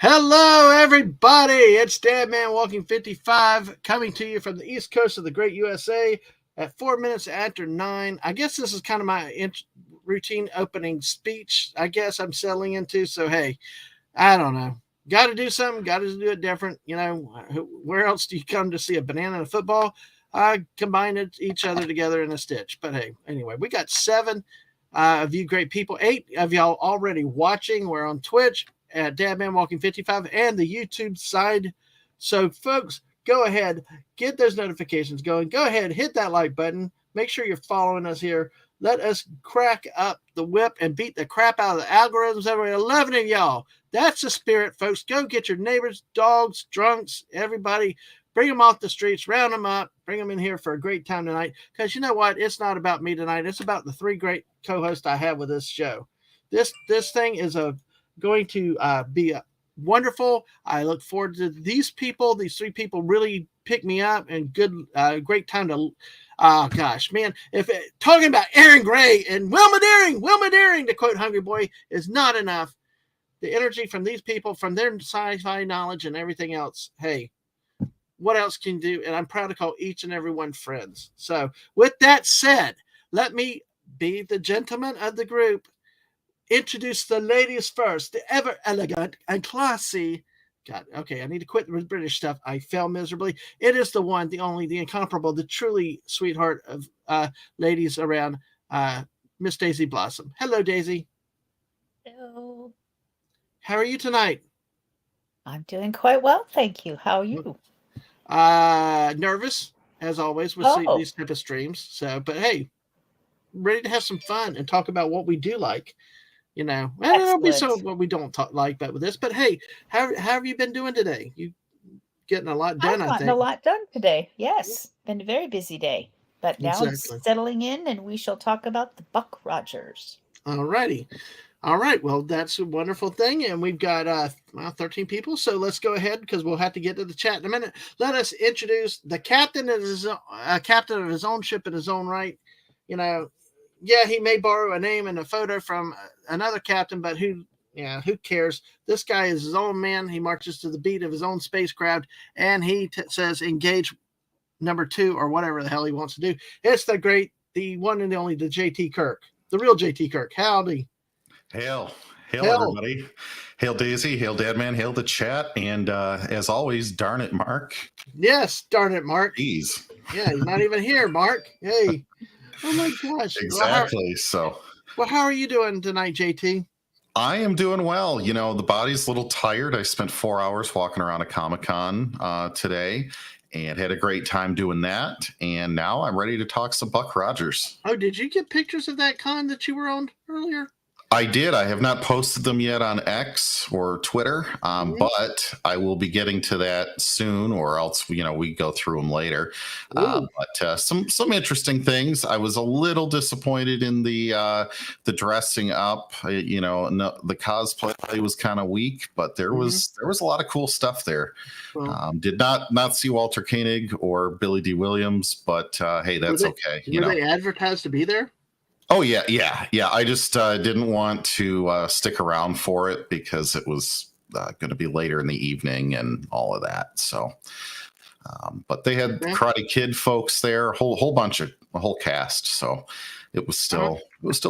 Hello, everybody. It's Dadman Walking 55 coming to you from the East Coast of the great USA at 4 minutes after 9. I guess this is kind of my routine opening speech. I guess I'm settling into. So, hey, I don't know. Got to do something. Got to do it different. You know, where else do you come to see a banana and a football? Combine each other together in a stitch. But hey, anyway, we got 7 of you great people. 8 of y'all already watching. We're on Twitch at Dadman Walking 55 and the YouTube side. So, folks, go ahead, get those notifications going. Go ahead, hit that like button. Make sure you're following us here. Let us crack up the whip and beat the crap out of the algorithms. Every 11 of y'all. That's the spirit, folks. Go get your neighbors, dogs, drunks, everybody. Bring them off the streets, round them up, bring them in here for a great time tonight. Because you know what? It's not about me tonight. It's about the 3 great co-hosts I have with this show. This thing is going to be wonderful. I look forward to these people. These 3 people really pick me up and great time to. Oh gosh, man! Talking about Aaron Gray and Wilma Deering, to quote Hungry Boy, is not enough. The energy from these people, from their sci-fi knowledge and everything else. Hey, what else can you do? And I'm proud to call each and every one friends. So, with that said, let me be the gentleman of the group. Introduce the ladies first, the ever elegant and classy. God, okay, I need to quit the British stuff. I fail miserably. It is the one, the only, the incomparable, the truly sweetheart of ladies around, Miss Daisy Blossom. Hello, Daisy. Hello. How are you tonight? I'm doing quite well, thank you. How are you? Nervous, as always, with these type of streams. So, but hey, ready to have some fun and talk about what we do like. You know, and there'll be some of what we don't like about with this. But hey, how have you been doing today? You getting a lot done, I've gotten a lot done today. Yes, been a very busy day. But now I'm settling in, and we shall talk about the Buck Rogers. All righty. All right. Well, that's a wonderful thing. And we've got 13 people. So let's go ahead because we'll have to get to the chat in a minute. Let us introduce the captain of captain of his own ship in his own right. You know, yeah, he may borrow a name and a photo from another captain, but who cares? This guy is his own man. He marches to the beat of his own spacecraft, and he says, engage number 2 or whatever the hell he wants to do. It's the one and the only, the JT Kirk, the real JT Kirk. Howdy. Hail, everybody. Hail, Daisy. Hail, Dadman. Hail, the chat. And as always, darn it, Mark. Yes, darn it, Mark. Jeez. Yeah, he's not even here, Mark. Hey. Oh, my gosh. Exactly. Well, how are you doing tonight, JT? I am doing well. You know, the body's a little tired. I spent 4 hours walking around a Comic-Con today and had a great time doing that. And now I'm ready to talk some Buck Rogers. Oh, did you get pictures of that con that you were on earlier? I did. I have not posted them yet on X or Twitter, but I will be getting to that soon, or else we go through them later. But some interesting things. I was a little disappointed in the dressing up. The cosplay was kind of weak, but there was a lot of cool stuff there. Well, did not see Walter Koenig or Billy D. Williams, but hey, that's okay. Were they advertised to be there? Oh, yeah. I just didn't want to stick around for it because it was going to be later in the evening and all of that. So, but they had Karate Kid folks there, a whole cast. So it was still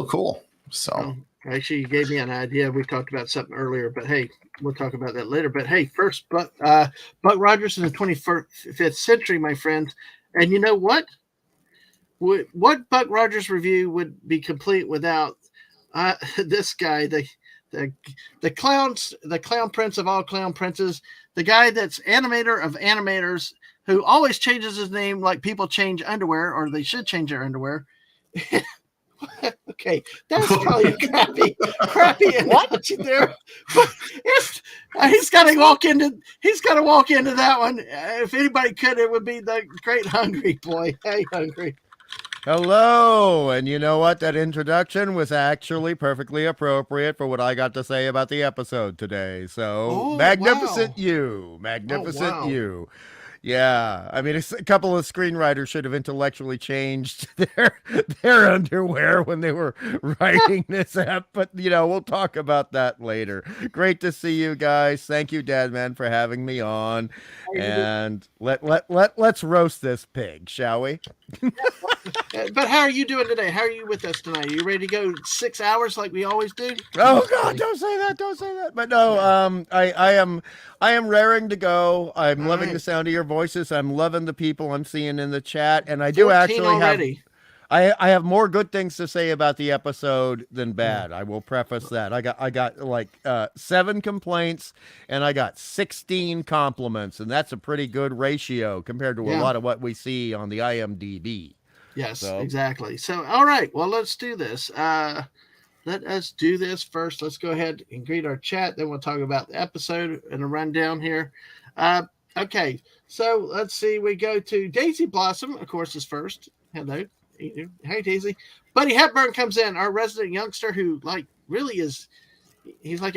cool. So actually, you gave me an idea. We talked about something earlier, but hey, we'll talk about that later. But hey, first, Buck Rogers in the 25th century, my friends. And you know what? What Buck Rogers review would be complete without this guy, the clown prince of all clown princes, the guy that's animator of animators, who always changes his name like people change underwear, or they should change their underwear. Okay, that's probably crappy analogy there. But he's got to walk into that one. If anybody could, it would be the great Hungry Boy. Hey, Hungry. Hello, and you know what? That introduction was actually perfectly appropriate for what I got to say about the episode today. So, magnificent you. Yeah, I mean, a couple of screenwriters should have intellectually changed their underwear when they were writing this app, but we'll talk about that later. Great to see you guys. Thank you, Dadman, for having me on. And let's roast this pig, shall we? But how are you doing today? How are you with us tonight? Are you ready to go 6 hours like we always do? Oh God, don't say that, don't say that. But no, I am raring to go. I'm All loving right. the sound of your voices. I'm loving the people I'm seeing in the chat, and I do 14 actually already. I have more good things to say about the episode than bad. I will preface that. I got like 7 complaints and I got 16 compliments, and that's a pretty good ratio compared to a Yeah. lot of what we see on the IMDb. Yes, So- exactly. So, all right. Well, let's do this. Let us do this first. Let's go ahead and greet our chat. Then we'll talk about the episode and a rundown here. Okay. So let's see. We go to Daisy Blossom, of course, is first. Hello. Hey, Daisy. Buddy Hepburn comes in, our resident youngster who, like, really is. He's like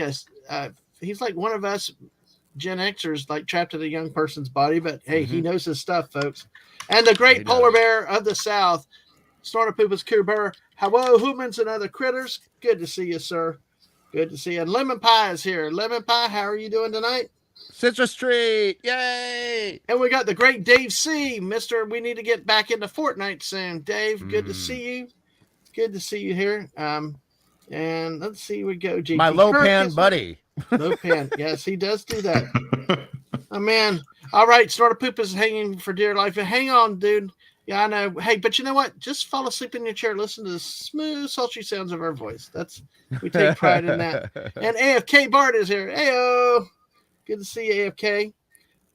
he's like one of us Gen Xers, like trapped in a young person's body. But hey, he knows his stuff, folks. And the great polar bear of the South, Snortapoopa's Cooper. Hello, humans and other critters. Good to see you, sir. Good to see you. And Lemon Pie is here. Lemon Pie, how are you doing tonight? Citrus Street, yay! And we got the great Dave C. Mister, we need to get back into Fortnite soon. Dave, good to see you. Good to see you here. And let's see, we go. GT My low Kirk pan is- buddy. Low pan. Yes, he does do that. Oh, man. All right, Snortapoop is hanging for dear life. Hang on, dude. Yeah, I know. Hey, but you know what? Just fall asleep in your chair. Listen to the smooth, sultry sounds of our voice. We take pride in that. And AFK Bart is here. Heyo. Good to see you, AFK.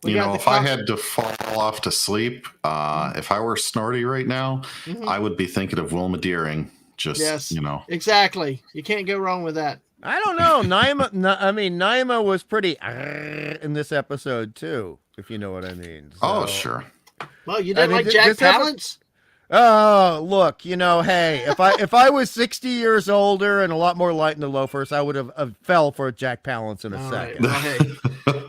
If I had to fall off to sleep, if I were Snorty right now, I would be thinking of Wilma Deering. Just, Exactly. You can't go wrong with that. I don't know. Naima was pretty in this episode too, if you know what I mean. So, oh, sure. Well, you didn't like Jack Palance? Oh, look, hey, if I was 60 years older and a lot more light in the loafers, I would have fell for Jack Palance in a second. Right.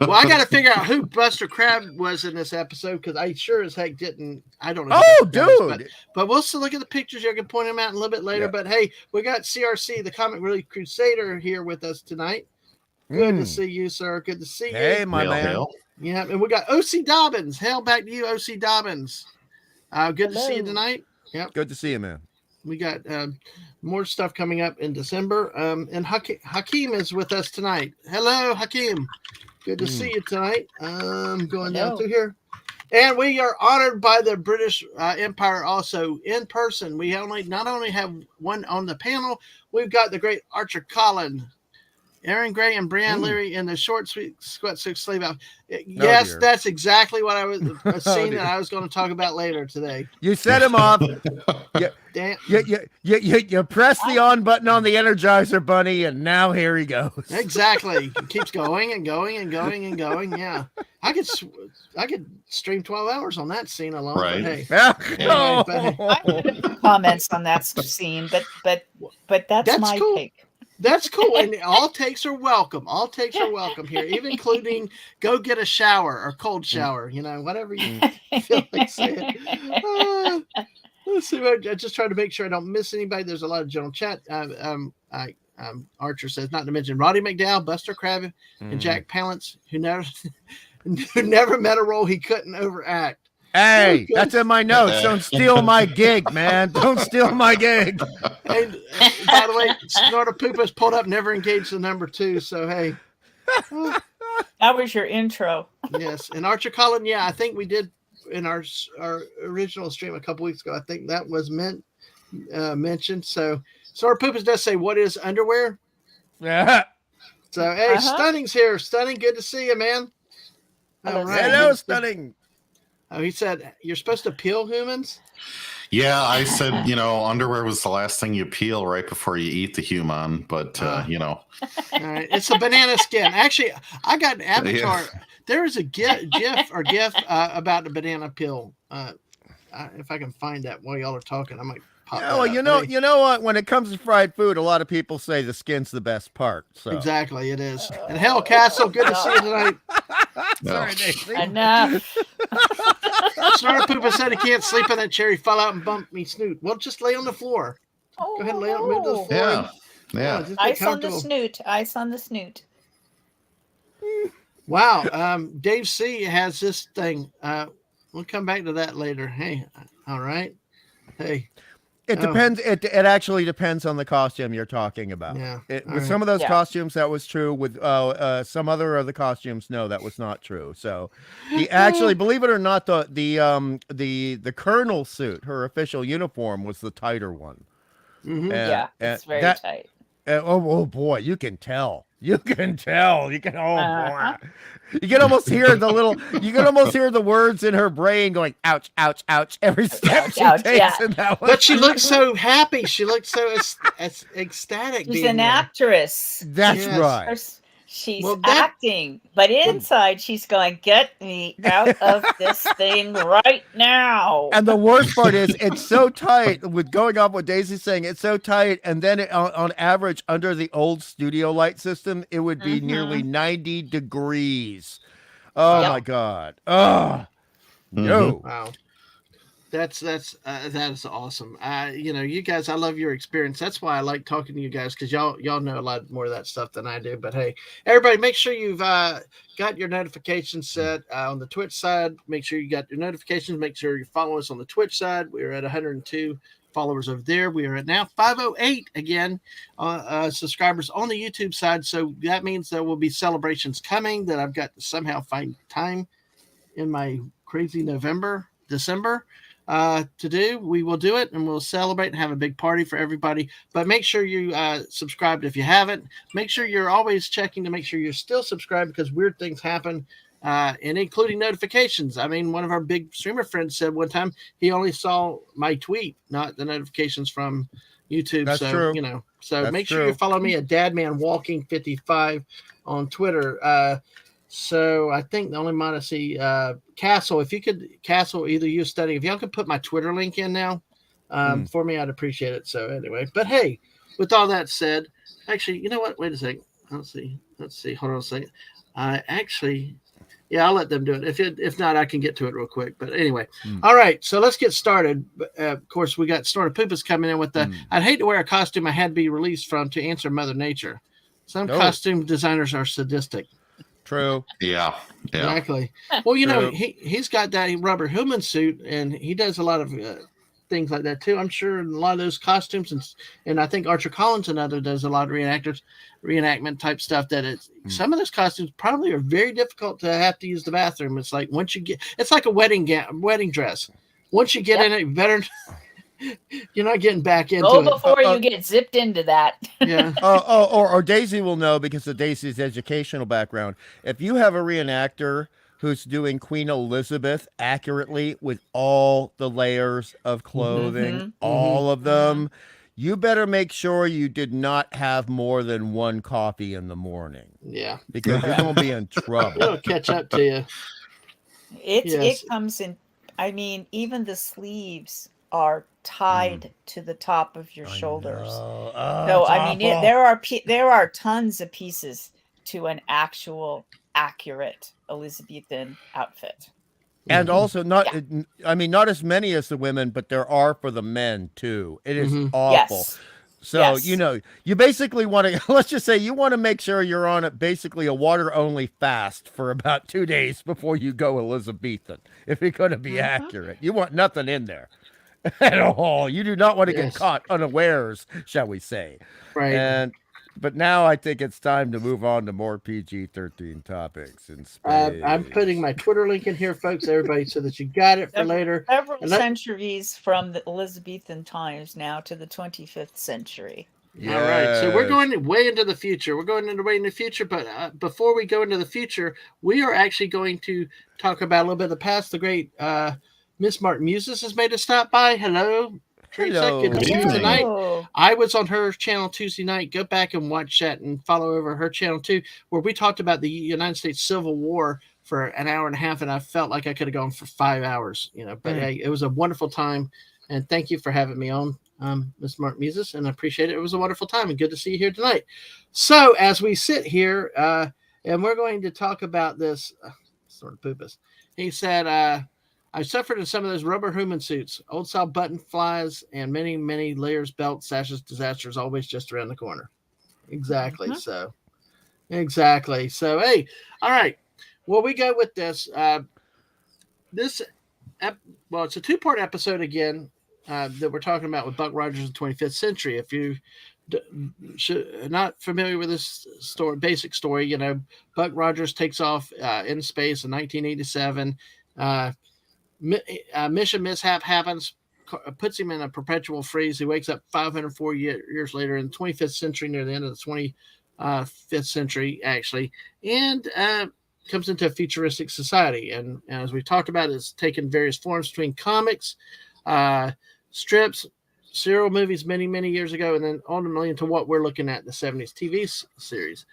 Well, I got to figure out who Buster Crabbe was in this episode because I sure as heck didn't. I don't know. Oh, dude! But we'll still look at the pictures. You can point them out a little bit later. Yeah. But hey, we got CRC, the Comic Relief Crusader, here with us tonight. Good to see you, sir. Good to see you. Hey, my man. Hail. Yeah, and we got OC Dobbins. Hail back to you, OC Dobbins. Good to see you tonight. Yep. Good to see you, man. We got more stuff coming up in December. And Hakeem is with us tonight. Hello, Hakeem. Good to see you tonight. Going down through here. And we are honored by the British Empire also in person. We not only have one on the panel, we've got the great Archer Collin, Aaron Gray, and Brianne Leary in the short, sweet sweatsuit sleeve out. Yes, that's exactly what I was seeing that I was going to talk about later today. You set him off. You press the on button on the Energizer Bunny, and now here he goes. Exactly. It keeps going and going and going and going. Yeah, I could stream 12 hours on that scene alone. Right. But hey. I have comments on that scene, but that's my take. That's cool. And all takes are welcome. All takes are welcome here, even including go get a shower or cold shower, whatever you feel like saying. Let's see. I just try to make sure I don't miss anybody. There's a lot of general chat. Archer says, not to mention Roddy McDowell, Buster Crabbe, and Jack Palance, who never met a role he couldn't overact. Hey, that's in my notes. Don't steal my gig, man. Don't steal my gig. And by the way, Snortapoopa's pulled up, never engaged the number 2. So, hey. That was your intro. Yes. And Archer Collin, I think we did in our original stream a couple weeks ago. I think that was mentioned. So, Snortapoopa does say, what is underwear? Yeah. So, hey, Stunning's here. Stunning, good to see you, man. All right. Hello, Stunning. Oh, he said, you're supposed to peel humans? Yeah, I said, underwear was the last thing you peel right before you eat the human, but, All right. It's a banana skin. Actually, I got an avatar. Yeah. There is a GIF about the banana peel. If I can find that while y'all are talking, I might pop that up. You know what? When it comes to fried food, a lot of people say the skin's the best part. So exactly, it is. And Hell Castle, good to see you tonight. Sorry, Daisy. Enough. Snarl Poopa said he can't sleep on that chair. He fell out and bumped me snoot. Well, just lay on the floor. Oh, Go ahead and lay on, move to the floor. Yeah. Yeah, Yeah. just get Ice on the comfortable. snoot. Ice on the snoot. Wow. Dave C has this thing. We'll come back to that later. Hey, all right. Hey. It depends. It actually depends on the costume you're talking about. Yeah. With some of those Yeah. costumes, that was true. With some other of the costumes, no, that was not true. So, the actually, believe it or not, the Colonel suit, her official uniform, was the tighter one. Mm-hmm. Yeah, it's very tight. Oh boy, you can tell. You can tell. You can. Oh Uh-huh. boy, you can almost hear the little. You can almost hear the words in her brain going, "Ouch, ouch, ouch!" Every step she ouch, takes yeah. in that one. But she looks so happy. She looks so ecstatic. She's being an there. actress. That's Yes. right. She's Well, that- acting, but inside she's going, "Get me out of this thing right now." And the worst part is, it's so tight. With going off what Daisy's saying, it's so tight. And then on average, under the old studio light system, it would be nearly 90 degrees. Oh Yep. my God. Oh no. Wow. That is awesome. You guys, I love your experience. That's why I like talking to you guys, because y'all know a lot more of that stuff than I do. But hey, everybody, make sure you've got your notifications set on the Twitch side. Make sure you got your notifications. Make sure you follow us on the Twitch side. We're at 102 followers over there. We are at now 508 again subscribers on the YouTube side. So that means there will be celebrations coming that I've got to somehow find time in my crazy December to do. We will do it, and we'll celebrate and have a big party for everybody. But make sure you subscribed if you haven't. Make sure you're always checking to make sure you're still subscribed, because weird things happen, and including notifications. I mean, one of our big streamer friends said one time he only saw my tweet, not the notifications from YouTube. That's so true. So make sure true. you follow me at Dadman Walking 55 on Twitter. So I think the only mod I see, Castle, if you could, either you studying, if y'all could put my Twitter link in now for me, I'd appreciate it. So anyway, but hey, with all that said, actually, you know what? Wait a second. Let's see. Hold on a second. I'll let them do it. If not, I can get to it real quick. But anyway, all right. So let's get started. Of course, we got Snorted Poopas coming in with the. I'd hate to wear a costume I had to be released from to answer Mother Nature. Some costume designers are sadistic. True. Yeah. Exactly. Well, he's got that rubber human suit, and he does a lot of things like that too. I'm sure a lot of those costumes, and I think Archer Collins and other does a lot of reenactment type stuff. Some of those costumes probably are very difficult to have to use the bathroom. It's like it's like a wedding dress. Once you get in it, you better. You're not getting back into it. Before you get zipped into that. Yeah. Or Daisy will know because of Daisy's educational background. If you have a reenactor who's doing Queen Elizabeth accurately with all the layers of clothing, all of them, you better make sure you did not have more than one coffee in the morning. Yeah. Because you're going to be in trouble. It'll catch up to you. It comes in. I mean, even the sleeves are tied to the top of your shoulders. So I mean, there are tons of pieces to an actual accurate Elizabethan outfit. And also not as many as the women, but there are for the men too. It is awful. Yes. So, you basically want to, let's just say you want to make sure you're on basically a water only fast for about 2 days before you go Elizabethan. If you're going to be accurate, you want nothing in there at all. You do not want to get caught unawares, shall we say. Right. But now I think it's time to move on to more PG-13 topics in space. I'm putting my Twitter link in here, folks, everybody, so that you got it for later. Several centuries from the Elizabethan times now to the 25th century. Yes. All right, so we're going way into the future. But before we go into the future, we are actually going to talk about a little bit of the past. The great Miss Martin Muses has made a stop by. Hello. Hello. Good to see you tonight. I was on her channel Tuesday night. Go back and watch that and follow over her channel too, where we talked about the United States Civil War for an hour and a half, and I felt like I could have gone for 5 hours. But hey, it was a wonderful time, and thank you for having me on, Miss Mark Muses, and I appreciate it. It was a wonderful time, and good to see you here tonight. So as we sit here, and we're going to talk about this. sort of poopus. He said, I suffered in some of those rubber human suits, old style button flies, and many, many layers, belts, sashes, disasters always just around the corner. Exactly. Mm-hmm. So, exactly. So, hey, all right. Well, we go with this. This, well, it's a two-part episode again that we're talking about with Buck Rogers in the 25th century. If you not familiar with this story, basic story, you know, Buck Rogers takes off in space in 1987. Mission mishap happens, puts him in a perpetual freeze. He wakes up 504 years later in the 25th century, near the end of the 25th century, actually, and comes into a futuristic society. And as we talked about, it's taken various forms between comics, strips, serial movies many, many years ago, and then ultimately into what we're looking at, the 70s TV series.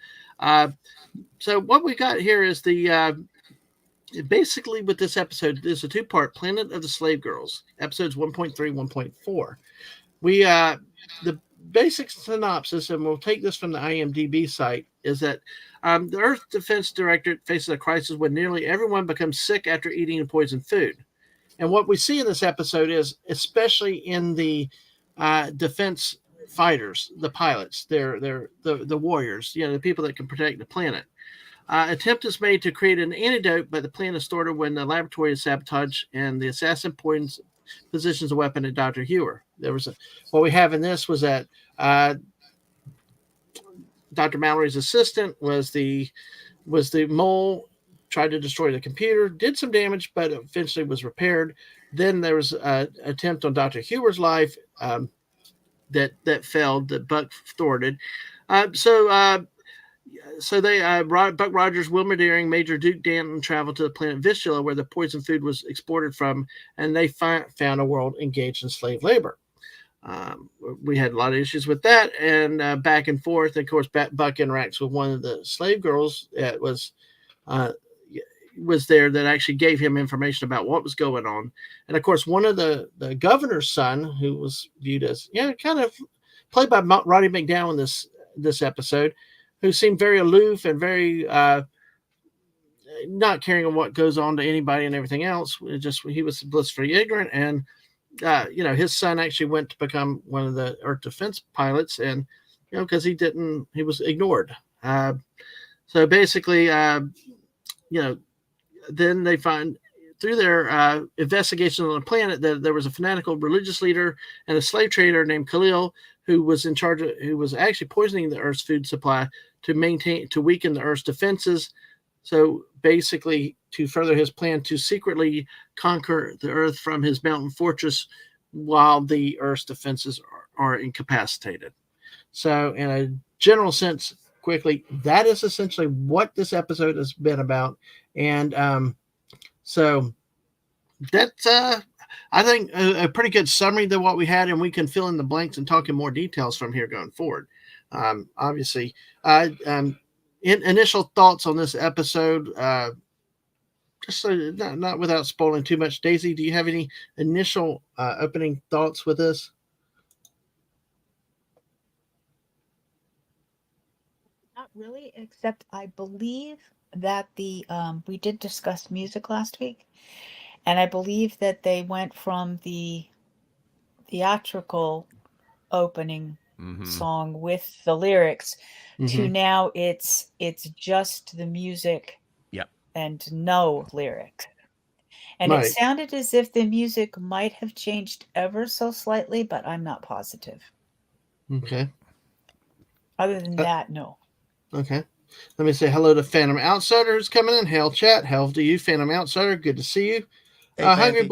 So what we got here is the basically with this episode, there's a two-part Planet of the Slave Girls, episodes 1.3, 1.4. We the basic synopsis, and we'll take this from the IMDb site, is that the Earth Defense Directorate faces a crisis when nearly everyone becomes sick after eating a poisoned food. And what we see in this episode is, especially in the defense fighters, the pilots, they're the warriors, you know, the people that can protect the planet. Attempt is made to create an antidote, but the plan is thwarted when the laboratory is sabotaged and the assassin positions a weapon at Dr. Hewer. What we have in this was that Dr. Mallory's assistant was the mole, tried to destroy the computer, did some damage, but eventually was repaired. Then there was an attempt on Dr. Hewer's life that failed, that Buck thwarted. So they, Buck Rogers, Wilmer Deering, Major Duke Danton traveled to the planet Vistula, where the poison food was exported from, and they found a world engaged in slave labor. We had a lot of issues with that, and back and forth. Of course, Buck interacts with one of the slave girls that was there that actually gave him information about what was going on. And of course, one of the governor's son, who was viewed as kind of played by Roddy McDowell in this episode, who seemed very aloof and very not caring on what goes on to anybody and everything else. He was blissfully ignorant, and his son actually went to become one of the Earth Defense pilots, and because he was ignored. So basically, then they find through their investigation on the planet that there was a fanatical religious leader and a slave trader named Khalil who was who was actually poisoning the Earth's food supply to weaken the Earth's defenses. So basically, to further his plan to secretly conquer the Earth from his mountain fortress while the Earth's defenses are incapacitated. So in a general sense, quickly, that is essentially what this episode has been about. And so that's, I think, a pretty good summary of what we had, and we can fill in the blanks and talk in more details from here going forward. Obviously, initial thoughts on this episode, just not without spoiling too much. Daisy, do you have any initial opening thoughts with this? Not really, except I believe that we did discuss music last week, and I believe that they went from the theatrical opening song with the lyrics to now it's just the music and no lyrics. And it sounded as if the music might have changed ever so slightly, but I'm not positive. Okay. Other than that, no. Okay. Let me say hello to Phantom Outsider who's coming in. Hail chat. Hail to you, Phantom Outsider. Good to see you. Hey, Hungry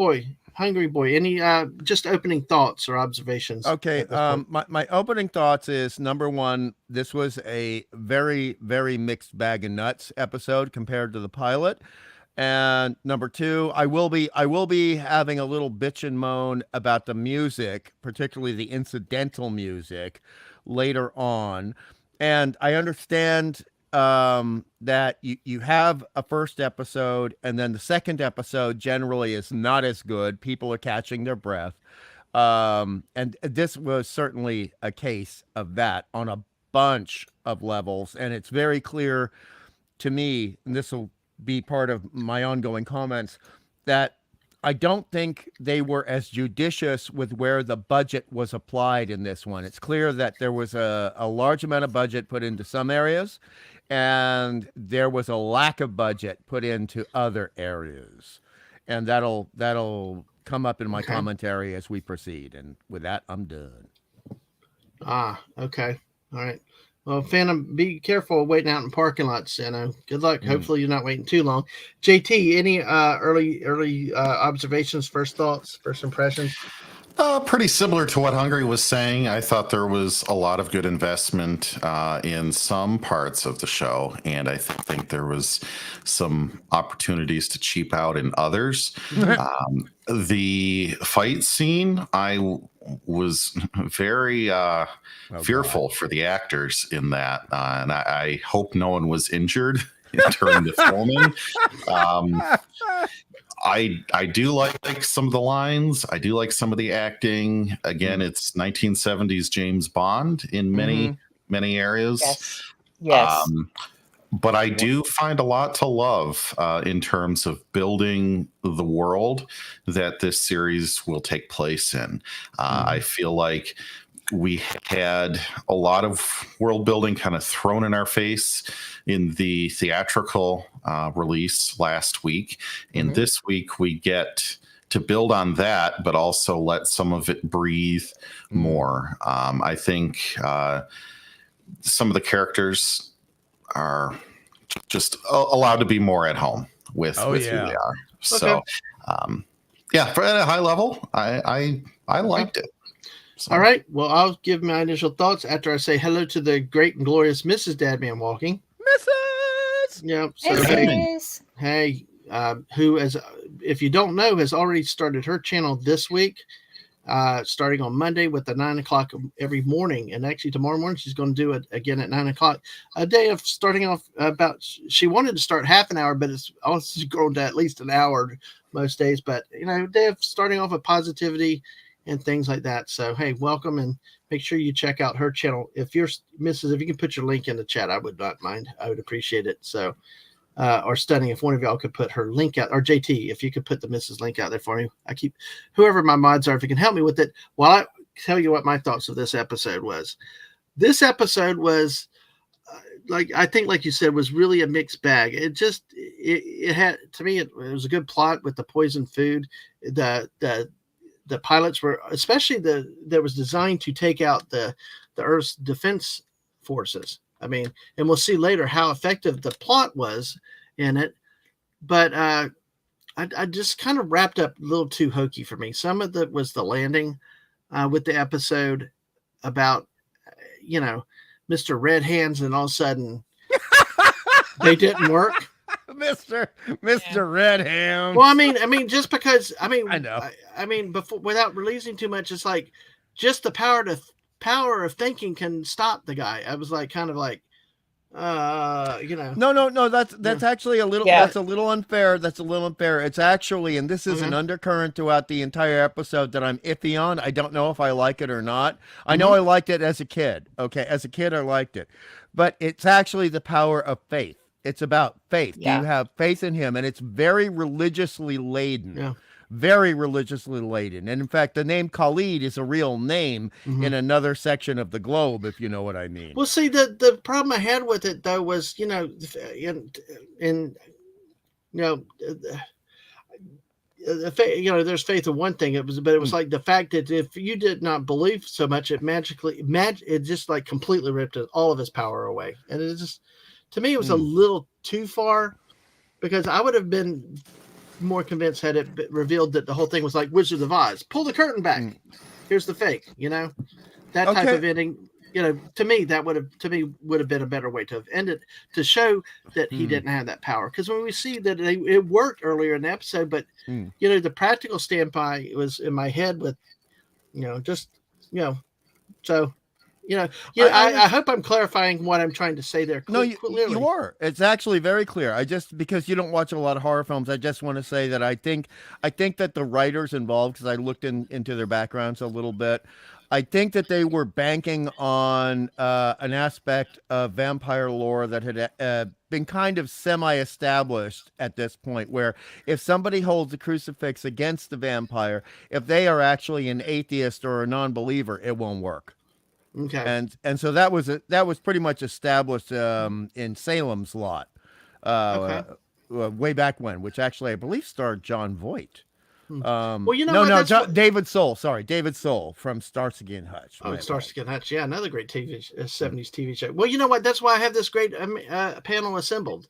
Boy. Any just opening thoughts or observations? Okay. My opening thoughts is, number one, this was a very, very mixed bag of nuts episode compared to the pilot. And number two, I will be having a little bitch and moan about the music, particularly the incidental music, later on. And I understand that you have a first episode, and then the second episode generally is not as good. People are catching their breath. And this was certainly a case of that on a bunch of levels. And it's very clear to me, and this will be part of my ongoing comments, that I don't think they were as judicious with where the budget was applied in this one. It's clear that there was a large amount of budget put into some areas, and there was a lack of budget put into other areas. And that'll come up in my commentary as we proceed. And with that, I'm done. Okay. All right. Well, Phantom, be careful waiting out in parking lots. Good luck. Hopefully, you're not waiting too long. JT, any early observations, first thoughts, first impressions? Pretty similar to what Hungry was saying. I thought there was a lot of good investment in some parts of the show, and I think there was some opportunities to cheap out in others. The fight scene, I was very fearful for the actors in that, and I hope no one was injured during the filming. I do like some of the lines. I do like some of the acting. Again, it's 1970s James Bond in many areas. Yes. But I do find a lot to love in terms of building the world that this series will take place in. I feel like we had a lot of world building kind of thrown in our face in the theatrical release last week. And this week we get to build on that, but also let some of it breathe more. I think some of the characters are just allowed to be more at home with who they are. So, for at a high level, I liked it. So. All right. Well, I'll give my initial thoughts after I say hello to the great and glorious Mrs. Dadman Walking. Mrs. Yeah. So hey, who, as if you don't know, has already started her channel this week, starting on Monday with the 9 o'clock every morning, and actually tomorrow morning she's going to do it again at 9 o'clock. A day of starting off she wanted to start half an hour, but it's also grown to at least an hour most days. But a day of starting off with positivity and things like that. So, hey, welcome, and make sure you check out her channel. If you're Mrs., if you can put your link in the chat, I would not mind. I would appreciate it. So, or Stunning, if one of y'all could put her link out, or JT, if you could put the Mrs. link out there for me. Whoever my mods are, if you can help me with it, while I tell you what my thoughts of this episode was. This episode was, I think, like you said, was really a mixed bag. It had, to me, it was a good plot with the poison food. The pilots were, especially that was designed to take out the Earth's defense forces. I mean, and we'll see later how effective the plot was in it. But I just kind of wrapped up a little too hokey for me. Some of it was the landing with the episode about, Mr. Red Hands, and all of a sudden they didn't work. Mr. Red Ham. Well, I mean, just because, I know. Before, without releasing too much, it's like just the power of thinking can stop the guy. I was like, kind of like, No. That's actually a little. That's a little unfair. That's a little unfair. It's actually, and this is an undercurrent throughout the entire episode that I'm iffy on. I don't know if I like it or not. I know I liked it as a kid. Okay, as a kid, I liked it, but it's actually the power of faith. It's about faith. Yeah. You have faith in him, and it's very religiously laden. Yeah. Very religiously laden. And in fact, the name Khalid is a real name in another section of the globe, if you know what I mean. Well, see, the problem I had with it, though, was, there's faith in one thing. It was like the fact that if you did not believe so much, it just like completely ripped all of his power away. And it just, to me, it was a little too far, because I would have been more convinced had it revealed that the whole thing was like Wizard of Oz. Pull the curtain back. Here's the fake. That type of ending. To me, would have been a better way to have ended, to show that he didn't have that power. Because when we see that it worked earlier in the episode, but the practical standpoint was in my head with, so. I hope I'm clarifying what I'm trying to say there. No, you are. It's actually very clear. Because you don't watch a lot of horror films, I just want to say that I think that the writers involved, because I looked into their backgrounds a little bit, I think that they were banking on an aspect of vampire lore that had been kind of semi-established at this point, where if somebody holds a crucifix against the vampire, if they are actually an atheist or a non-believer, it won't work. Okay. And so that was pretty much established in Salem's Lot way back when, which actually I believe starred John Voight. Well, you know David Soul. Sorry, David Soul from Starsky and Hutch. Oh, Starsky and Hutch. Yeah, another great 70s TV show. Well, you know what? That's why I have this great panel assembled.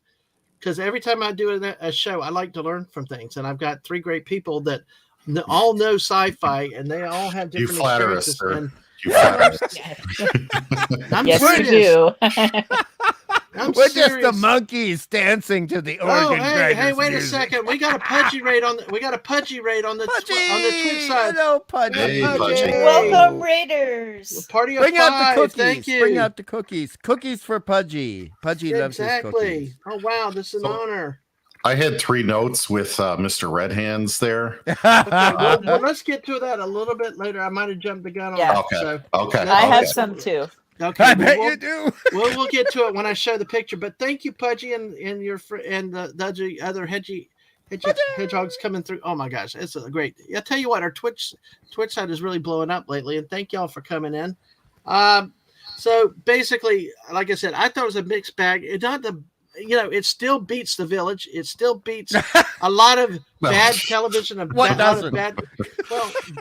Because every time I do a show, I like to learn from things, and I've got 3 great people that all know sci-fi, and they all have different you flatter experiences. us, sir. And you flatter us. I'm yes, serious. you do. We're just the monkeys dancing to the organ. Hey, wait music. a second. We got a pudgy raid on the Twitch side. Hello, Pudgy. Hey, Pudgy. Welcome, Raiders. Party of Bring 5. out the cookies. Thank you. Bring out the cookies. Cookies for Pudgy. Pudgy loves his cookies. Oh wow, this is an honor. I had 3 notes with Mr. Red Hands there. Okay, well, let's get to that a little bit later. I might have jumped the gun on Yeah. that. Okay. So, Okay. I have some too. Okay, I bet you do. we'll get to it when I show the picture. But thank you, Pudgy, and the other hedgehogs coming through. Oh my gosh, it's a great. I tell you what, our Twitch side is really blowing up lately, and thank y'all for coming in. So basically, like I said, I thought it was a mixed bag. It's not the. It still beats The Village. It still beats a lot of bad television. Well,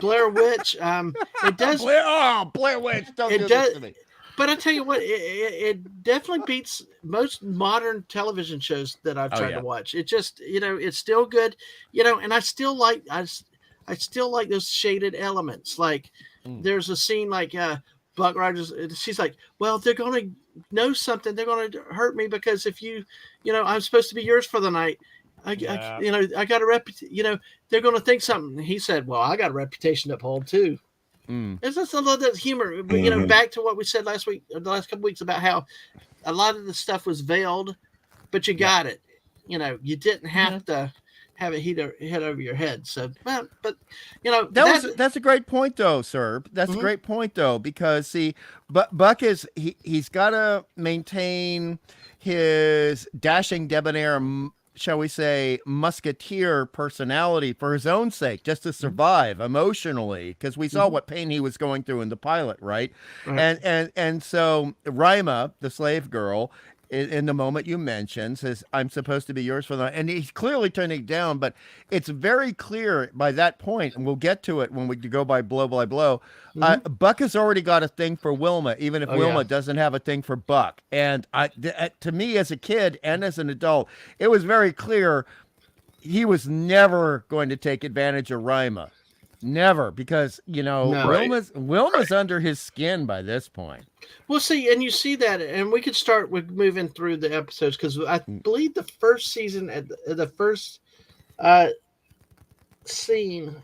Blair Witch. It does. Blair Witch. Don't do this to me. But I tell you what, it definitely beats most modern television shows that I've tried to watch. It just, it's still good, and I still like those shaded elements. Like there's a scene like Buck Rogers. She's like, well, they're going to know something. They're going to hurt me because if I'm supposed to be yours for the night. I got a reputation. They're going to think something. He said, well, I got a reputation to uphold too. It's just a little bit of humor, but back to what we said last week, or the last couple weeks, about how a lot of the stuff was veiled, but you got it. You didn't have to have it hit over your head. So, but that's a great point, though, sir. That's a great point, though, because see, Buck he's got to maintain his dashing, debonair, shall we say, musketeer personality for his own sake, just to survive emotionally, because we saw what pain he was going through in the pilot, right? And so Rima, the slave girl, in the moment you mentioned, says, I'm supposed to be yours for the night. And he's clearly turning it down, but it's very clear by that point, and we'll get to it when we go by blow by blow. Buck has already got a thing for Wilma, even if Wilma doesn't have a thing for Buck. And to me, as a kid and as an adult, it was very clear he was never going to take advantage of Rima. Never, because Wilma's under his skin by this point. Well, see, and you see that, and we could start with moving through the episodes, because I believe the first season, the first scene.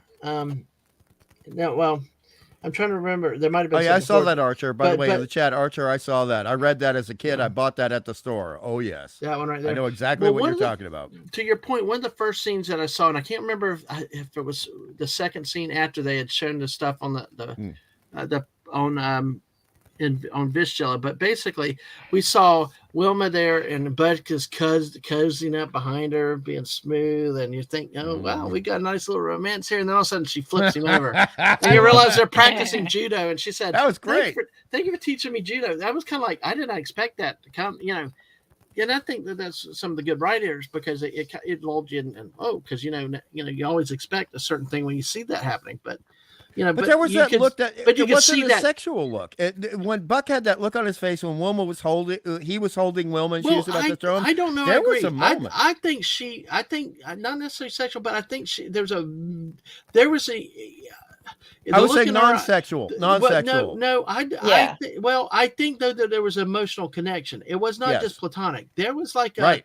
I'm trying to remember. There might have been. Oh yeah, I saw that, Archer. By the way, in the chat, Archer, I saw that. I read that as a kid. I bought that at the store. Oh yes, that one right there. I know exactly what you're talking about. To your point, one of the first scenes that I saw, and I can't remember if it was the second scene after they had shown the stuff on on Vistula, but basically we saw Wilma there, and Bud is cozying up behind her, being smooth, and you think, oh wow, we got a nice little romance here, and then all of a sudden she flips him over, and you realize they're practicing judo, and she said, that was great. Thank you for teaching me judo. That was kind of like, I did not expect that to come, and I think that's some of the good writers, because it lulled you in, because you always expect a certain thing when you see that happening, but there was that look that it wasn't a that sexual look. When Buck had that look on his face when Wilma was he was holding Wilma, and she was about to throw him. I don't know. There was a moment. I think not necessarily sexual, but I think there was a. I was saying non-sexual. No. I think though that there was an emotional connection. It was not just platonic. There was like a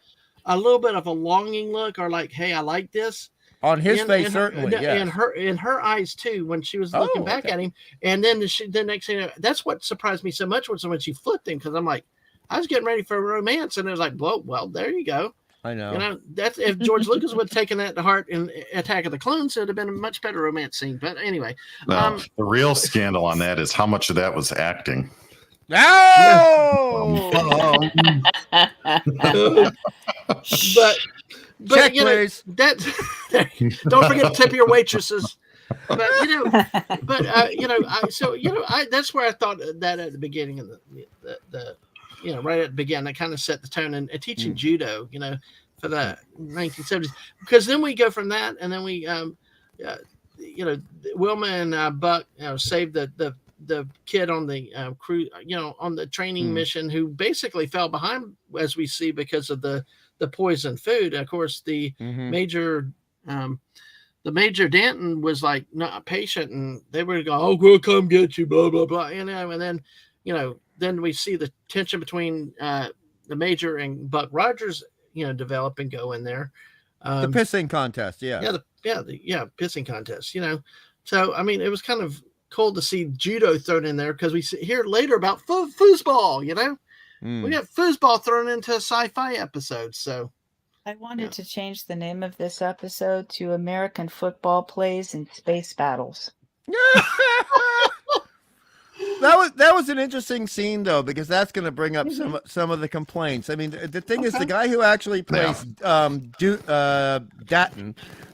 little bit of a longing look, or like, hey, I like this. On his face, certainly, and her eyes too, when she was looking back at him. And then the next thing, that's what surprised me so much was when she flipped him, because I'm like, I was getting ready for a romance, and it was like, well, there you go. I know. That's if George Lucas would have taken that to heart in Attack of the Clones, it would have been a much better romance scene. But anyway, the real scandal on that is how much of that was acting. Oh! but Check, you know, please. that don't forget to tip your waitresses. But that's where I thought that at the beginning of the right at the beginning, I kind of set the tone and teaching judo, for the 1970s, because then we go from that, and then we Wilma and Buck saved the kid on the crew, on the training mission, who basically fell behind, as we see, because of the poison food. Of course, the major Danton was like not a patient, and they were going, "Oh, we'll come get you," blah blah blah, and then then we see the tension between the major and Buck Rogers, develop and go in there. The pissing contest, yeah, pissing contest. So I mean, it was kind of cool to see judo thrown in there, because we hear later about foosball. We got foosball thrown into a sci-fi episode. So I wanted to change the name of this episode to American Football Plays in Space Battles. That was an interesting scene, though, because that's going to bring up some of the complaints. I mean, the thing is, the guy who actually plays Datton,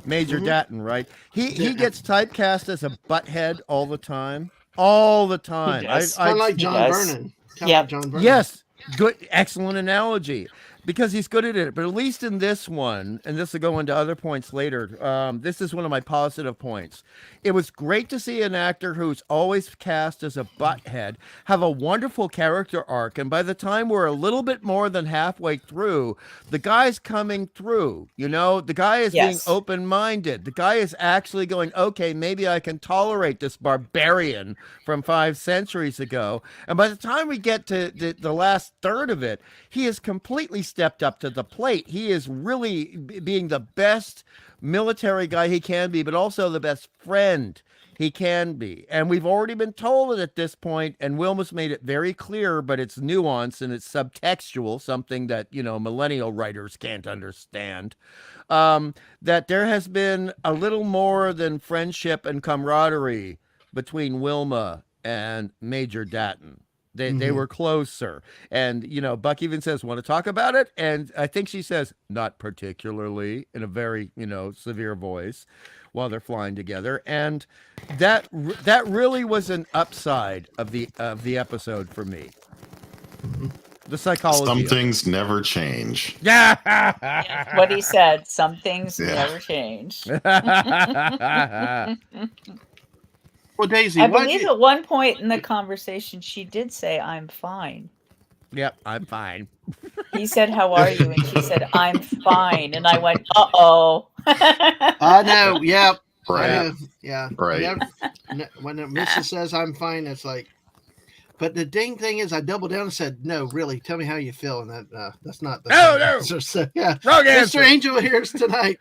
Major Datton, right? He gets typecast as a butthead all the time. All the time. Kind of like John Vernon. Yeah. Yes. Good, excellent analogy, because he's good at it. But at least in this one, and this will go into other points later, this is one of my positive points. It was great to see an actor who's always cast as a butthead have a wonderful character arc. And by the time we're a little bit more than halfway through, the guy's coming through. The guy is being open-minded. The guy is actually going, okay, maybe I can tolerate this barbarian from 5 centuries ago. And by the time we get to the last third of it, he has completely stepped up to the plate. He is really being the best military guy he can be, but also the best friend he can be. And we've already been told it at this point, and Wilma's made it very clear, but it's nuanced and it's subtextual, something that, millennial writers can't understand, that there has been a little more than friendship and camaraderie between Wilma and Major Datton. They were closer. And, Buck even says, want to talk about it? And I think she says, not particularly, in a very, severe voice, while they're flying together. And that really was an upside of the episode for me. The psychology. Some things never change. Yeah. That's what he said. Some things never change. Well, Daisy, I believe at one point in the conversation, she did say, "I'm fine." Yep, I'm fine. He said, "How are you?" And she said, "I'm fine." And I went, "Uh-oh." I know. Yep. Right. Yeah. Right. When Mrs. says I'm fine, it's like, but the dang thing is, I doubled down and said, "No, really, tell me how you feel." And that's not the answer. So, yeah. Wrong answer. Mr. Angel here's tonight.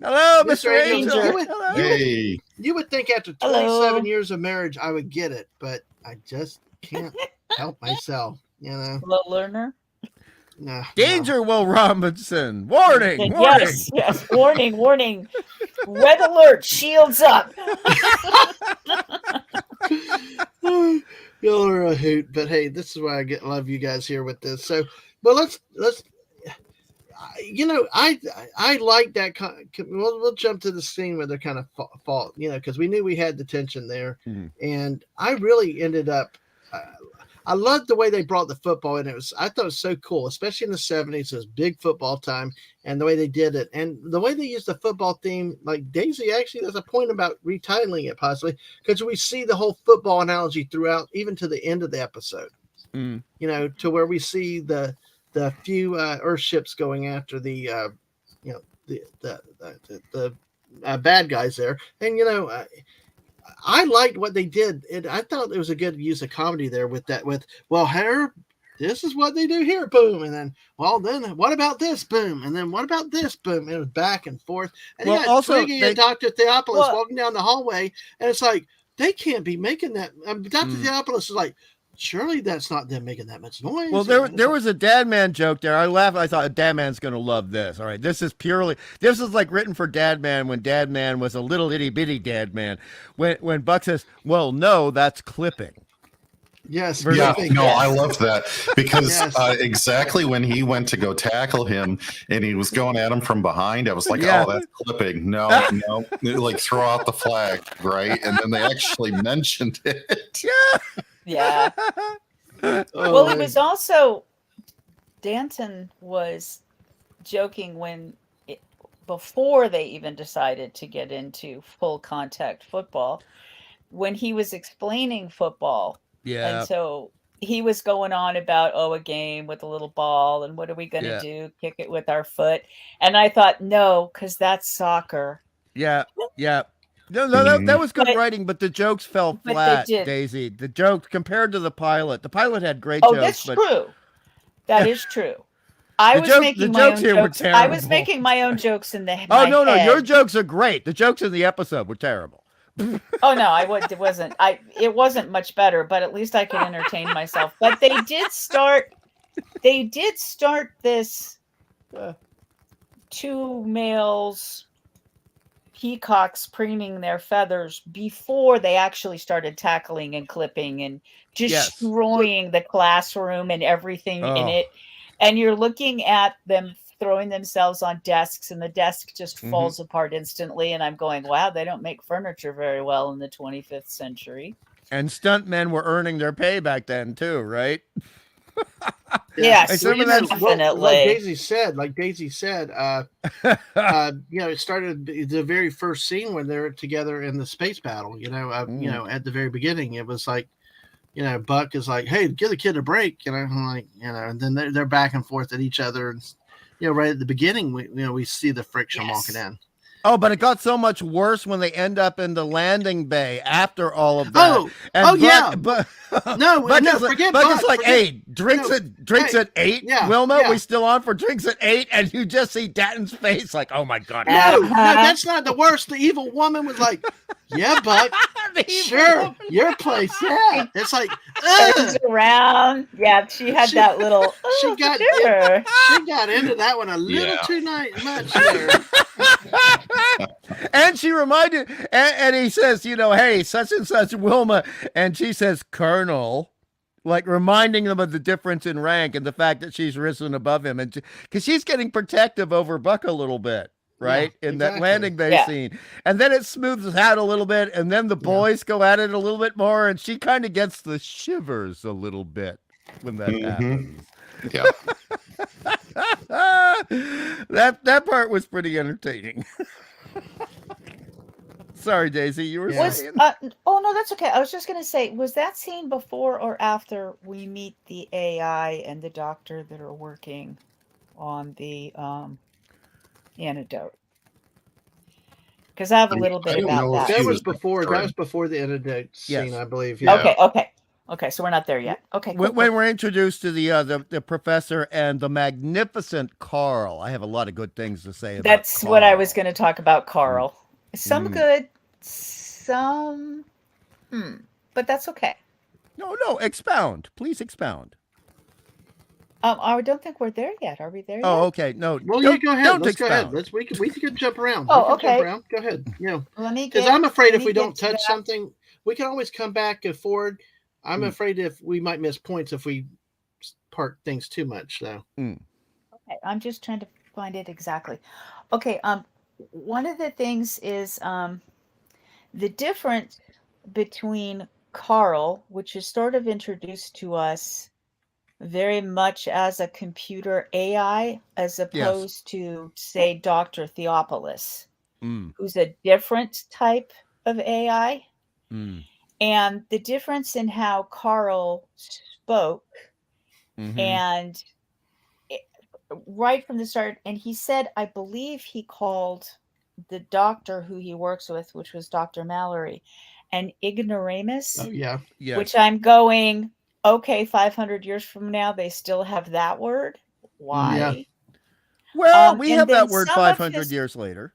Hello, Mr. Angel. Hey. You would think after 27 years of marriage, I would get it, but I just can't help myself. Slow learner. No. Danger, Will Robinson. Warning. Yes. Warning. Red alert. Shields up. Y'all are a hoot, but hey, this is why I love you guys here with this. So, but let's. I like that. We'll jump to the scene where they're kind of fault, because we knew we had the tension there, and I really ended up. I loved the way they brought the football in. I thought it was so cool, especially in the 70s. It was big football time, and the way they did it, and the way they used the football theme. Like Daisy, actually, there's a point about retitling it possibly, because we see the whole football analogy throughout, even to the end of the episode. To where we see the few Earthships going after the bad guys there, and I liked what they did, and I thought it was a good use of comedy there with that. Here, this is what they do here, boom, and then then what about this, boom, and then what about this, boom. It was back and forth, and you got Twiggy and Dr. Theopolis walking down the hallway, and it's like they can't be making that. Dr. Theopolis is like, surely that's not them making that much noise. Well, there was a Dadman joke there. I laughed. I thought Dadman's going to love this. All right, this is like written for Dadman when Dadman was a little itty bitty Dadman. When Buck says, "Well, no, that's clipping." Yes. Yeah, clipping. no, Yes. I love that because Yes. exactly when he went to go tackle him and he was going at him from behind, I was like, Yeah. oh, that's clipping. No, like throw out the flag, right? And then they actually mentioned it. Yeah. Oh, Well, it was also Danton was joking before they even decided to get into full contact football, when he was explaining football. And so he was going on about, a game with a little ball and what are we going to do? Kick it with our foot. And I thought, no, because that's soccer. Yeah. No, that was good writing, but the jokes fell flat, Daisy. The jokes compared to the pilot had great jokes. That's true. That is true. I was making my own jokes. I was making my own jokes in the Oh, no, your jokes are great. The jokes in the episode were terrible. Oh no, it wasn't. It wasn't much better, but at least I could entertain myself. But they did start this two males peacocks preening their feathers before they actually started tackling and clipping and destroying the classroom and everything in it. And you're looking at them throwing themselves on desks, and the desk just falls apart instantly. And I'm going, wow, they don't make furniture very well in the 25th century. And stuntmen were earning their pay back then too, right? Yes, definitely. Like Daisy said, it started the very first scene when they're together in the space battle. At the very beginning, it was like, Buck is like, "Hey, give the kid a break," and then they're back and forth at each other, and right at the beginning, we see the friction walking in. Oh, but it got so much worse when they end up in the landing bay after all of that. But it's like, hey, drinks at 8, Wilma. We still on for drinks at 8, and you just see Datton's face, like, oh my god. No, that's not the worst. The evil woman was like, "Yeah, Buck, sure, your place, yeah." It's like turns around. Yeah, she had that little. She got into that one a little too much there. And she reminded, and he says, hey, such and such Wilma, and she says, Colonel, like reminding them of the difference in rank and the fact that she's risen above him, and because she's getting protective over Buck a little bit, right, that landing bay scene, and then it smooths out a little bit, and then the boys go at it a little bit more, and she kind of gets the shivers a little bit when that happens. Yeah. That part was pretty entertaining. Sorry, Daisy, you were saying. Oh no, that's okay. I was just gonna say, was that scene before or after we meet the AI and the doctor that are working on the antidote? Because I have a little bit about that. That was before the antidote scene, I believe. Yeah. Okay, so we're not there yet. Okay, cool, when we're introduced to the professor and the magnificent Carl, I have a lot of good things to say about That's Carl. what I was going to talk about, Carl. Some good, some but that's okay. No, expound. Please expound. I don't think we're there yet. Are we there yet? Oh, okay. No. Well, you go ahead. Let's go ahead. We can jump around. Okay. Jump around. Go ahead. Because I'm afraid if we don't touch something, we can always come back and forward. I'm afraid if we might miss points if we part things too much, though. Okay, I'm just trying to find it exactly. Okay, one of the things is the difference between Carl, which is sort of introduced to us very much as a computer AI, as opposed to, say, Dr. Theopolis, who's a different type of AI. And the difference in how Carl spoke and right from the start, and he said, I believe he called the doctor who he works with, which was Dr. Mallory, an ignoramus. Oh, yeah. Which I'm going, okay, 500 years from now, they still have that word. Why? Yeah. Well, we have that word 500 years later.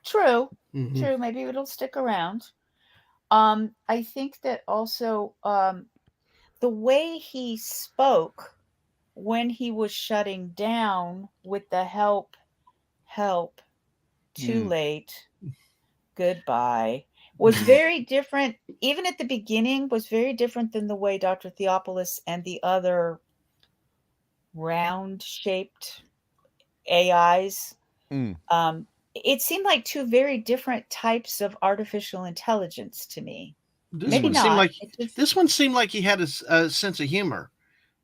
True. True. Maybe it'll stick around. I think that also the way he spoke when he was shutting down with the help, too late, goodbye, was very different. Even at the beginning, was very different than the way Dr. Theopolis and the other round-shaped AIs. It seemed like two very different types of artificial intelligence to me. Maybe not. This one seemed like he had a sense of humor.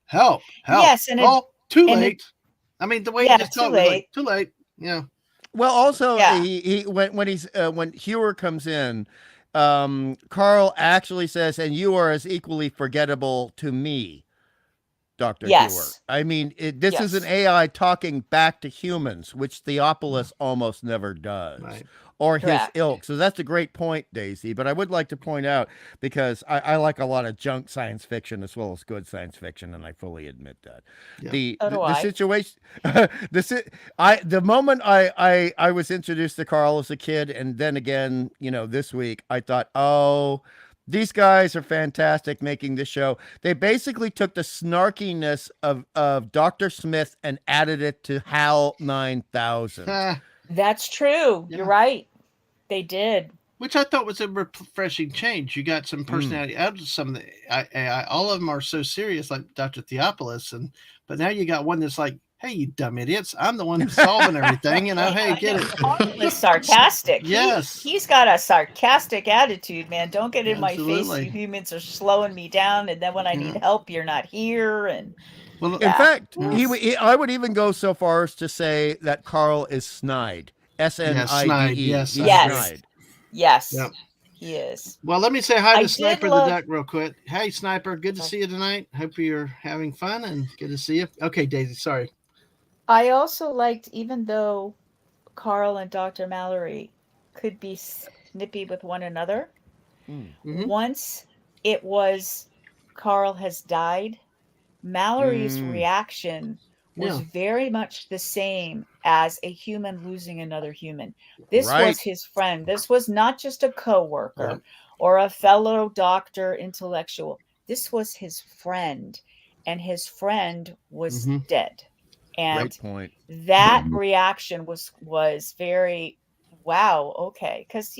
Help! Yes, and too late. I mean, the way he just talked was like, too late. Yeah. Well, also he when Hewer comes in, Carl actually says, "And you are as equally forgettable to me, Dr. Hewer." I mean, this is an AI talking back to humans, which Theopolis almost never does. Right. Or his ilk. So that's a great point, Daisy. But I would like to point out, because I like a lot of junk science fiction as well as good science fiction, and I fully admit that. Yeah. The situation, the moment I was introduced to Carl as a kid, and then again, this week, I thought, oh, these guys are fantastic making this show. They basically took the snarkiness of Dr. Smith and added it to HAL 9000. That's true. Yeah. You're right. They did. Which I thought was a refreshing change. You got some personality out of some of the AI. All of them are so serious, like Dr. Theopolis, but now you got one that's like, hey, you dumb idiots, I'm the one who's solving everything, hey, get it. He's sarcastic. Yes. He's got a sarcastic attitude, man. Don't get in my face. You humans are slowing me down, and then when I need help, you're not here. And in fact, I would even go so far as to say that Carl is snide. SNIDE. Yes. Yes. Yep. He is. Well, let me say hi to Sniper the Duck real quick. Hey, Sniper. Good to see you tonight. Hope you're having fun and good to see you. Okay, Daisy. Sorry. I also liked, even though Carl and Dr. Mallory could be snippy with one another, once it was Carl has died, Mallory's reaction was very much the same as a human losing another human. This was his friend. This was not just a co-worker or a fellow doctor intellectual. This was his friend, and his friend was dead. And that reaction was very, wow, okay. Because,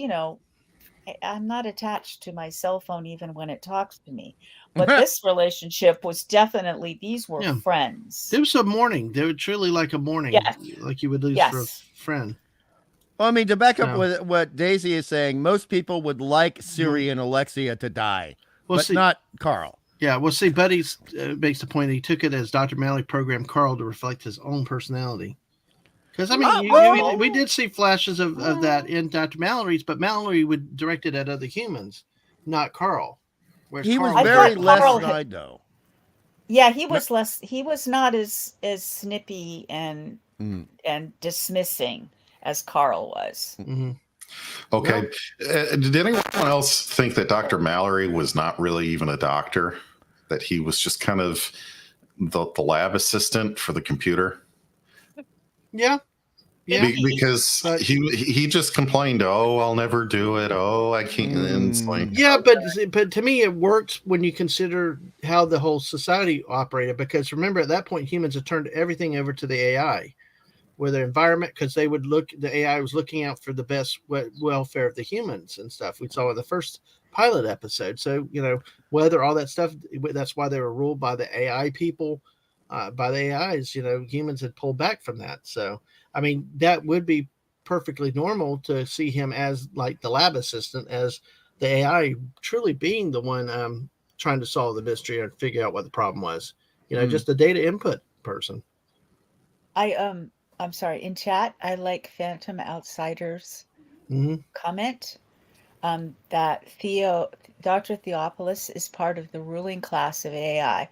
I'm not attached to my cell phone even when it talks to me. But this relationship was definitely, these were friends. There was a mourning. They were truly like a mourning, like you would lose for a friend. Well, I mean, to back up with what Daisy is saying, most people would like Siri and Alexia to die, but not Carl. Yeah, well, see, Buddy makes the point that he took it as Dr. Mallory programmed Carl to reflect his own personality. Because, I mean, we did see flashes of that in Dr. Mallory's, but Mallory would direct it at other humans, not Carl. He was very less snide, though. Yeah, he was less. He was not as snippy and dismissing as Carl was. Okay. Did anyone else think that Dr. Mallory was not really even a doctor? That he was just kind of the lab assistant for the computer? Yeah. Because he just complained, oh, I'll never do it. Oh, I can't. And it's like, yeah, but to me, it worked when you consider how the whole society operated. Because remember, at that point, humans had turned everything over to the AI, where their environment, because the AI was looking out for the best welfare of the humans and stuff. We saw in the first pilot episode. So, weather, all that stuff, that's why they were ruled by the AI people, by the AIs. Humans had pulled back from that. So, I mean, that would be perfectly normal to see him as like the lab assistant, as the AI truly being the one trying to solve the mystery or figure out what the problem was. Just a data input person. I'm sorry. In chat, I like Phantom Outsider's comment that Dr. Theopolis is part of the ruling class of AI.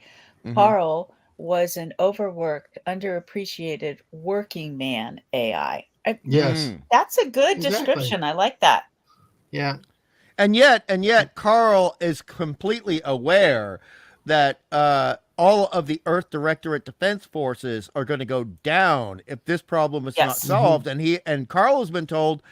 Carl was an overworked, underappreciated working man AI. Yes. That's a good description. I like that. Yeah. And yet Carl is completely aware that all of the Earth Directorate Defense Forces are going to go down if this problem is not solved. And Carl has been told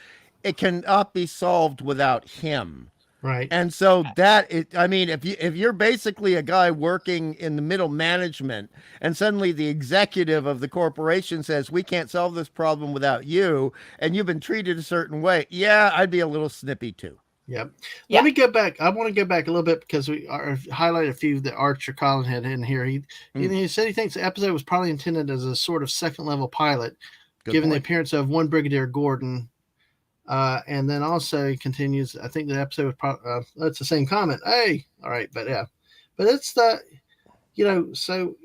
it cannot be solved without him. Right. And so if you're basically a guy working in the middle management and suddenly the executive of the corporation says, we can't solve this problem without you, and you've been treated a certain way, I'd be a little snippy too. Yep. Yeah. Let me go back. I want to go back a little bit because we highlighted a few that Archer Collin had in here. He said he thinks the episode was probably intended as a sort of second level pilot, given the appearance of one Brigadier Gordon. And then also he continues, I think the episode was probably, that's the same comment. Hey, all right, but yeah. But it's the, so,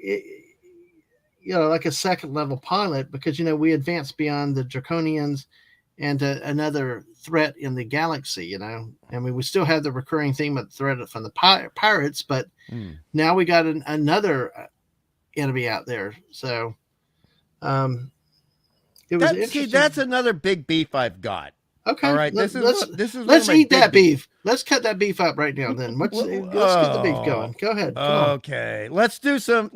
like a second level pilot because, we advanced beyond the Draconians and another threat in the galaxy, I mean, we still have the recurring theme of the threat from the pirates, but now we got another enemy out there. So it was interesting. That's another big beef I've got. Okay. All right. Let's eat that beef. Let's cut that beef up right now. Then let's get the beef going. Go ahead. Okay. Let's do some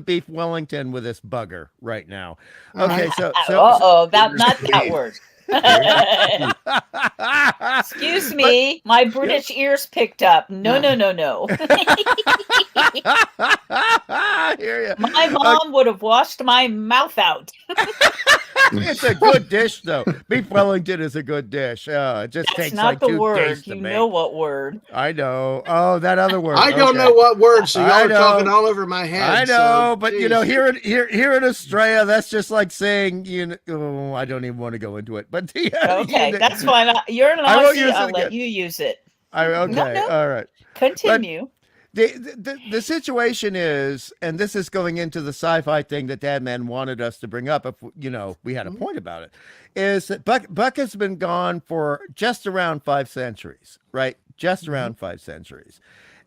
beef Wellington with this bugger right now. Okay. So not that word. Excuse me, my British ears picked up. No. My mom would have washed my mouth out. It's a good dish, though. Beef Wellington is a good dish. It just takes like 2 days to make. You know what word? I know. Oh, that other word. I don't know what word, so y'all are talking all over my head. I know, but here in Australia, that's just like saying, I don't even want to go into it. But okay, that's fine. You're an Aussie. I'll let you use it. No. All right. Continue. The situation is, and this is going into the sci-fi thing that Dadman wanted us to bring up, if we had a point about it, is that Buck has been gone for just around 5 centuries, right? Just around 5 centuries.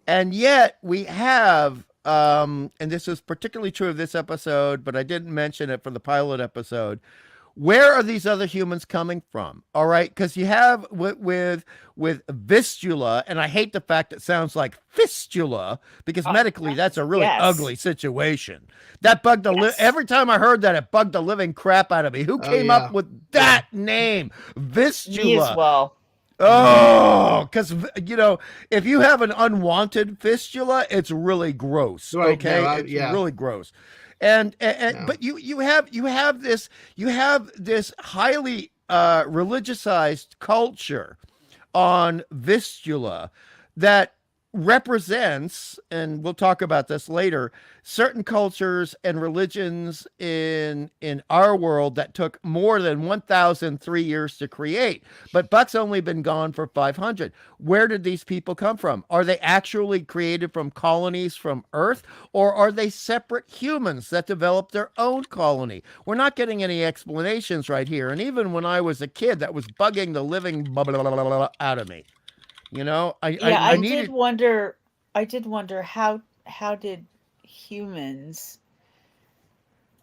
And yet we have, and this is particularly true of this episode, but I didn't mention it for the pilot episode. Where are these other humans coming from? All right, because you have with Vistula, and I hate the fact it sounds like fistula because medically that's a really ugly situation. That bugged every time I heard that, it bugged the living crap out of me. Who came up with that name, Vistula? Me as well. Oh, because if you have an unwanted fistula, it's really gross. Right, okay, it's really gross. And but you have this highly religiousized culture on Vistula that represents, and we'll talk about this later, certain cultures and religions in our world that took more than 1,003 years to create. But Buck's only been gone for 500. Where did these people come from? Are they actually created from colonies from Earth, or are they separate humans that developed their own colony? We're not getting any explanations right here. And even when I was a kid, that was bugging the living out of me. I did wonder how did humans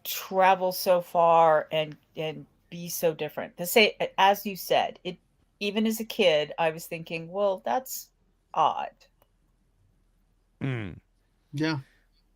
travel so far and be so different? To say, as you said, it even as a kid, I was thinking, well, that's odd. Yeah. No,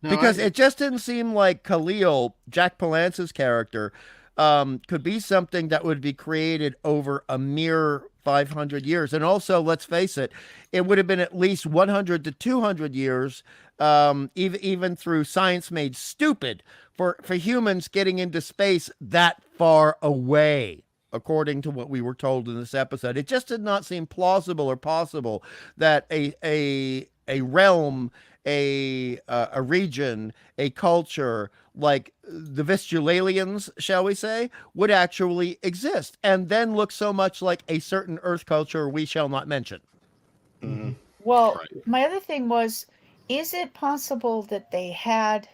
because it just didn't seem like Khalil, Jack Palance's character, could be something that would be created over a mere 500 years. And also, let's face it, it would have been at least 100 to 200 years, even through science made stupid, for humans getting into space that far away, according to what we were told in this episode. It just did not seem plausible or possible that a realm, a region, a culture like the Vistulalians, shall we say, would actually exist and then look so much like a certain Earth culture we shall not mention. Mm-hmm. Well, my other thing was, is it possible that they had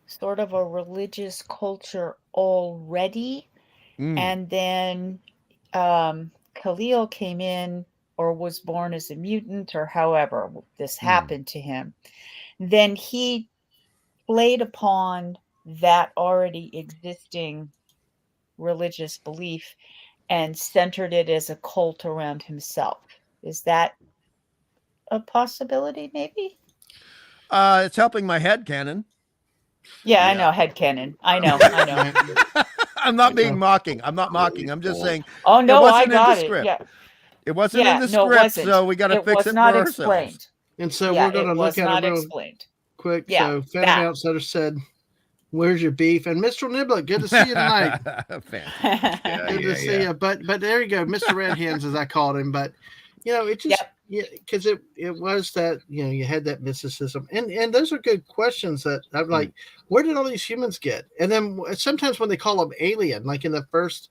sort of a religious culture already, and then Khalil came in or was born as a mutant, or however this happened to him, then he played upon that already existing religious belief and centered it as a cult around himself. Is that a possibility, maybe? It's helping my headcanon. Yeah, I know, headcanon. I know. I'm not being mocking. I'm not mocking. I'm just saying. Oh, no, I got it. Yeah. It wasn't in the script, so we got to fix it for ourselves. Explained. And so we're going to look at it real quick. Yeah, so Fan Outsider said, "Where's your beef?" And Mr. Niblick, good to see you tonight. Good to see you. But there you go, Mr. Red Hands, as I called him. But it just because it was that you had that mysticism, and those are good questions that I'm like, where did all these humans get? And then sometimes when they call them alien, like in the first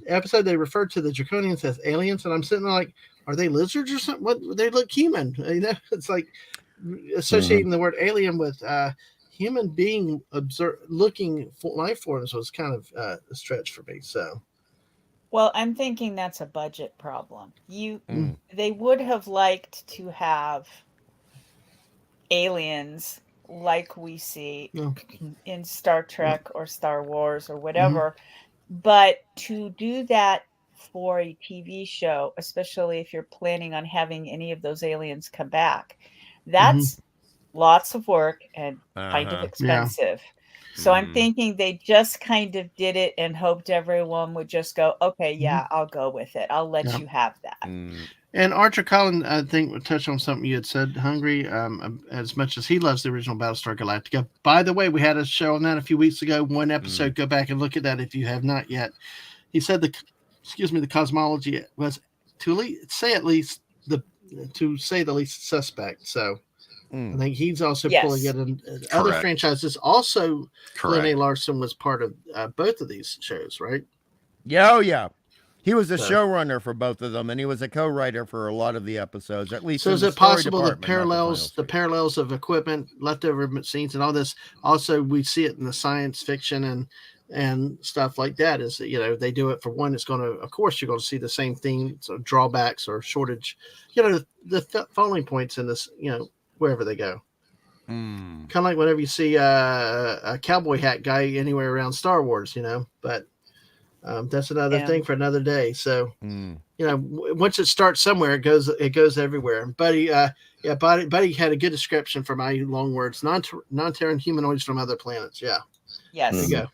episode, they referred to the Draconians as aliens, and I'm sitting there like, are they lizards or something? What, they look human, It's like associating the word alien with human being looking life forms was kind of a stretch for me. So. Well, I'm thinking that's a budget problem. They would have liked to have aliens like we see in Star Trek or Star Wars or whatever, but to do that for a TV show, especially if you're planning on having any of those aliens come back, that's lots of work and kind of expensive. So I'm thinking they just kind of did it and hoped everyone would just go, okay, yeah, I'll go with it. I'll let you have that. And Archer Collins, I think, would touch on something you had said, Hungry, as much as he loves the original Battlestar Galactica. By the way, we had a show on that a few weeks ago, one episode. Go back and look at that if you have not yet. He said the cosmology was to say the least suspect. So I think he's also pulling it in other franchises. Also, Glenn A. Larson was part of both of these shows, right? Yeah, yeah. He was a showrunner for both of them, and he was a co-writer for a lot of the episodes. At least, so is it possible the parallels of equipment, leftover scenes, and all this? Also, we see it in the science fiction and stuff like that. Is they do it for one. It's going to, of course, you're going to see the same thing. So drawbacks or shortage. The falling points in this. Wherever they go. Kind of like whenever you see a cowboy hat guy anywhere around Star Wars, but that's another thing for another day. So, once it starts somewhere, it goes everywhere. Buddy had a good description for my long words, non-Terran humanoids from other planets. Yeah. Yes. There you go.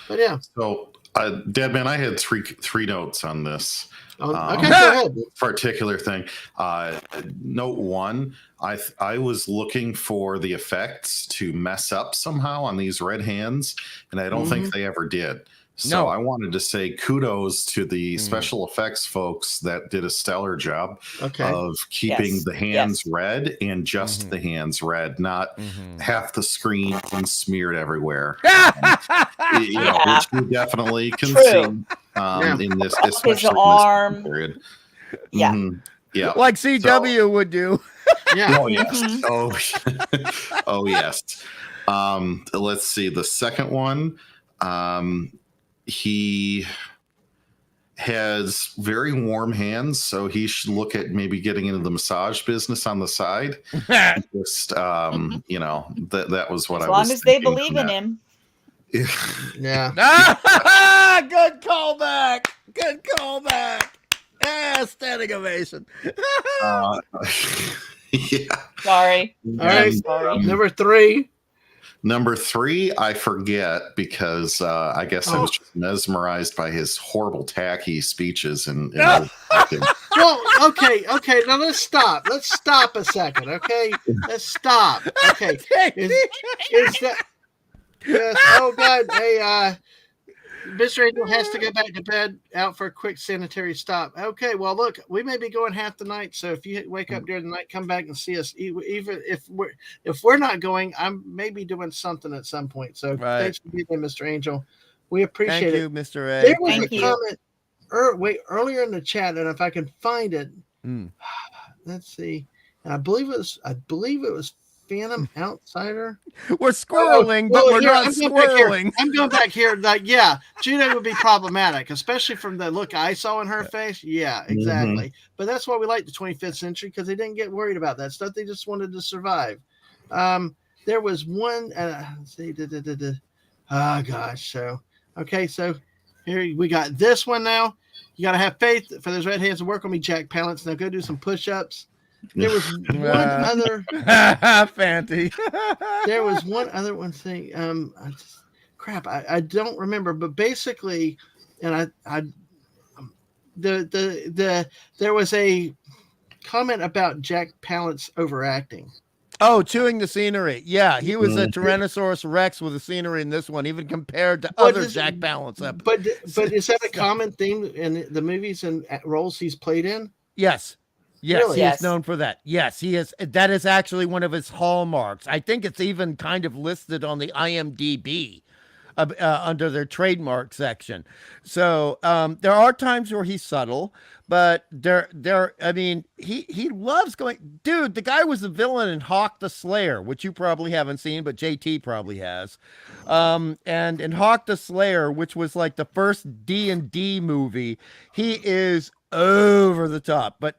But yeah. So, Dadman, I had three notes on this. Okay, go ahead. Particular thing. Note one, I was looking for the effects to mess up somehow on these red hands, and I don't think they ever did. So I wanted to say kudos to the special effects folks that did a stellar job of keeping the hands red and just the hands red, not half the screen and smeared everywhere. Which you definitely can see in this, especially his arm. Period. Yeah. Yeah. Like CW would do. Yeah. Oh, yes. Oh, yes. Let's see. The second one, he has very warm hands, so he should look at maybe getting into the massage business on the side. Just, that was what I was thinking. As long as they believe in him. Yeah. Good callback. Good callback. Standing ovation. Yeah. Sorry. All right. Sorry. Number 3, I forget because I guess I was just mesmerized by his horrible, tacky speeches and well, okay. Now let's stop. Let's stop a second. Okay, let's stop. Okay, is that? Yes. Oh God. Hey, Mr. Angel has to go back to bed, out for a quick sanitary stop. Okay, well, look, we may be going half the night, so if you wake up during the night, come back and see us. Even if we're not going, I'm maybe doing something at some point. So thanks for being there, Mr. Angel. We appreciate it. Thank you, Mr. A. There was a comment earlier in the chat, and if I can find it, let's see. And I believe it was Phantom Outsider. We're squirreling, but we're not squirreling. I'm going back here. Like, yeah, Juno would be problematic, especially from the look I saw in her face. Yeah, exactly. But that's why we like the 25th century, because they didn't get worried about that stuff. They just wanted to survive. There was one. Let's see. Oh gosh. So here we got this one now. You got to have faith for those red hands to work on me, Jack Palance. Now go do some push-ups. There was one other Fancy. There was one other thing. I don't remember, but basically, and there was a comment about Jack Palance overacting. Oh, chewing the scenery. Yeah, he was a Tyrannosaurus Rex with the scenery in this one, even compared to other Jack Palance episodes. But is that a common theme in the movies and roles he's played in? Yes. Yes, really? he is known for that. Yes, he is. That is actually one of his hallmarks. I think it's even kind of listed on the IMDb under their trademark section. So there are times where he's subtle, but I mean, he loves going. Dude, the guy was the villain in Hawk the Slayer, which you probably haven't seen, but JT probably has. And in Hawk the Slayer, which was like the first D&D movie, he is over the top, but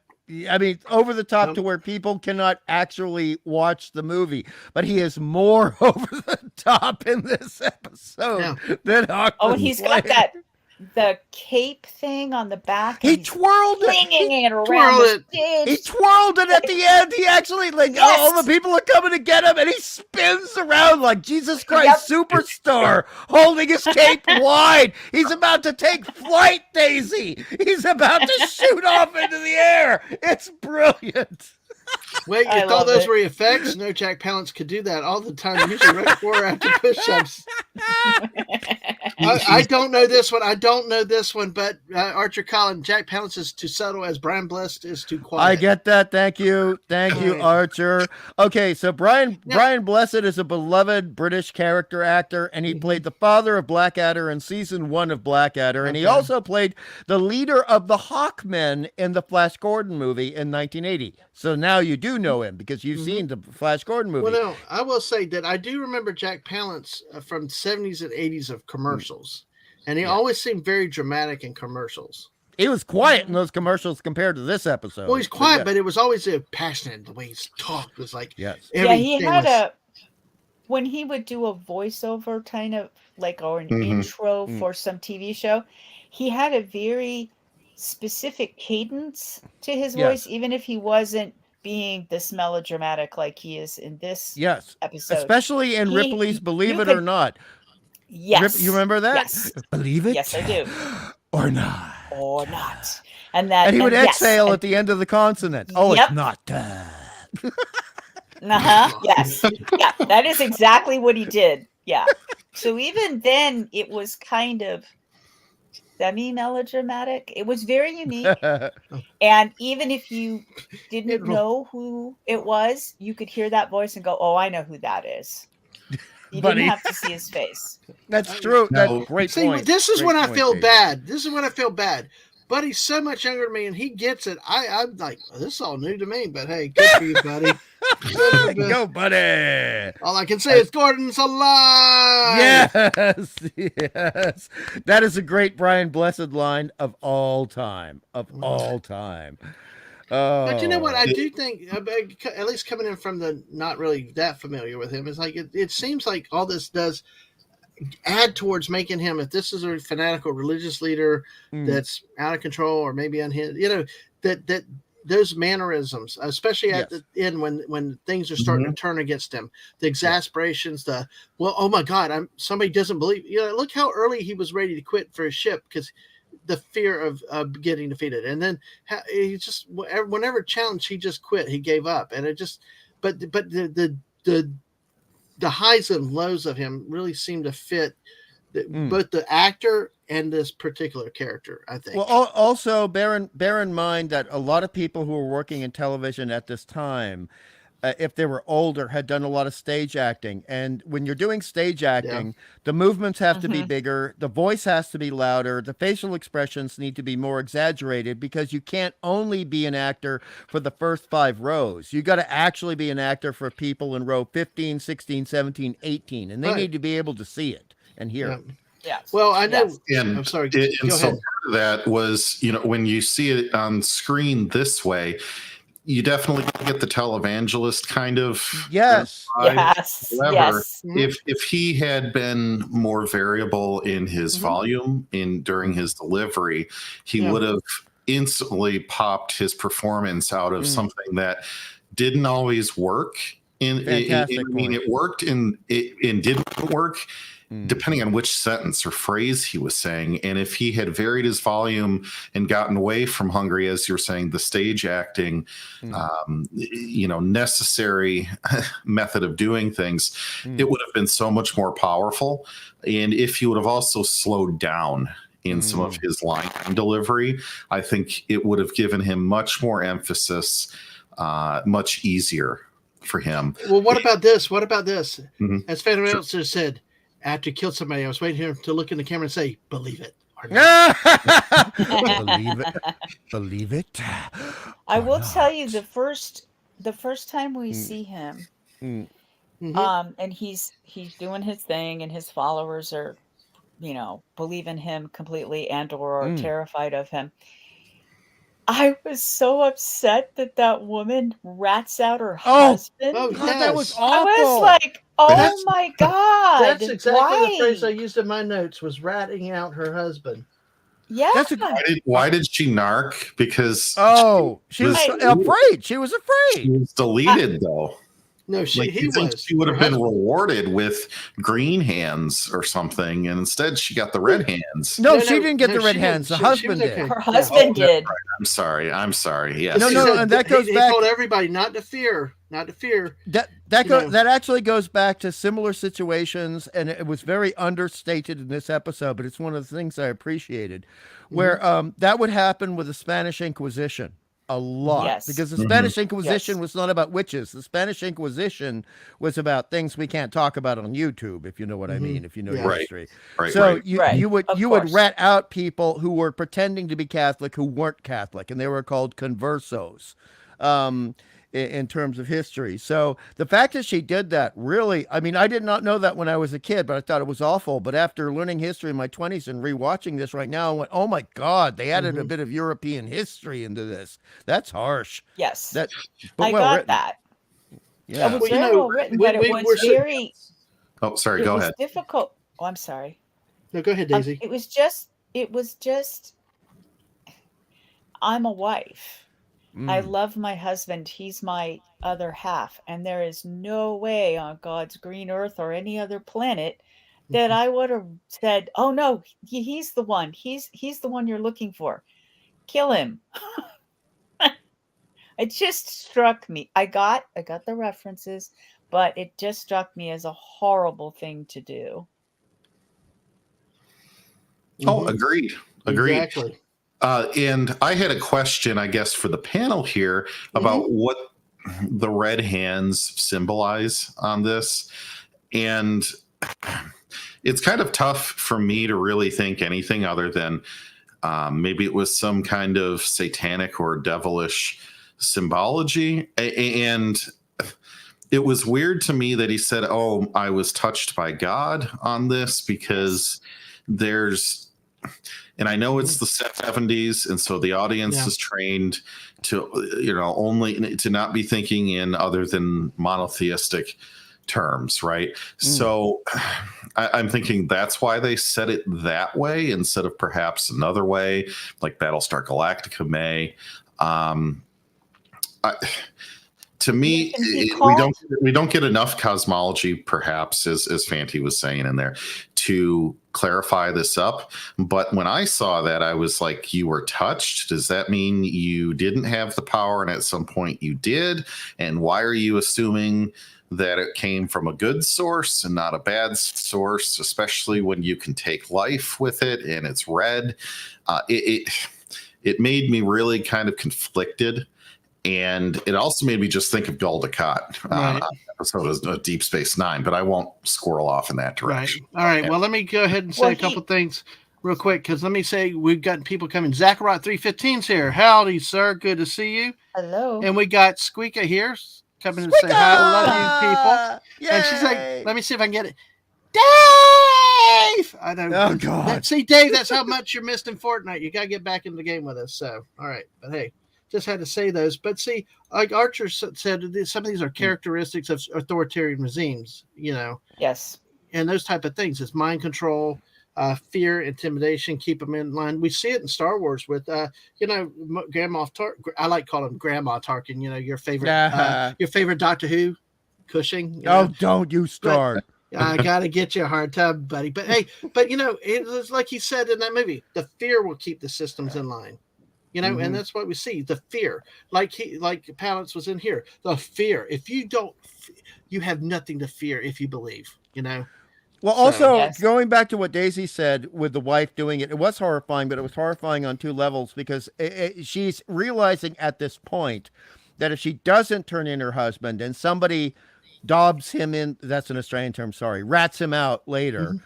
I mean, over the top to where people cannot actually watch the movie. But he is more over the top in this episode than Hawk. Oh, and he's got the cape thing on the back. He twirled it. It around the stage. He twirled it at the end. He actually, all the people are coming to get him, and he spins around like Jesus Christ Superstar, holding his cape wide. He's about to take flight, Daisy. He's about to shoot off into the air. It's brilliant. Wait, you thought those were effects? No, Jack Palance could do that all the time, usually right before or after push-ups. I don't know this one. But Archer Collin, Jack Palance is too subtle as Brian Blessed is too quiet. I get that. Thank you, Archer. Okay, so Brian Blessed is a beloved British character actor, and he played the father of Blackadder in season 1 of Blackadder, and he also played the leader of the Hawkmen in the Flash Gordon movie in 1980. So now you do know him because you've seen the Flash Gordon movie. Well, no, I will say that I do remember Jack Palance from 70s and 80s of commercials, and he always seemed very dramatic in commercials. He was quiet in those commercials compared to this episode. Well, he's quiet, but it was always passionate. The way he talked was like, he had when he would do a voiceover kind of like or an intro for some TV show, he had a very specific cadence to his voice, even if he wasn't being this melodramatic like he is in this episode. Especially in Ripley's Believe It or Not. Yes. You remember that? Yes. Believe it? Yes, I do. Or not. Or not. And he would exhale at the end of the consonant. Oh, it's not. Yes. Yeah, that is exactly what he did. Yeah. So even then, it was kind of semi-melodramatic. It was very unique. And even if you didn't know who it was, you could hear that voice and go, oh, I know who that is. You didn't have to see his face. That's true. That's a great point. This is when I feel bad. This is when I feel bad. Buddy's so much younger than me, and he gets it. I'm like, this is all new to me, but hey, good for you, buddy. Go, buddy. All I can say is Gordon's alive. Yes. That is a great Brian Blessed line of all time. But you know what? I do think, at least coming in from the not really that familiar with him, is like it seems like all this does add towards making him, if this is a fanatical religious leader that's out of control or maybe unhinged, that those mannerisms, especially at the end when things are starting to turn against him, the exasperations, oh my God, somebody doesn't believe. Look how early he was ready to quit for his ship because the fear of getting defeated, and then he just whenever challenged, he just quit. He gave up, and it just. But the highs and lows of him really seem to fit both the actor and this particular character, I think. Well, also bear in mind that a lot of people who were working in television at this time, if they were older, had done a lot of stage acting. And when you're doing stage acting, the movements have to be bigger, the voice has to be louder, the facial expressions need to be more exaggerated because you can't only be an actor for the first 5 rows. You got to actually be an actor for people in row 15, 16, 17, 18, and they need to be able to see it and hear it. Yes. Well, I know. And I'm sorry. And so part of that was, when you see it on screen this way, you definitely get the televangelist kind of yes. However, if he had been more variable in his volume during his delivery, he would have instantly popped his performance out of something that didn't always work. It worked and didn't work depending on which sentence or phrase he was saying. And if he had varied his volume and gotten away from Hungry, as you're saying, the stage acting, necessary method of doing things, it would have been so much more powerful. And if he would have also slowed down in some of his line delivery. I think it would have given him much more emphasis, much easier for him. Well, what about this? What about this? Mm-hmm. As Phantom Announcer said, after he killed somebody, I was waiting for him to look in the camera and say, "Believe it or not." Believe it. Believe it. I will tell you the first time we see him, and he's doing his thing, and his followers are, believe in him completely and or are terrified of him. I was so upset that woman rats out her husband. Oh, God, that was awful. I was like, oh my God. That's exactly the phrase I used in my notes, was ratting out her husband. Yeah. Why did she narc? Because she was afraid. She was afraid. She was deleted though. No, she would have been rewarded with green hands or something, and instead she got the red hands. No, she didn't get the red hands. The husband did. Her husband did. Right. I'm sorry. Yes. No, and that goes back. He told everybody not to fear. That actually goes back to similar situations, and it was very understated in this episode, but it's one of the things I appreciated, where that would happen with the Spanish Inquisition. A lot, because the Spanish Inquisition was not about witches. The Spanish Inquisition was about things we can't talk about on YouTube, if you know what I mean, if you know your history. You would rat out people who were pretending to be Catholic who weren't Catholic, and they were called conversos. In terms of history. So the fact that she did that really, I mean, I did not know that when I was a kid, but I thought it was awful. But after learning history in my 20s and rewatching this right now, I went, oh my God, they added a bit of European history into this. That's harsh. Yes. I got that. Yeah. It was very well written, but it was very... Oh, sorry, go ahead. It was difficult. Oh, I'm sorry. No, go ahead, Daisy. It was just, I'm a wife. I love my husband. He's my other half. And there is no way on God's green earth or any other planet that I would have said, oh no, he's the one. He's the one you're looking for. Kill him. It just struck me. I got the references, but it just struck me as a horrible thing to do. Oh, agreed. Exactly. And I had a question, I guess, for the panel here about what the red hands symbolize on this. And it's kind of tough for me to really think anything other than maybe it was some kind of satanic or devilish symbology. And it was weird to me that he said, oh, I was touched by God on this, because and I know it's the 70s, and so the audience is trained to, only to not be thinking in other than monotheistic terms, right? So I'm thinking that's why they said it that way instead of perhaps another way, like Battlestar Galactica may. To me, we don't get enough cosmology, perhaps, as Fanti was saying in there, to clarify this up. But when I saw that, I was like, you were touched? Does that mean you didn't have the power and at some point you did? And why are you assuming that it came from a good source and not a bad source, especially when you can take life with it and it's red? It made me really kind of conflicted. And it also made me just think of Gul Dukat, episode of Deep Space Nine, but I won't squirrel off in that direction. Right. All right. Well, let me go ahead and say a couple things real quick, because let me say we've got people coming. Zachariah 315's here. Howdy, sir. Good to see you. Hello. And we got Squeaka here coming to say hi. Love you, people. Yay. And she's like, let me see if I can get it. Dave! I know. Oh, God. See, Dave, that's how much you're missed in Fortnite. You got to get back in the game with us. So, all right. But hey. Just had to say those. But see, like Archer said, some of these are characteristics of authoritarian regimes, Yes. And those type of things. It's mind control, fear, intimidation, keep them in line. We see it in Star Wars with, Grandma I like calling him Grandma Tarkin, your favorite Doctor Who, Cushing. Don't you start. I got to get you a hard time, buddy. But hey, it's like he said in that movie, the fear will keep the systems in line. And that's what we see, the fear, like Palance was in here, the fear. If you don't, you have nothing to fear if you believe, Well, So- also Yes. going back to what Daisy said with the wife doing it, it was horrifying, but it was horrifying on 2 levels because she's realizing at this point that if she doesn't turn in her husband and somebody dobs him in, that's an Australian term, sorry, rats him out later,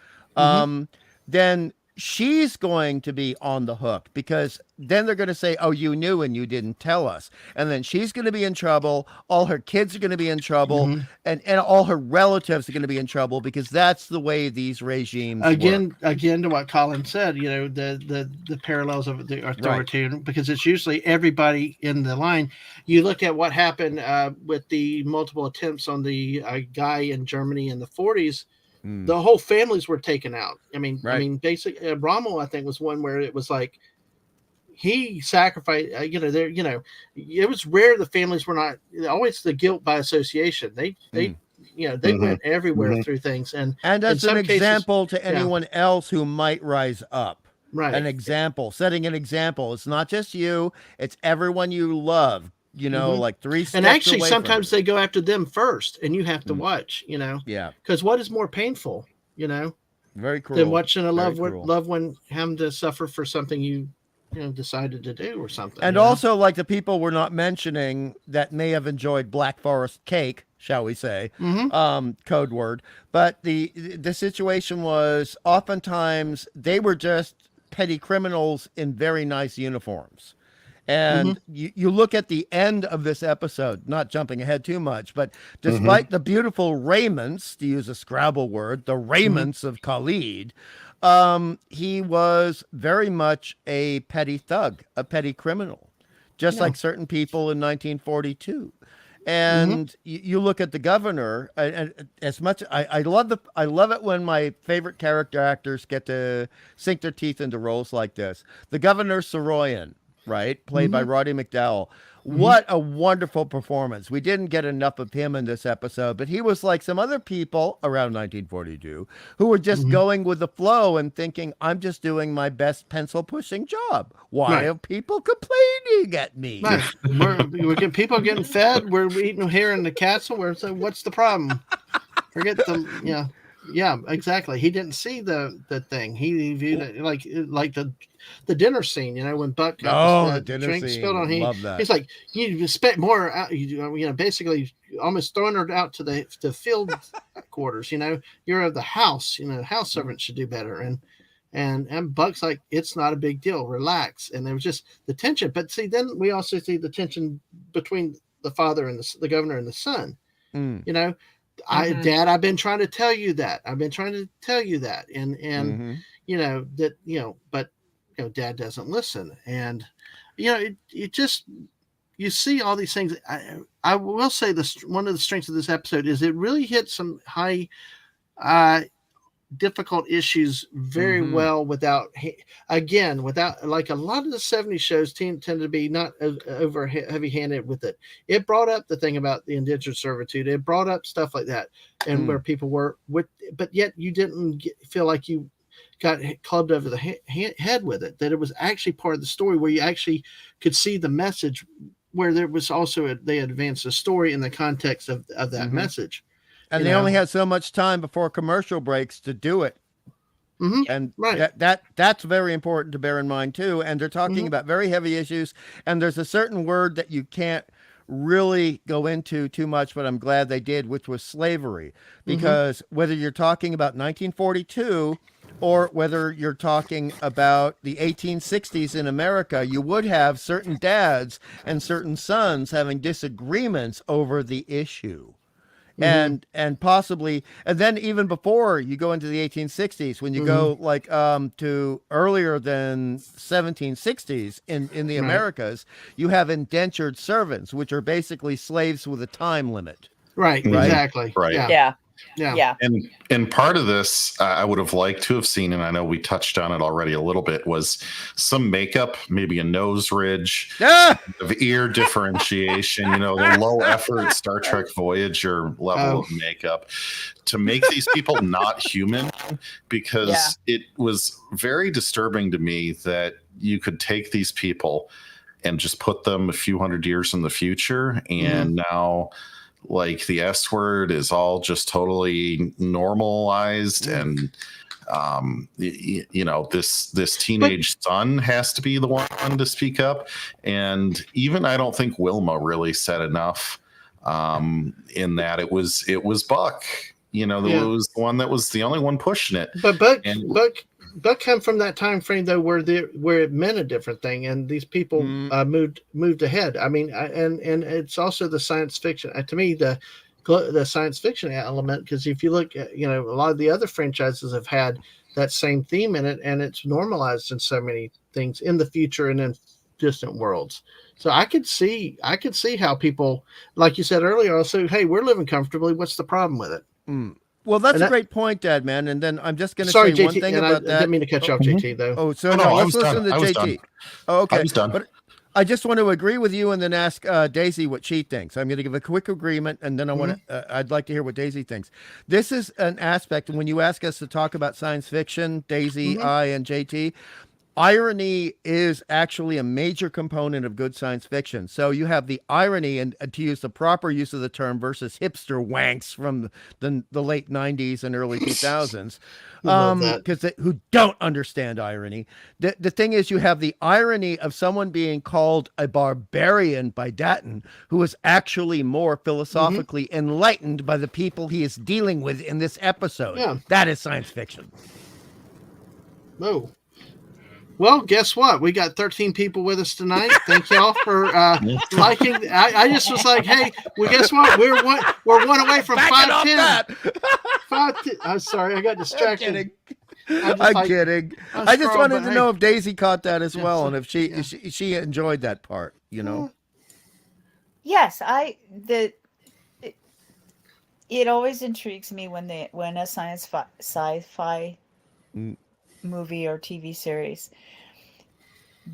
then she's going to be on the hook because then they're going to say, oh, you knew and you didn't tell us. And then she's going to be in trouble. All her kids are going to be in trouble. And all her relatives are going to be in trouble because that's the way these regimes work. Again, to what Colin said, the parallels of the authoritarian, because it's usually everybody in the line. You look at what happened with the multiple attempts on the guy in Germany in the 40s. The whole families were taken out. I mean, basically, Rommel, I think, was one where it was like he sacrificed. It was rare the families were not always the guilt by association. They went everywhere through things, and as an example to anyone else who might rise up. Right, an example, setting an example. It's not just you; it's everyone you love. Like 3 steps and actually away sometimes from they go after them first, and you have to watch. Because what is more painful, very cruel, than watching a loved one having to suffer for something you decided to do or something. And also, like the people we're not mentioning that may have enjoyed Black Forest cake, shall we say, code word. But the situation was oftentimes they were just petty criminals in very nice uniforms. And you look at the end of this episode, not jumping ahead too much, but despite the beautiful raiments, to use a Scrabble word, the raiments of Khalid, he was very much a petty thug, a petty criminal, just like certain people in 1942. And you look at the governor, and as much I love it when my favorite character actors get to sink their teeth into roles like this. The governor Soroyan, right, played by Roddy McDowall. What a wonderful performance. We didn't get enough of him in this episode, but he was like some other people around 1942 who were just going with the flow and thinking, I'm just doing my best pencil pushing job. Why are people complaining at me? Right. We're getting people getting fed. We're eating here in the castle. What's the problem? Forget the yeah, exactly. He didn't see the thing. He viewed it like the dinner scene. When Buck got the dinner drink scene. spilled on him. Love that. He's like, you spent more out. Basically almost throwing her out to the field quarters. You're of the house. House servants should do better. And Buck's like, it's not a big deal. Relax. And there was just the tension. But see, then we also see the tension between the father and the governor and the son. Dad, I've been trying to tell you that. And but Dad doesn't listen. And it just, you see all these things. I will say one of the strengths of this episode is it really hit some high difficult issues very well without like a lot of the 70s shows tend to be not over heavy-handed with it. It brought up the thing about the indentured servitude. It brought up stuff like that, and where people were but yet you didn't feel like you got clubbed over the head with it, that it was actually part of the story where you actually could see the message, where there was also they advanced the story in the context of that message. And they only had so much time before commercial breaks to do it. And that's very important to bear in mind too. And they're talking about very heavy issues. And there's a certain word that you can't really go into too much, but I'm glad they did, which was slavery. Because whether you're talking about 1942 or whether you're talking about the 1860s in America, you would have certain dads and certain sons having disagreements over the issue. And possibly, and then even before you go into the 1860s, when you go to earlier than 1760s in the Americas, you have indentured servants, which are basically slaves with a time limit. Right. Exactly. Right. Yeah. And part of this I would have liked to have seen, and I know we touched on it already a little bit, was some makeup, maybe a nose ridge, of ear differentiation, the low effort Star Trek Voyager level of makeup to make these people not human, because it was very disturbing to me that you could take these people and just put them a few hundred years in the future, and now like the S word is all just totally normalized, and this teenage son has to be the one to speak up. And even I don't think Wilma really said enough in that it was Buck. It was the one that was the only one pushing it. But Buck come from that time frame though, where it meant a different thing, and these people moved ahead. I mean, and it's also the science fiction. To me, the science fiction element, because if you look at, a lot of the other franchises have had that same theme in it, and it's normalized in so many things in the future and in distant worlds. So I could see how people, like you said earlier, also, hey, we're living comfortably. What's the problem with it? Well, that's a great point, Dadman. And then I'm just going to say JT, one thing about that. I didn't mean to cut you off, JT, though. Oh, so no, let's listen to JT. Oh, okay. I was done. But I just want to agree with you and then ask Daisy what she thinks. I'm going to give a quick agreement, and then I'd like to hear what Daisy thinks. This is an aspect, and when you ask us to talk about science fiction, Daisy, I, and JT, irony is actually a major component of good science fiction. So you have the irony, and to use the proper use of the term, versus hipster wanks from the late 90s and early 2000s, who don't understand irony. The thing is, you have the irony of someone being called a barbarian by Dadman, who is actually more philosophically enlightened by the people he is dealing with in this episode. Yeah. That is science fiction. Oh. Well, guess what? We got 13 people with us tonight. Thank y'all for liking. I just was like, hey, well, guess what? We're one away from 510. I'm sorry, I got distracted. I'm kidding. I just wanted to know if Daisy caught that as well, and if she enjoyed that part. Yes, it always intrigues me when a sci-fi movie or TV series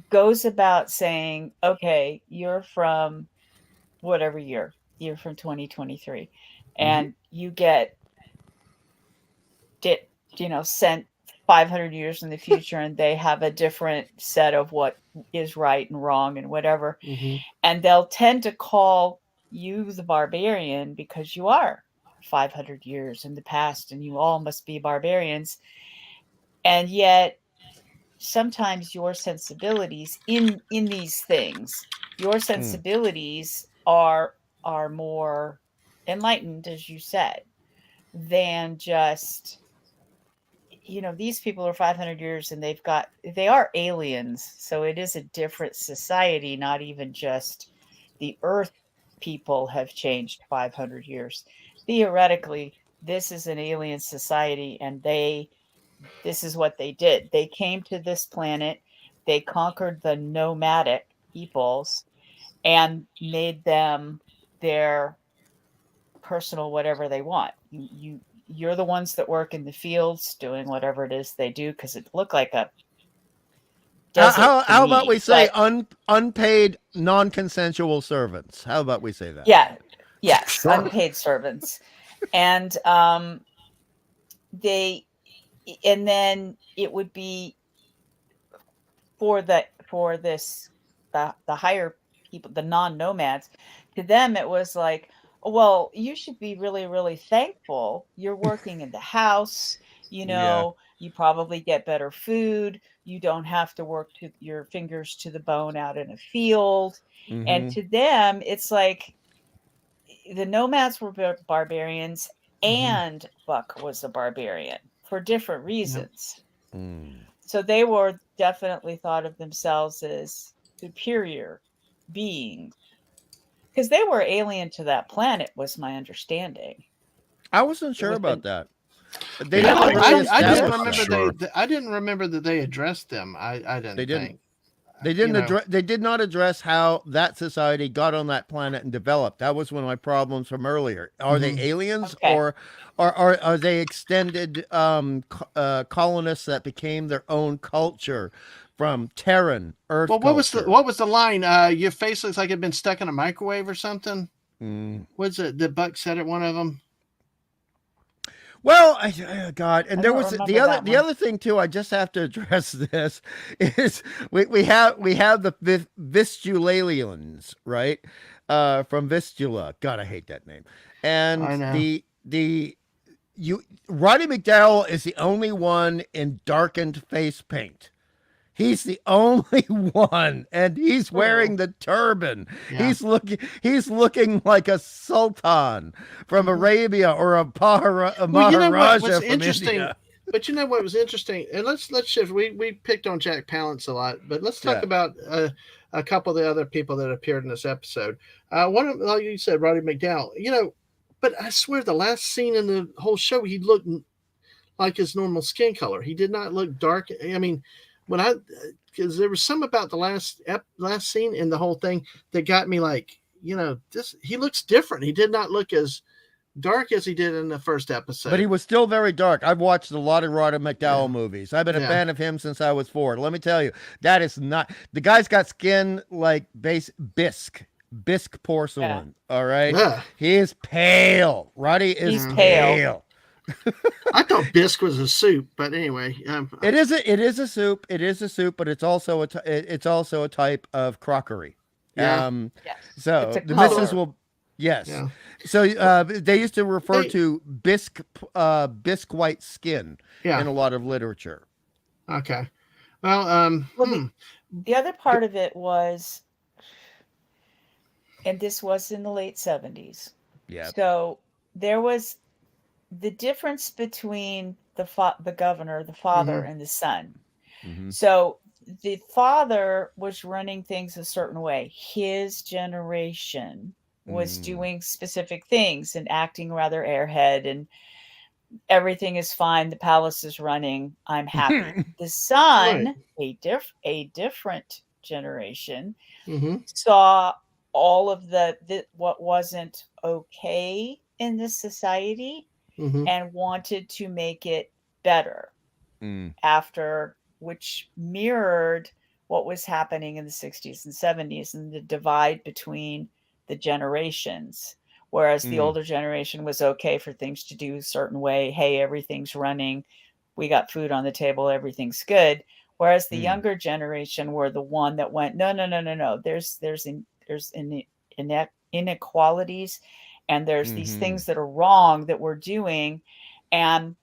goes about saying, okay, you're from whatever year, you're from 2023, and you get sent 500 years in the future, and they have a different set of what is right and wrong and whatever, and they'll tend to call you the barbarian because you are 500 years in the past and you all must be barbarians. And yet sometimes your sensibilities in these things, your sensibilities are more enlightened, as you said, than just, these people are 500 years and they are aliens. So it is a different society, not even just the Earth people have changed 500 years. Theoretically, this is an alien society, and this is what they did. They came to this planet, they conquered the nomadic peoples and made them their personal whatever they want. You're the ones that work in the fields doing whatever it is they do, because it looked like a desert. How about we say unpaid, non-consensual servants? How about we say that? Yeah. Yes, sure. Unpaid servants. And and then it would be for the higher people, the non-nomads. To them, it was like, well, you should be really, really thankful. You're working in the house. You probably get better food. You don't have to work to your fingers to the bone out in a field. And to them, it's like the nomads were barbarians, and Buck was a barbarian for different reasons. So they were definitely thought of themselves as superior beings, because they were alien to that planet, was my understanding. I wasn't sure about that. I didn't remember that they addressed them. I didn't. They didn't. Think. They did not address how that society got on that planet and developed. That was one of my problems from earlier. Are they aliens, or are they extended colonists that became their own culture from Terran Earth? Well, what was the line? Your face looks like it had been stuck in a microwave or something. What's it? The Buck said it. One of them. Well, God, and there was the other thing too. I just have to address this is we have the Vistulalians, right? from Vistula. God, I hate that name. And I know. Roddy McDowell is the only one in darkened face paint. He's the only one, and he's wearing the turban. Yeah. He's looking like a sultan from Arabia or a Maharaja from India. But you know what was interesting, and let's shift. We picked on Jack Palance a lot, but let's talk about a couple of the other people that appeared in this episode. One of, like you said, Roddy McDowell. You know, but I swear the last scene in the whole show, he looked like his normal skin color. He did not look dark. I mean, because there was some about the last scene in the whole thing that got me like, you know, he looks different. He did not look as dark as he did in the first episode. But he was still very dark. I've watched a lot of Roddy McDowell movies. I've been a fan of him since I was 4. Let me tell you, that is not... The guy's got skin like bisque porcelain, all right? Yeah. He is pale. Roddy is pale. I thought bisque was a soup, but anyway, it is a soup. It is a soup, but it's also a type of crockery. Yeah. Yes. So the missus will. Yes. Yeah. So they used to refer to bisque white skin in a lot of literature. Okay. Well, the other part of it was, and this was in the late 70s. Yeah. So there was the difference between the governor, the father, and the son. Mm-hmm. So the father was running things a certain way. His generation was doing specific things and acting rather airhead, and everything is fine. The palace is running. I'm happy. The son, a different generation, saw all of the what wasn't okay in this society. And wanted to make it better after, which mirrored what was happening in the 60s and 70s and the divide between the generations. Whereas the older generation was okay for things to do a certain way. Hey, everything's running. We got food on the table. Everything's good. Whereas the younger generation were the one that went, no. There's inequalities. And there's these things that are wrong that we're doing. And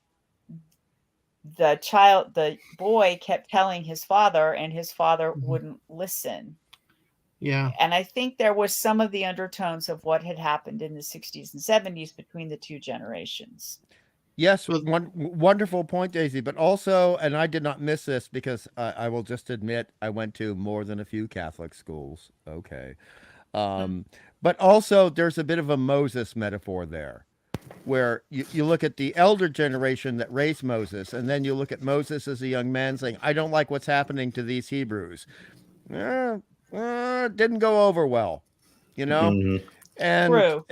the boy kept telling his father, and his father wouldn't listen. Yeah. And I think there was some of the undertones of what had happened in the 60s and 70s between the two generations. Yes, one wonderful point, Daisy. But also, and I did not miss this because I will just admit I went to more than a few Catholic schools. Okay. But also there's a bit of a Moses metaphor there, where you look at the elder generation that raised Moses, and then you look at Moses as a young man saying, I don't like what's happening to these Hebrews. Didn't go over well, you know? And, True.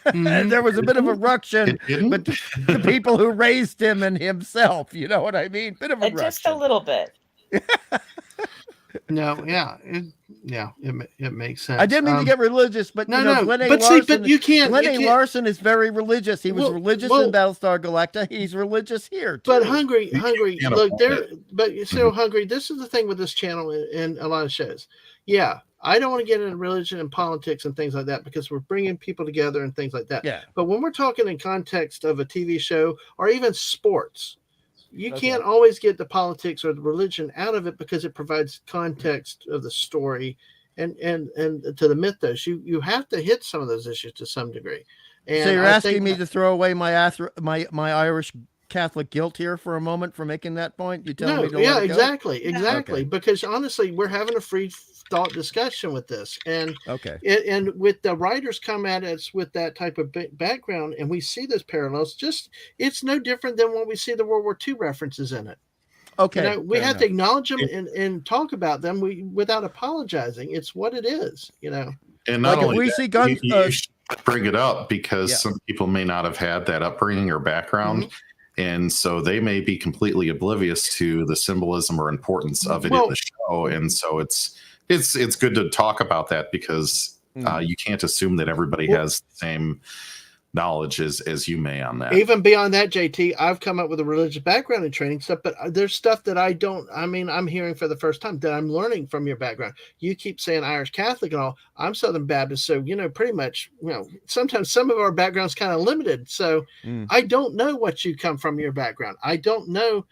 And there was a bit of a ruction, but the people who raised him and himself, you know what I mean? Bit of a ruction. Just a little bit. No, it makes sense. I didn't mean to get religious, but Lenny Larson is very religious. He was religious in Battlestar Galactica. He's religious here too. But hungry. Look, hungry. This is the thing with this channel and a lot of shows. Yeah, I don't want to get into religion and politics and things like that because we're bringing people together and things like that. Yeah. But when we're talking in context of a TV show or even sports, you can't always get the politics or the religion out of it because it provides context of the story and to the mythos. You have to hit some of those issues to some degree. And so you're asking me to throw away my Irish Catholic guilt here for a moment for making that point? You tell me to let it go? Exactly. Okay. Because honestly, we're having a free thought discussion with this, and and with the writers come at us with that type of background, and we see those parallels. Just it's no different than when we see the World War II references in it. Okay, we have to acknowledge them and talk about them without apologizing. It's what it is, you know. And not only we see guns, you should bring it up because some people may not have had that upbringing or background. And so they may be completely oblivious to the symbolism or importance of it in the show. And so it's good to talk about that because you can't assume that everybody has the same knowledge as you may on that. Even beyond that, JT, I've come up with a religious background in training stuff, but there's stuff that I don't. I mean, I'm hearing for the first time that I'm learning from your background. You keep saying Irish Catholic and all. I'm Southern Baptist, so pretty much, sometimes some of our background's kind of limited. So I don't know what you come from your background. I don't know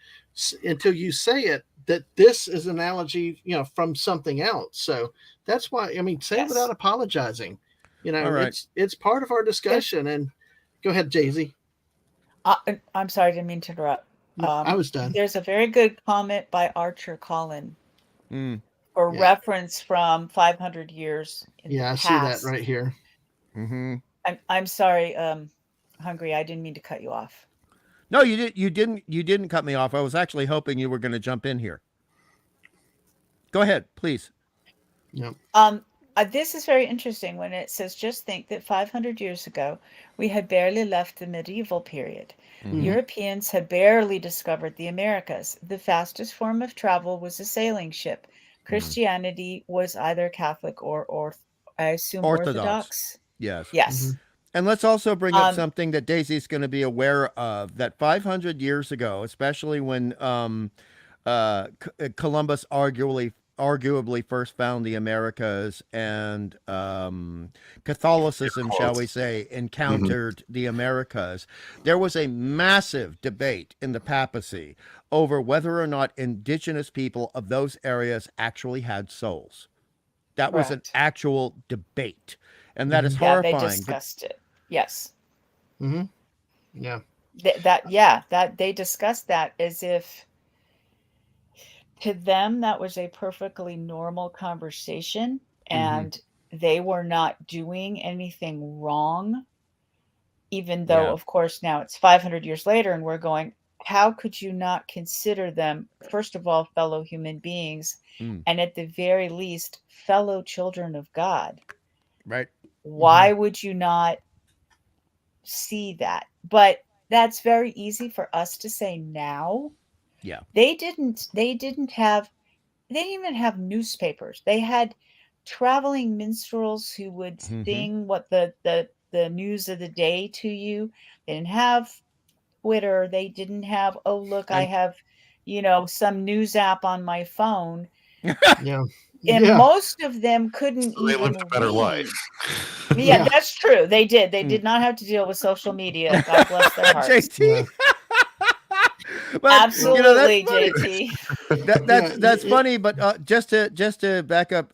until you say it that this is an analogy, from something else. So that's why. I mean, say it without apologizing. All right. It's part of our discussion. And go ahead, Jay-Z. I'm sorry, I didn't mean to interrupt. I was done. There's a very good comment by Archer Collin for reference from 500 years in the past. I see that right here. I'm sorry, Hungry. I didn't mean to cut you off. No, you didn't cut me off. I was actually hoping you were going to jump in here. Go ahead, please. Yep. This is very interesting when it says, just think that 500 years ago, we had barely left the medieval period. Europeans had barely discovered the Americas. The fastest form of travel was a sailing ship. Christianity was either Catholic or I assume Orthodox. Yes. Yes. And let's also bring up something that Daisy's going to be aware of, that 500 years ago, especially when Columbus arguably first found the Americas and Catholicism, shall we say, encountered the Americas, there was a massive debate in the papacy over whether or not indigenous people of those areas actually had souls. That was an actual debate. And that is horrifying. Yeah, they discussed it. Yes. Yeah. That they discussed that as if to them that was a perfectly normal conversation and they were not doing anything wrong, even though of course now it's 500 years later and we're going, how could you not consider them, first of all, fellow human beings and at the very least fellow children of God? Right. Why would you not see that? But that's very easy for us to say now. Yeah. They didn't even have newspapers. They had traveling minstrels who would sing what the news of the day to you. They didn't have Twitter. They didn't have, oh look, I have, some news app on my phone. Yeah. And most of them couldn't so they even lived a better read. life. Yeah, that's true. They did. They did not have to deal with social media. God bless their hearts. JT. But, absolutely, JT. That's funny, but just to back up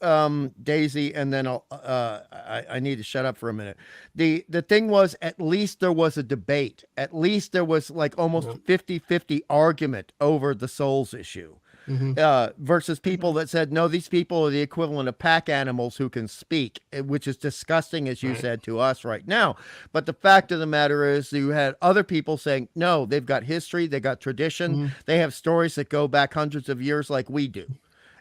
Daisy, and then I need to shut up for a minute. The thing was, at least there was a debate. At least there was like almost 50-50 argument over the souls issue. Versus people that said, no, these people are the equivalent of pack animals who can speak, which is disgusting, as you said to us right now. But the fact of the matter is you had other people saying, no, they've got history, they got tradition, they have stories that go back hundreds of years like we do.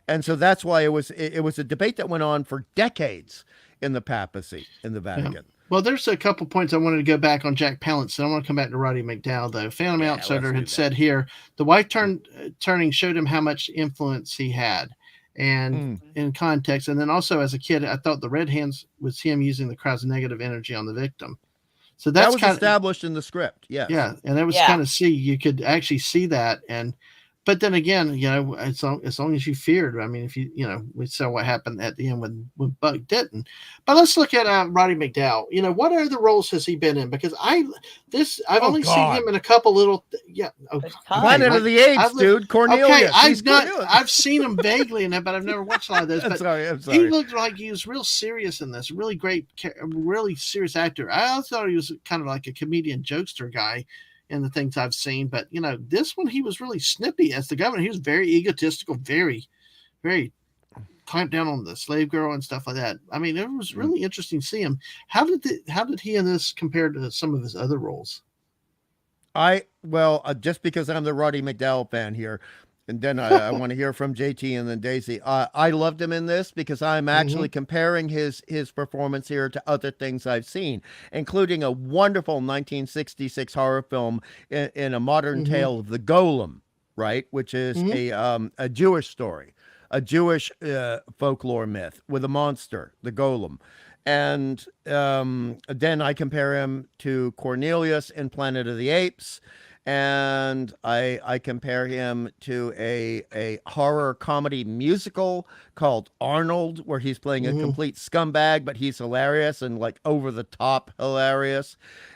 And so that's why it was a debate that went on for decades in the papacy, in the Vatican. Well, there's a couple points I wanted to go back on Jack Palance. I want to come back to Roddy McDowell, though. Phantom Outsider had said here, the wife turning showed him how much influence he had and in context. And then also as a kid, I thought the red hands was him using the crowd's negative energy on the victim. So that was established in the script. Yes. Yeah. And that was kind of you could actually see that. But then again, as long as you feared, I mean, if we saw what happened at the end when Buck didn't. But let's look at Roddy McDowell. what other roles has he been in? Because I've only seen him in a couple little, Planet of the Apes, dude. Cornelius. Okay, I've seen him vaguely in that, but I've never watched a lot of those. I'm sorry. He looked like he was real serious in this. Really great, really serious actor. I also thought he was kind of like a comedian jokester guy in the things I've seen, but this one he was really snippy as the governor. He was very egotistical, very, very clamped down on the slave girl and stuff like that. I mean, it was really interesting to see him. How did he in this compare to some of his other roles? Just because I'm the Roddy McDowell fan here, and then I want to hear from JT and then Daisy. I loved him in this because I'm actually comparing his performance here to other things I've seen, including a wonderful 1966 horror film in a modern tale of the Golem, right? Which is a Jewish story, a Jewish folklore myth with a monster, the Golem. And then I compare him to Cornelius in Planet of the Apes. And I compare him to a horror comedy musical called Arnold, where he's playing a complete scumbag, but he's hilarious and like over the top hilarious.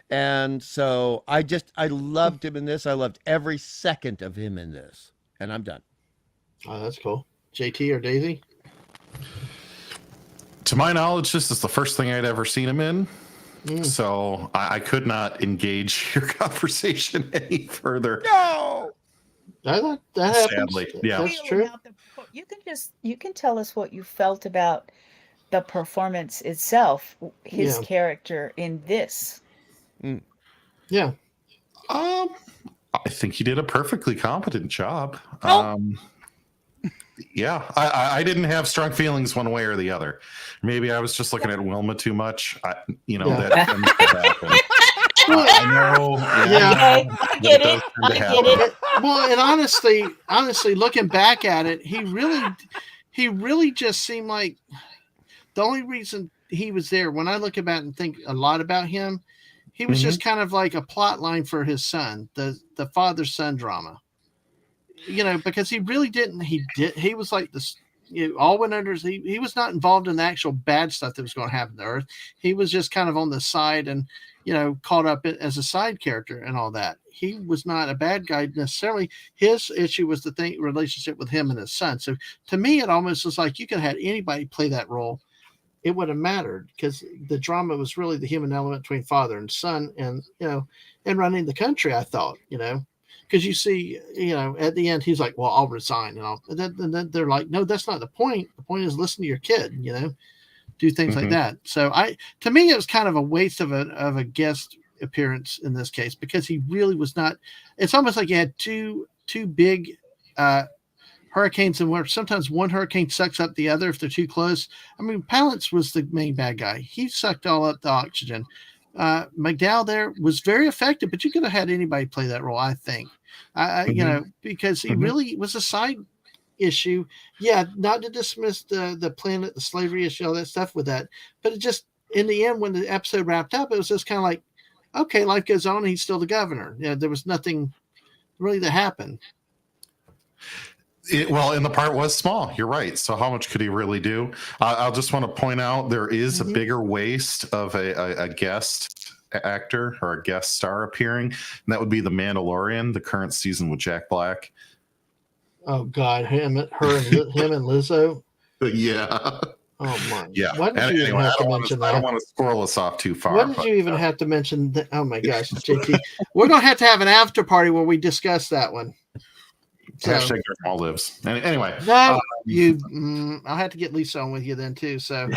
And so I loved him in this. I loved every second of him in this. And I'm done. Oh, that's cool. JT or Daisy? To my knowledge, this is the first thing I'd ever seen him in. So I could not engage your conversation any further. No! That happens. Sadly, yeah. That's true. You can tell us what you felt about the performance itself, his character in this. Yeah. I think he did a perfectly competent job. Yeah, I didn't have strong feelings one way or the other. Maybe I was just looking at Wilma too much. That tends to happen. I know. Yeah, I get it. I get it. Well, and honestly, looking back at it, he really just seemed like the only reason he was there. When I look about and think a lot about him, he was just kind of like a plot line for his son, the father-son drama. Because he really didn't. He was like this. All went under. He was not involved in the actual bad stuff that was going to happen to Earth. He was just kind of on the side and caught up as a side character and all that. He was not a bad guy necessarily. His issue was the relationship with him and his son. So to me, it almost was like you could have had anybody play that role. It would have mattered because the drama was really the human element between father and son, and and running the country. I thought, because you see, at the end, he's like, well, I'll resign. And then they're like, no, that's not the point. The point is listen to your kid, do things like that. So to me, it was kind of a waste of a guest appearance in this case, because he really was not. It's almost like you had two big hurricanes, and where sometimes one hurricane sucks up the other if they're too close. I mean, Palance was the main bad guy. He sucked all up the oxygen. McDowell there was very effective, but you could have had anybody play that role, I think. Because he really was a side issue. Yeah, not to dismiss the planet, the slavery issue, all that stuff with that, but it just, in the end, when the episode wrapped up, it was just kind of like, okay, life goes on. He's still the governor. There was nothing really that happened. And the part was small. You're right. So how much could he really do? I'll just want to point out there is a bigger waste of a guest actor or a guest star appearing, and that would be The Mandalorian, the current season with Jack Black. Oh God, him and Lizzo. Yeah. Oh my. Yeah. Why did you even have to mention that? I don't want to squirrel us off too far. Why did you even have to mention that? Oh my gosh, JT. We're gonna have to have an after party where we discuss that one. So, hashtag all lives. Anyway, no, I'll have to get Lisa on with you then too. So,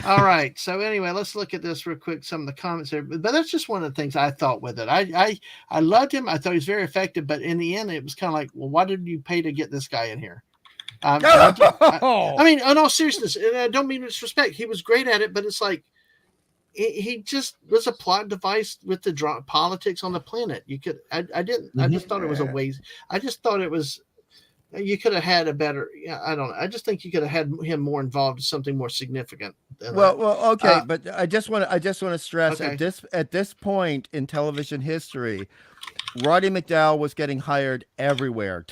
all right. So anyway, let's look at this real quick. Some of the comments there, but that's just one of the things I thought with it. I loved him. I thought he was very effective, but in the end, it was kind of like, well, why did you pay to get this guy in here? I mean, in all seriousness, and I don't mean disrespect. He was great at it, but it's like he just was a plot device with the politics on the planet. You could, I didn't. I just thought it was a waste. I just thought it was. You could have had a better. I don't know. I just think you could have had him more involved in something more significant. Well, okay, but I just want to stress okay. at this point in television history, Roddy McDowall was getting hired everywhere.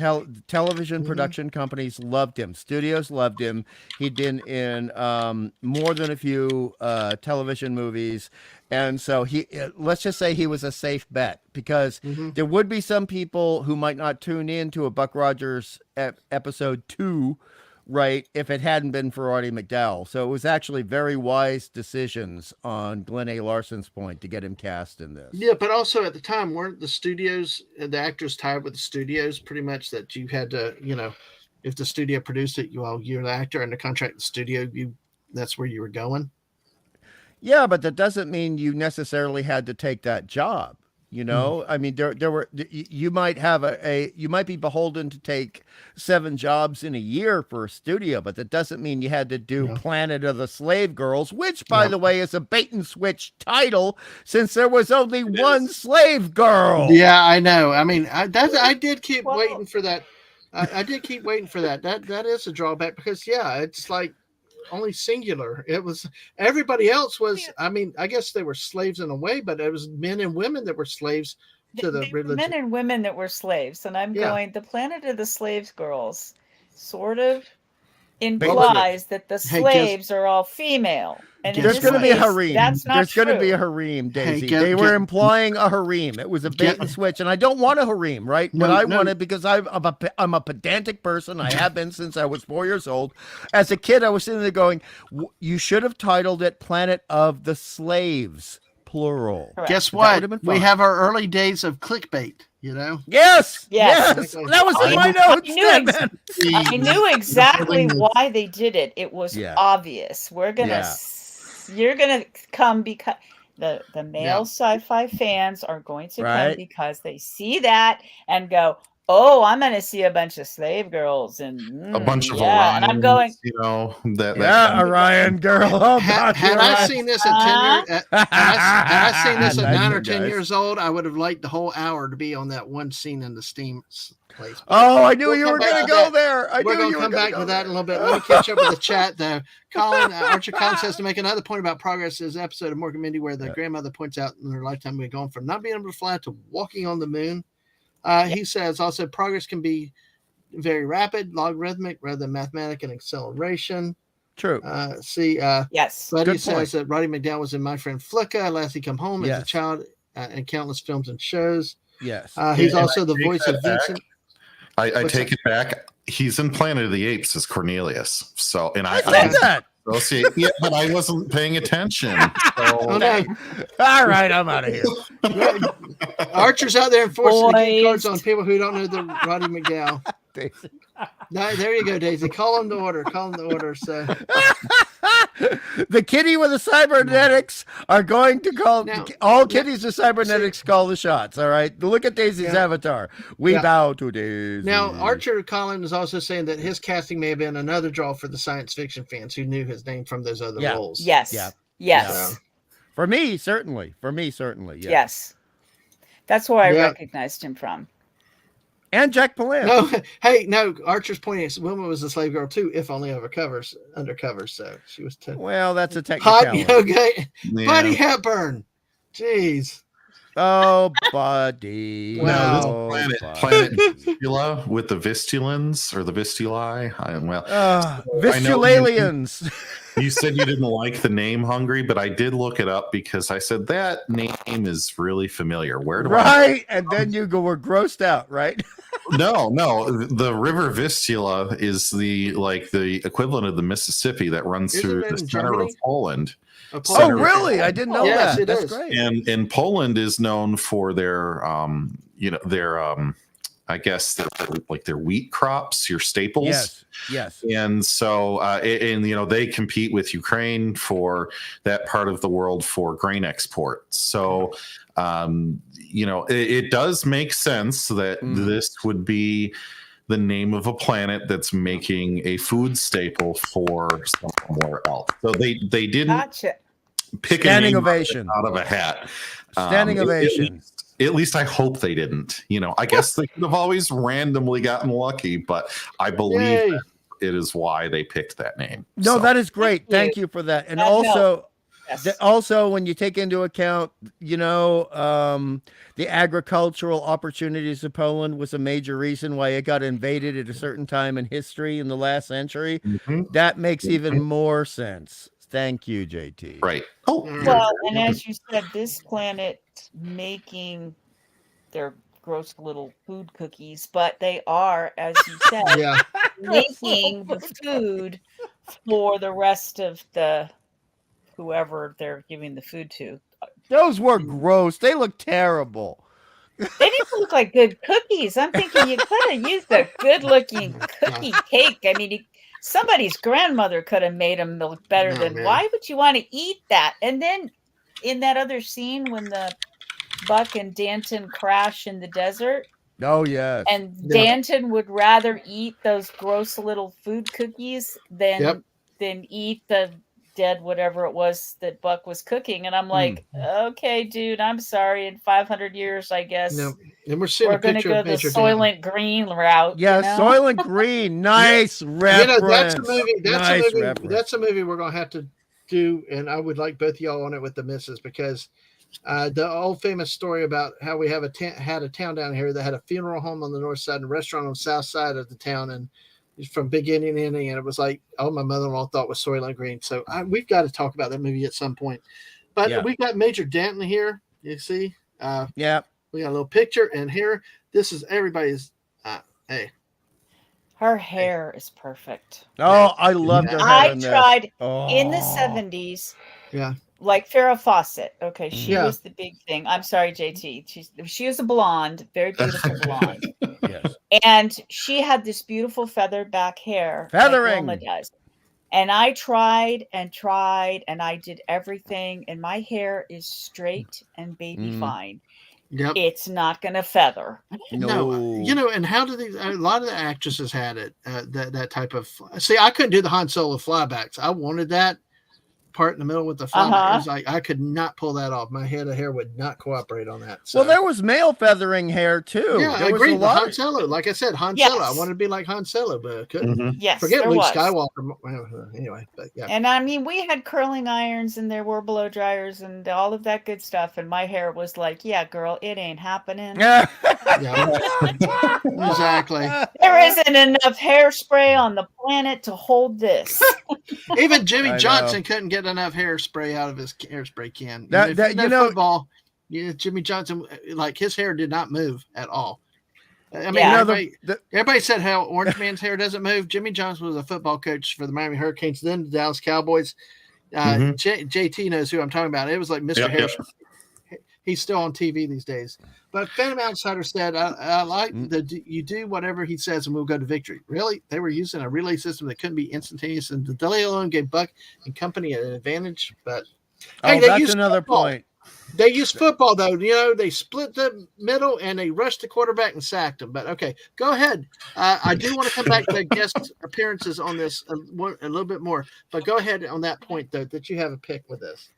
Television production companies loved him. Studios loved him. He'd been in more than a few television movies. And so let's just say he was a safe bet, because there would be some people who might not tune in to a Buck Rogers episode 2, right, if it hadn't been for Roddy McDowall. So it was actually very wise decisions on Glenn A. Larson's point to get him cast in this. Yeah, but also at the time, weren't the studios, the actors tied with the studios pretty much, that you had to, if the studio produced it, you're the actor under contract with the studio, that's where you were going? Yeah, but that doesn't mean you necessarily had to take that job. I mean, there were, you might have you might be beholden to take 7 jobs in a year for a studio, but that doesn't mean you had to do Planet of the Slave Girls, which, by the way, is a bait and switch title, since there was only one slave girl. Yeah, I know. I mean, I did keep waiting for that. I did keep waiting for that. That is a drawback, because it's like, only singular. It was everybody else was. I mean, I guess they were slaves in a way, but it was men and women that were slaves to the religion. Men and women that were slaves, and I'm going. The Planet of the Slaves girls sort of implies that the slaves are all female. And there's going to be a harem. That's not There's true. going to be a harem, Daisy. They were implying a harem. It was a bait and switch, and I don't want a harem, right? But I want it because I'm a pedantic person. I have been since I was 4 years old. As a kid, I was sitting there going, "You should have titled it Planet of the Slaves, plural." Correct. Guess what? We have our early days of clickbait. You know? Yes. That was in my notes. I knew exactly why they did it. It was obvious. You're gonna come because the male sci-fi fans are going to come because they see that and go, "Oh, I'm going to see a bunch of slave girls and a bunch of Orions, and I'm going, you know, Orion girl. Had I seen this at 10 years, had I seen this at 9 or 10 years old, I would have liked the whole hour to be on that one scene in the steam place. Oh, I knew you were going to go there. We're going to come back to that in a little bit. Let me catch up with the chat, though. Colin, Archer Collins says to make another point about progress is episode of Mork and Mindy where the grandmother points out in her lifetime we've gone from not being able to fly to walking on the moon. He says also progress can be very rapid, logarithmic rather than mathematical and acceleration. True. Yes. Buddy says that Roddy McDowell was in My Friend Flicka, Lassie Come Home as a child in countless films and shows. Yes. He's also the voice of Vincent. I take it back. He's in Planet of the Apes as Cornelius. So, and I said that. Yeah, but I wasn't paying attention. So. Oh, no. All right, I'm out of here. Archer's out there enforcing the gift cards on people who don't know the Roddy McDowell. No, there you go, Daisy. Call him to order. So the kitty with the cybernetics are going to call all kitties with cybernetics call the shots. All right. Look at Daisy's avatar. We bow to Daisy. Now, Archer Collins is also saying that his casting may have been another draw for the science fiction fans who knew his name from those other roles. Yes. For me, certainly. Yes. That's where I recognized him from. And Jack Palance. No, Archer's point is Wilma was a slave girl too, if only undercover, so she was well, that's a technicality. Buddy Hepburn. Jeez. Oh, Buddy. No, Planet Vistula with the Vistulans or the Vistulae. Vistulalians. You said you didn't like the name Hungry, but I did look it up because I said that name is really familiar. Where do and then you were grossed out, right? No. The River Vistula is the equivalent of the Mississippi that runs through the center of Poland. Oh, really? I didn't know that. That's great. And Poland is known for their I guess their wheat crops, your staples. Yes. And so, they compete with Ukraine for that part of the world for grain export. So, it does make sense that this would be the name of a planet that's making a food staple for somewhere else. So they didn't pick a name out of a hat. Standing ovation. At least I hope they didn't. I guess they could have always randomly gotten lucky, but I believe that it is why they picked that name. No, that is great. Thank you for that. And also, when you take into account, the agricultural opportunities of Poland was a major reason why it got invaded at a certain time in history in the last century. That makes even more sense. Thank you, JT. Right. Oh, well, and as you said, this planet making their gross little food cookies, but they are, as you said, making the food for the rest of the whoever they're giving the food to. Those were gross. They look terrible. They didn't look like good cookies. I'm thinking you could have used a good-looking cookie cake. I mean, somebody's grandmother could have made them look better than. Why would you want to eat that? And then in that other scene when the Buck and Danton crash in the desert. Oh, yeah. And Danton would rather eat those gross little food cookies than eat the dead whatever it was that Buck was cooking. And I'm like, okay, dude, I'm sorry. In 500 years, I guess. No, and we're seeing a going to picture go of the Major Danton. Soylent Green route. Yeah, you know? Soylent Green. Nice reference. That's a movie. Reference. That's a movie we're going to have to do, and I would like both of y'all on it with the missus, because the old famous story about how we have had a town down here that had a funeral home on the north side and a restaurant on the south side of the town, and from beginning to ending, and it was like, oh, my mother-in-law thought was Soylent Green. So we've got to talk about that movie at some point. But we got Major Danton here. You see, we got a little picture, and here, this is everybody's. Hey, her hair is perfect. Oh, I loved her hair. I tried in the 70s. Yeah. Like Farrah Fawcett. Okay, she was the big thing. I'm sorry, JT. She was a blonde, very beautiful blonde. Yes. And she had this beautiful feathered back hair. Feathering. Like Wilma does. And I tried, and I did everything, and my hair is straight and baby fine. Yep. It's not going to feather. No, and how do these? A lot of the actresses had it. That type of. See, I couldn't do the Han Solo flybacks. I wanted that part in the middle with the flyback. It was like I could not pull that off. My head of hair would not cooperate on that. So. Well, there was male feathering hair too. Yeah, I agree. Han Solo, like I said, Han Solo. I wanted to be like Han Solo, but I couldn't. Yes, forget Luke Skywalker. Anyway, but yeah. And I mean, we had curling irons, and there were blow dryers, and all of that good stuff. And my hair was like, "Yeah, girl, it ain't happening." Yeah, exactly. There isn't enough hairspray on the planet to hold this. Even Jimmy Johnson couldn't get enough hairspray out of his hairspray can. Football, Jimmy Johnson, like his hair did not move at all. I mean, everybody said how Orange Man's hair doesn't move. Jimmy Johnson was a football coach for the Miami Hurricanes, then the Dallas Cowboys. JT knows who I'm talking about. It was like Mr. Hairspray. He's still on TV these days. But Phantom Outsider said, I like that you do whatever he says and we'll go to victory. Really? They were using a relay system that couldn't be instantaneous, and the delay alone gave Buck and company an advantage. But hey, that's another point. They used football, though. They split the middle and they rushed the quarterback and sacked him. But okay, go ahead. I do want to come back to guest appearances on this a little bit more. But go ahead on that point, though, that you have a pick with this.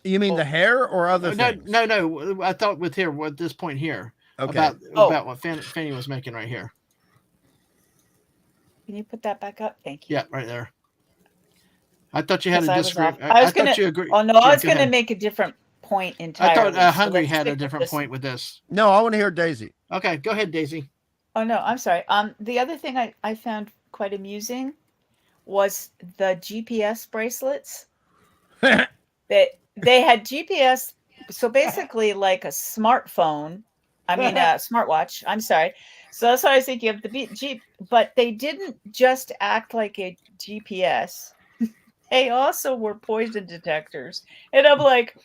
You mean the hair or other things? No. I thought with this point here about what Fanny was making right here. Can you put that back up? Thank you. Yeah, right there. I thought you had a disagreement. I thought you agreed. Oh no, I was going to make a different point entirely. I thought Hungry had a different point with this. No, I want to hear Daisy. Okay, go ahead, Daisy. Oh no, I'm sorry. The other thing I found quite amusing was the GPS bracelets. They had GPS, so basically like a smartphone. I mean, a smartwatch. I'm sorry. So that's why I was thinking of the Jeep, but they didn't just act like a GPS. They also were poison detectors. And I'm like,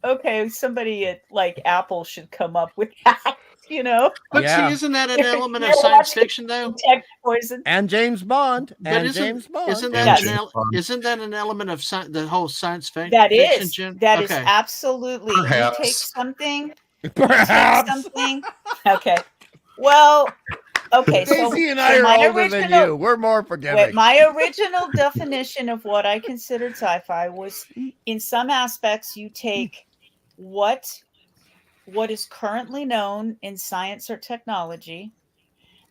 okay, somebody at like Apple should come up with that, But see, isn't that an element of science fiction, though? Detect poison. And James Bond. Isn't that an element of the whole science fiction? That is absolutely. Perhaps. You take something. Perhaps. Okay. Well, okay. Daisy and I are older than you. We're more forgiving. My original definition of what I considered sci-fi was, in some aspects, you take what is currently known in science or technology,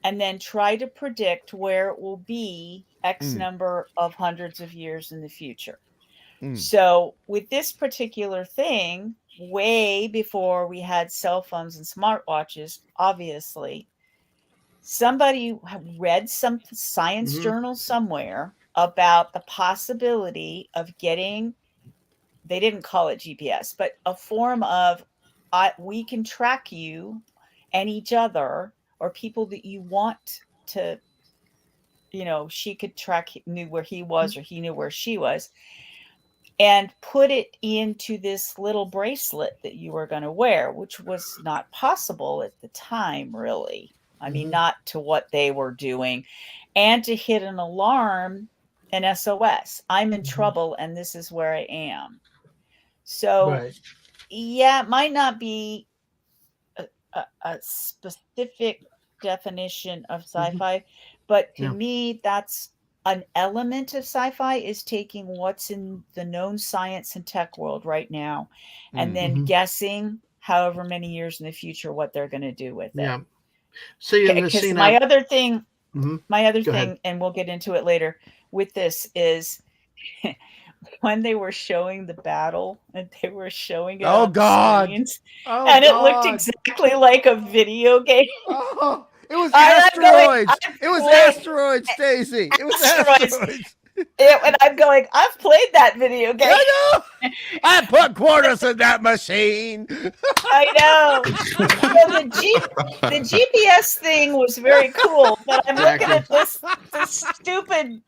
and then try to predict where it will be X number of hundreds of years in the future. So with this particular thing, way before we had cell phones and smartwatches, obviously, somebody read some science journal somewhere about the possibility of getting, they didn't call it GPS, but a form of we can track you and each other, or people that you want to, she could track, knew where he was or he knew where she was, and put it into this little bracelet that you were going to wear, which was not possible at the time, really. I mean, not to what they were doing, and to hit an alarm, an SOS. I'm in trouble and this is where I am. So, yeah, it might not be a specific definition of sci-fi, but to me, that's an element of sci-fi is taking what's in the known science and tech world right now and then guessing however many years in the future what they're going to do with it. Yeah. See, because my other thing, ahead. and we'll get into it later with this, is when they were showing the battle and they were showing it on screens, and it looked exactly like a video game. Oh, it was asteroids. It was asteroids, Daisy. It was asteroids. And I'm going, I've played that video game. I know. I put quarters in that machine. I know. So the GPS thing was very cool, but I'm looking at this stupid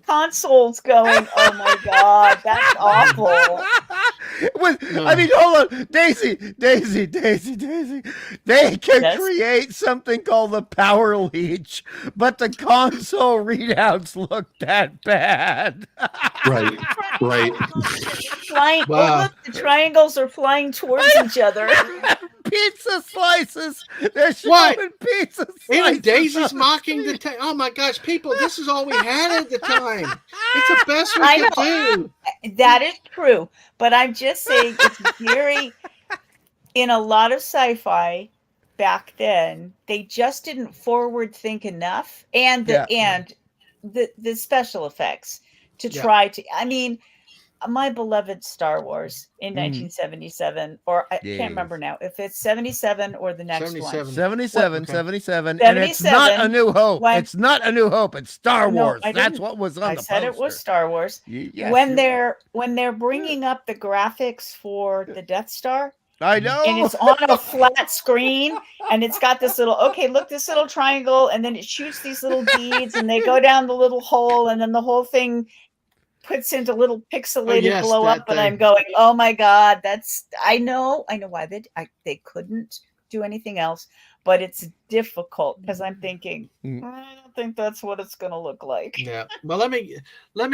consoles going, oh my God, that's awful. I mean, hold on. Daisy. They can create something called the power leech, but the console readouts look that bad. Right. Flying, look, the triangles are flying towards each other. Pizza slices. They're showing pizza slices. Even Daisy's mocking the oh my gosh, people, this is all we had at the time. It's the best we could do. That is true. But I'm just saying it's very, in a lot of sci-fi back then, they just didn't forward think enough. And the special effects to try to, I mean, my beloved Star Wars in 1977, or I can't remember now if it's 77 or the next 77. one. 77. And it's not A New Hope. It's not A New Hope. It's Star Wars. That's what was on the poster. I said it was Star Wars. Yes, when they're bringing up the graphics for the Death Star, I know. And it's on a flat screen, and it's got this little, this little triangle, and then it shoots these little beads, and they go down the little hole, and then the whole thing puts into little pixelated blow up, and I'm going, oh my God, I know why they couldn't do anything else, but it's difficult because I'm thinking, I don't think that's what it's going to look like. Yeah. Well, let me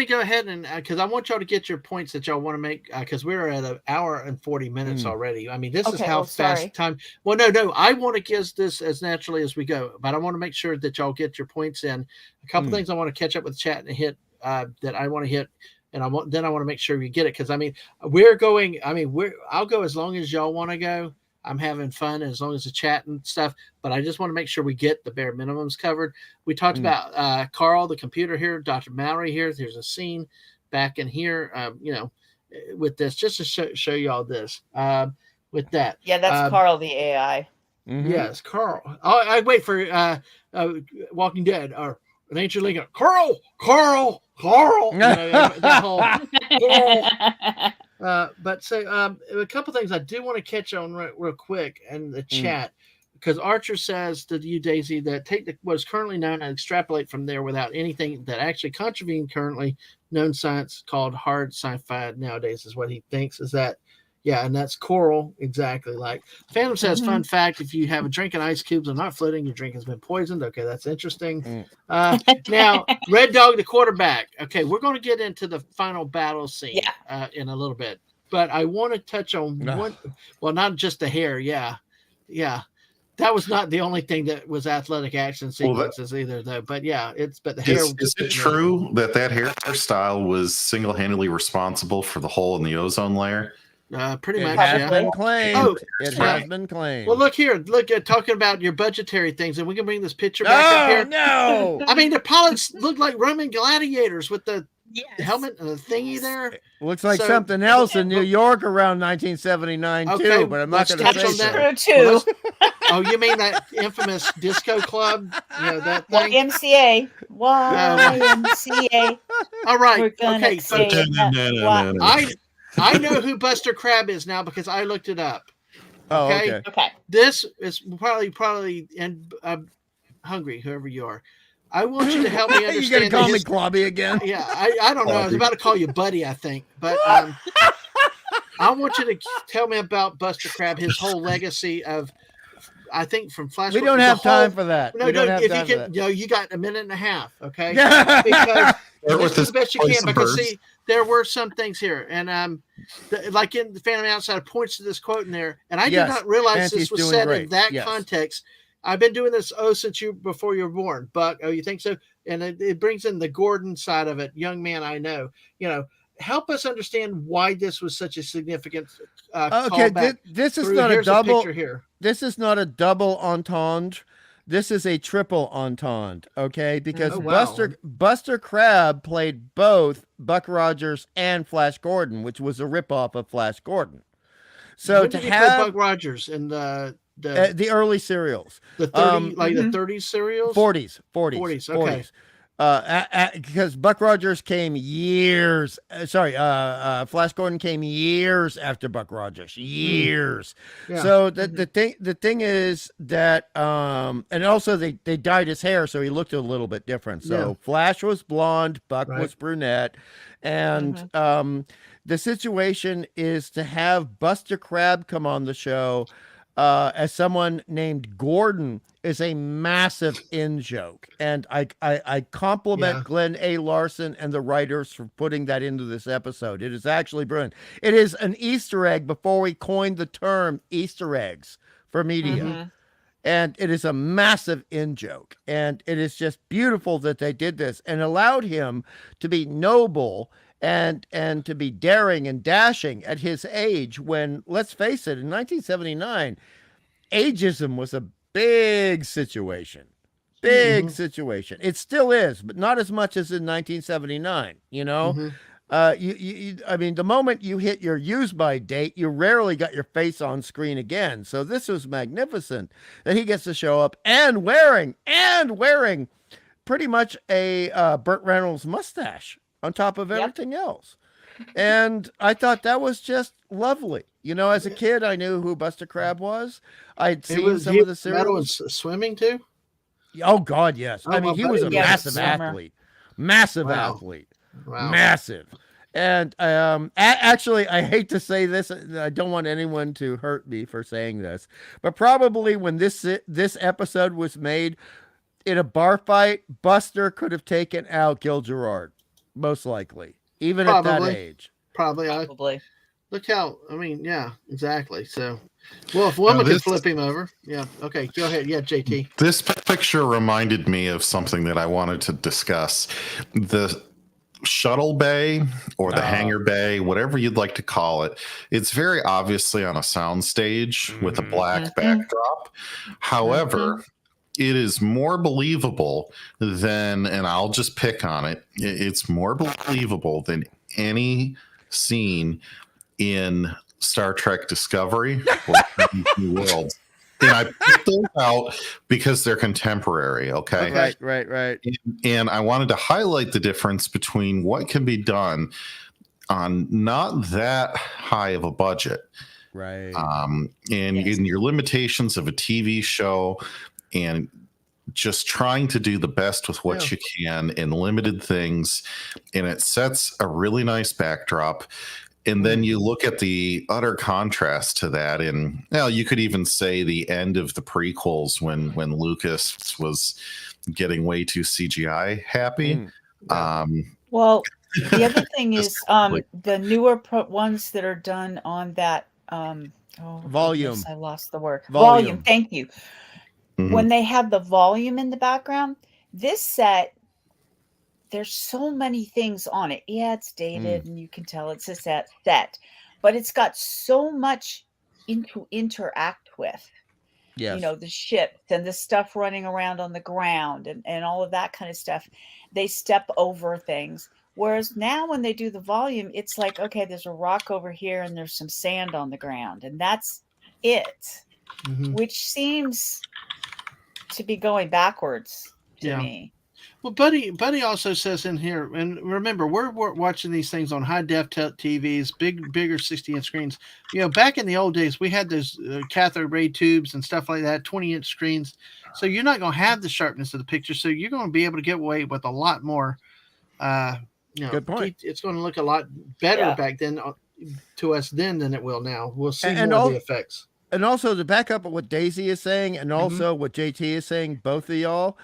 go ahead and because I want y'all to get your points that y'all want to make because we're at an hour and 40 minutes already. I mean, this is how fast time. Well, no, I want to give this as naturally as we go, but I want to make sure that y'all get your points in. A couple things I want to catch up with chat and hit that I want to hit. And I want to make sure we get it because I mean I'll go as long as y'all want to go. I'm having fun as long as the chat and stuff, but I just want to make sure we get the bare minimums covered. We talked about Carl, the computer here, Dr. Mallory here. There's a scene back in here, with this, just to show y'all this. With that, yeah, that's Carl, the AI. Yes, Carl. Oh, I wait for Walking Dead or an ancient link. Carl. That whole Carl. But so a couple things I do want to catch on real quick in the chat because Archer says to you, Daisy, that take what is currently known and extrapolate from there without anything that actually contravene currently known science called hard sci-fi nowadays is what he thinks is that. Yeah, and that's coral, exactly. Like Phantom says, fun fact, if you have a drink and ice cubes and not floating, your drink has been poisoned. Okay, that's interesting. Now, Red Dog, the quarterback. Okay, we're going to get into the final battle scene in a little bit. But I want to touch on one, well, not just the hair. Yeah. That was not the only thing that was athletic action sequences either, though. But yeah, but the hair. Is it true that hairstyle was single-handedly responsible for the hole in the ozone layer? Pretty much, has been claimed. It has been claimed. Well, look here. Look at talking about your budgetary things, and we can bring this picture back up here. No, I mean the pilots look like Roman gladiators with the helmet and the thingy there. Looks like something else in New York around 1979 too, but I'm not going to say that. True too. Oh, you mean that infamous disco club? That thing? YMCA. YMCA. All right. We're gonna say I know who Buster Crabbe is now because I looked it up. Okay. This is probably and hungry, whoever you are. I want you to help me understand. You're gonna call me Clubby again? Yeah, I don't know. I was about to call you Buddy, I think, but I want you to tell me about Buster Crabbe, his whole legacy of. I think from Flash. We don't have time for that. No, if you can, you got a minute and a half, okay? Because this is the best you can. Because see, there were some things here, and like in the Phantom Outsider points to this quote in there, and I did not realize this was said in that context. I've been doing this since before you were born, Buck. Oh, you think so? And it brings in the Gordon side of it. Young man, I know. Help us understand why this was such a significant callback. This is not Here's a double. A picture here. This is not a double entendre. This is a triple entendre, okay? Because Buster Crabbe played both Buck Rogers and Flash Gordon, which was a ripoff of Flash Gordon. So when did he play Buck Rogers in the early serials, the 30 the 30s serials, 40s, okay. Because Buck Rogers came years. Flash Gordon came years after Buck Rogers. Years. Yeah. So the thing is that and also they dyed his hair so he looked a little bit different. So Flash was blonde, Buck was brunette, and the situation is to have Buster Crabbe come on the show as someone named Gordon is a massive in-joke. And I compliment Glenn A. Larson and the writers for putting that into this episode. It is actually brilliant. It is an Easter egg before we coined the term Easter eggs for media. Mm-hmm. And it is a massive in-joke. And it is just beautiful that they did this and allowed him to be noble and to be daring and dashing at his age when, let's face it, in 1979, ageism was a big situation. Situation. It still is, but not as much as in 1979, I mean, the moment you hit your use-by date, you rarely got your face on screen again. So this was magnificent that he gets to show up and wearing pretty much a Burt Reynolds mustache on top of everything else. And I thought that was just lovely. As a kid, I knew who Buster Crabbe was. I'd seen some of the serials. Was swimming too? Oh, God, yes. I mean, he was a massive athlete. Massive athlete. Wow. Massive. And actually, I hate to say this. I don't want anyone to hurt me for saying this. But probably when this episode was made, in a bar fight, Buster could have taken out Gil Gerard. Most likely. Even at that age. Probably. Look how, exactly. So, well, if woman could flip him over. Yeah. Okay. Go ahead. Yeah, JT. This picture reminded me of something that I wanted to discuss. The shuttle bay or the hangar bay, whatever you'd like to call it. It's very obviously on a sound stage with a black backdrop. However, it is more believable than, and I'll just pick on it, it's more believable than any scene in Star Trek Discovery or New Worlds. And I picked those out because they're contemporary, okay? Right. And I wanted to highlight the difference between what can be done on not that high of a budget. Right. In your limitations of a TV show and just trying to do the best with what you can in limited things. And it sets a really nice backdrop. And then you look at the utter contrast to that. And you could even say the end of the prequels when Lucas was getting way too CGI happy. Well, the other thing is the newer ones that are done on that volume. Goodness, I lost the word. Volume. Thank you. Mm-hmm. When they have the volume in the background, this set, there's so many things on it. Yeah, it's dated and you can tell it's a set, but it's got so much to interact with. Yes. The ships and the stuff running around on the ground and all of that kind of stuff. They step over things. Whereas now when they do the volume, it's like, okay, there's a rock over here and there's some sand on the ground. And that's it, which seems to be going backwards to me. Well, Buddy also says in here, and remember, we're watching these things on high def TVs, bigger 60-inch screens. Back in the old days, we had those cathode ray tubes and stuff like that, 20-inch screens. So you're not going to have the sharpness of the picture. So you're going to be able to get away with a lot more. Good point. It's going to look a lot better back then to us then than it will now. We'll see more of the effects. And also to back up what Daisy is saying, and also what JT is saying, both of y'all.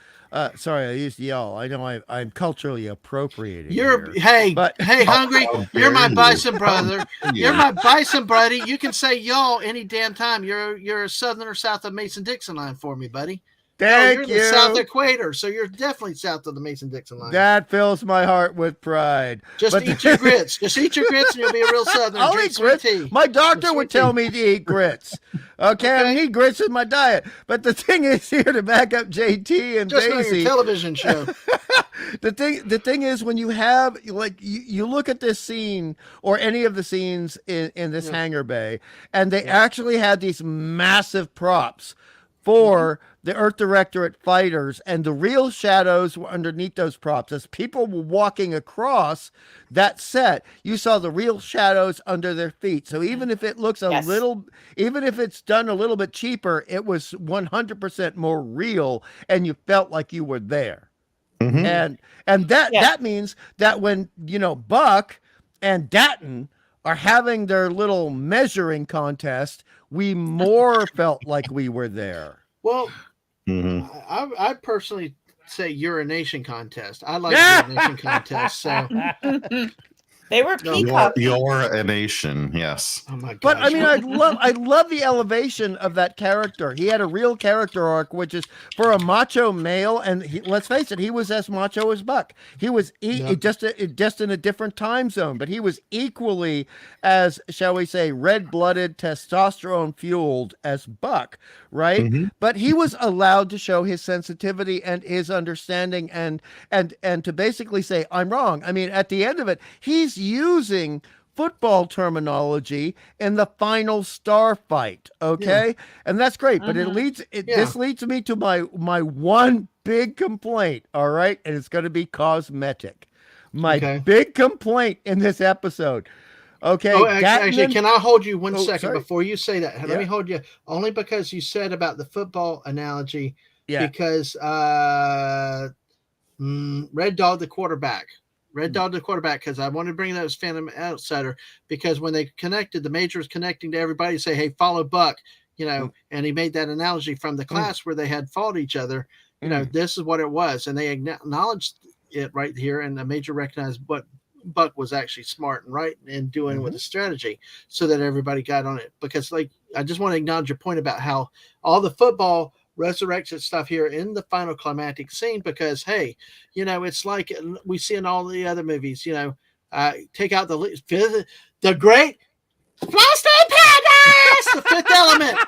Sorry, I used y'all. I know I'm culturally appropriating here. Hey, How Hungry, you're dare my you? bison brother. How dare You're you? my bison buddy. You can say y'all any damn time. You're southern or south of Mason-Dixon line for me, buddy. Thank you're you. the South Equator, so you're definitely south of the Mason-Dixon line. That fills my heart with pride. Just eat your grits. Just eat your grits, and you'll be a real Southern. I'll Drink eat sweet grits. tea. My doctor would tell me to eat grits. Okay, I need grits in my diet. But the thing is here to back up JT and just Daisy. on your television show. The thing is when you have like you look at this scene or any of the scenes in this hangar bay, and they actually had these massive props for the Earth Directorate fighters, and the real shadows were underneath those props. As people were walking across that set, you saw the real shadows under their feet. So even if it looks a little, even if it's done a little bit cheaper, it was 100% more real, and you felt like you were there. And that means that when Buck and Datton are having their little measuring contest, we more felt like we were there. Well, I personally say urination contest. I like urination contest. So they were peacock. Urination, yes. Oh my gosh. But I mean, I love the elevation of that character. He had a real character arc, which is for a macho male, and let's face it, he was as macho as Buck. He was just in a different time zone, but he was equally as, shall we say, red-blooded, testosterone-fueled as Buck, right? But he was allowed to show his sensitivity and his understanding, and to basically say, I'm wrong. I mean, at the end of it, he's using football terminology in the final star fight, okay? And that's great, but this leads me to my one big complaint, all right? And it's going to be cosmetic. My big complaint in this episode. Okay. Oh, actually, can I hold you one second before you say that? Let me hold you, only because you said about the football analogy. Yeah. Because Red Dog, the quarterback, because I wanted to bring that as Phantom Outsider, because when they connected, the major was connecting to everybody, say, hey, follow Buck, and he made that analogy from the class where they had fought each other. This is what it was. And they acknowledged it right here. And the major recognized what Buck was actually smart and right and doing with the strategy, so that everybody got on it. Because I just want to acknowledge your point about how all the football resurrection stuff here in the final climactic scene, because hey, it's like we see in all the other movies, take out the great Boston Panthers, the Fifth Element.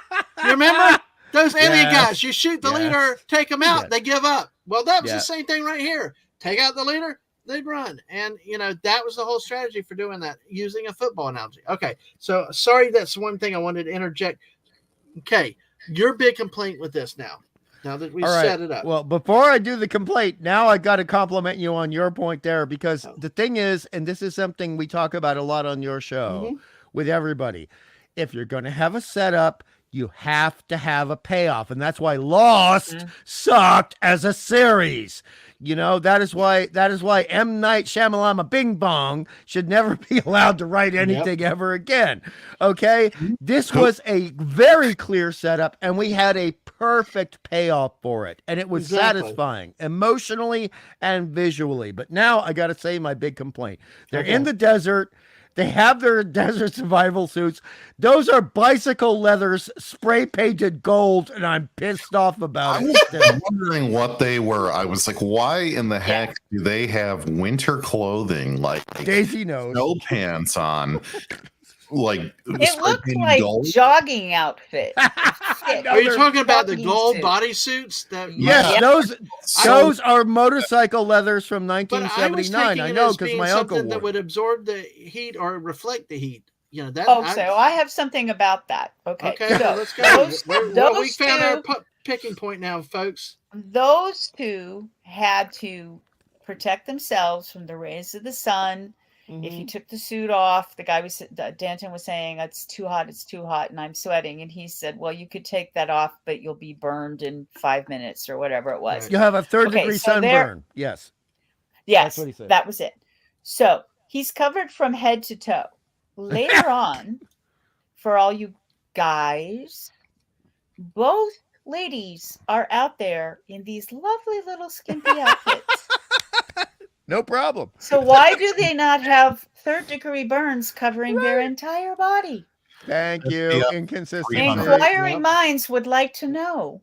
You remember those alien guys? You shoot the leader, take them out, they give up. Well, that was the same thing right here. Take out the leader, they'd run. And that was the whole strategy for doing that, using a football analogy. Okay, so sorry, that's one thing I wanted to interject. Okay, your big complaint with this now that we've set it up. Well, before I do the complaint, now I got to compliment you on your point there, because the thing is, and this is something we talk about a lot on your show with everybody, if you're going to have a setup, you have to have a payoff. And that's why Lost sucked as a series. That is why M. Night Shyamalan Bing Bong should never be allowed to write anything ever again. Okay? This was a very clear setup, and we had a perfect payoff for it. And it was satisfying emotionally and visually. But now I got to say my big complaint. They're in the desert. They have their desert survival suits. Those are bicycle leathers spray painted gold, and I'm pissed off about it. I was wondering what they were. I was like, why in the heck do they have winter clothing, like Daisy knows, snow pants on? Like it looked like gold jogging outfit. Are you talking about the gold bodysuits? Yes, those are motorcycle leathers from 1979. I know, because my uncle wore that would absorb the heat or reflect the heat. So I have something about that. Okay, so let's go. We found our picking point now, folks. Those two had to protect themselves from the rays of the sun. If you took the suit off, Danton was saying, it's too hot, and I'm sweating. And he said, well, you could take that off, but you'll be burned in 5 minutes or whatever it was. You'll have a third-degree sunburn. Yes. Yes, that's what he said. That was it. So he's covered from head to toe. Later on, for all you guys, both ladies are out there in these lovely little skimpy outfits. No problem. So why do they not have third-degree burns covering their entire body? Thank you. Inconsistency. Inquiring minds would like to know.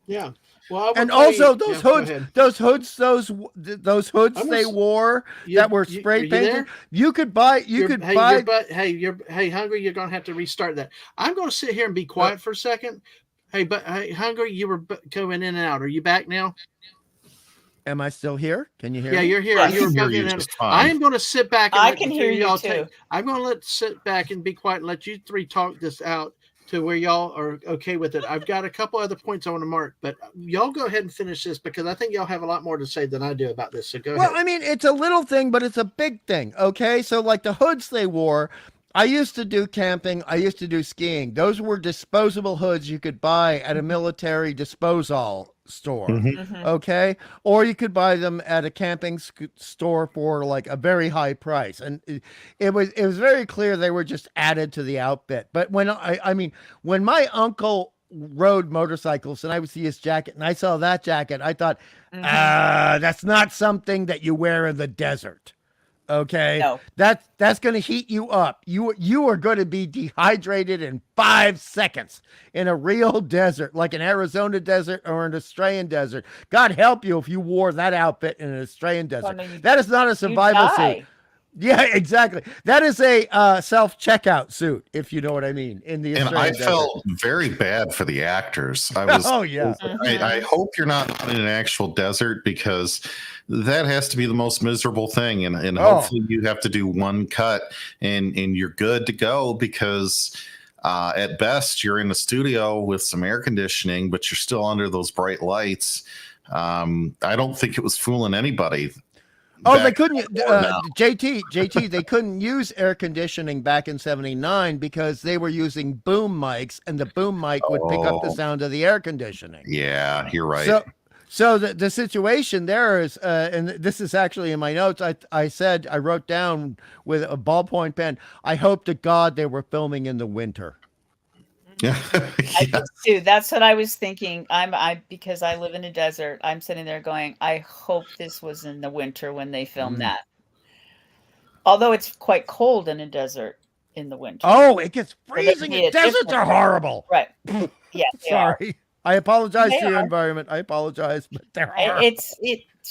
Yeah. Well, and also those hoods, those hoods they wore that were spray painted. You could buy. Hey, Hungry, you're gonna have to restart that. I'm gonna sit here and be quiet for a second. Hey, Hungry, you were going in and out. Are you back now? Am I still here? Can you hear me? Yeah, you're here. I can hear you just fine. I am going to sit back. And I can hear you too. I'm going to sit back and be quiet and let you three talk this out to where y'all are okay with it. I've got a couple other points I want to mark, but y'all go ahead and finish this because I think y'all have a lot more to say than I do about this. So go ahead. Well, I mean, it's a little thing, but it's a big thing. Okay, so like the hoods they wore. I used to do camping. I used to do skiing. Those were disposable hoods you could buy at a military disposal store. Mm-hmm. Okay. Or you could buy them at a camping store for like a very high price. And it was very clear they were just added to the outfit. But when when my uncle rode motorcycles and I would see his jacket and I saw that jacket, I thought, that's not something that you wear in the desert. Okay, no. That's going to heat you up. You are going to be dehydrated in 5 seconds in a real desert, like an Arizona desert or an Australian desert. God help you if you wore that outfit in an Australian desert. That is not a survival suit. Yeah, exactly. That is a self-checkout suit, if you know what I mean. In the Australian desert. Felt very bad for the actors. I was. Oh yeah. I hope you're not in an actual desert because that has to be the most miserable thing, and hopefully you have to do one cut and you're good to go because at best you're in the studio with some air conditioning, but you're still under those bright lights. I don't think it was fooling anybody. Oh, they couldn't, JT, they couldn't use air conditioning back in 79 because they were using boom mics and the boom mic would pick up the sound of the air conditioning. Yeah, you're right. So the situation there is, and this is actually in my notes, I wrote down with a ballpoint pen, I hope to God they were filming in the winter. Yeah. I just too. That's what I was thinking. Because I live in a desert. I'm sitting there going, I hope this was in the winter when they filmed that. Although it's quite cold in a desert in the winter. Oh, it gets freezing. Deserts are horrible. Right. Yeah. Sorry. I apologize to your environment. I apologize, but they're horrible. It's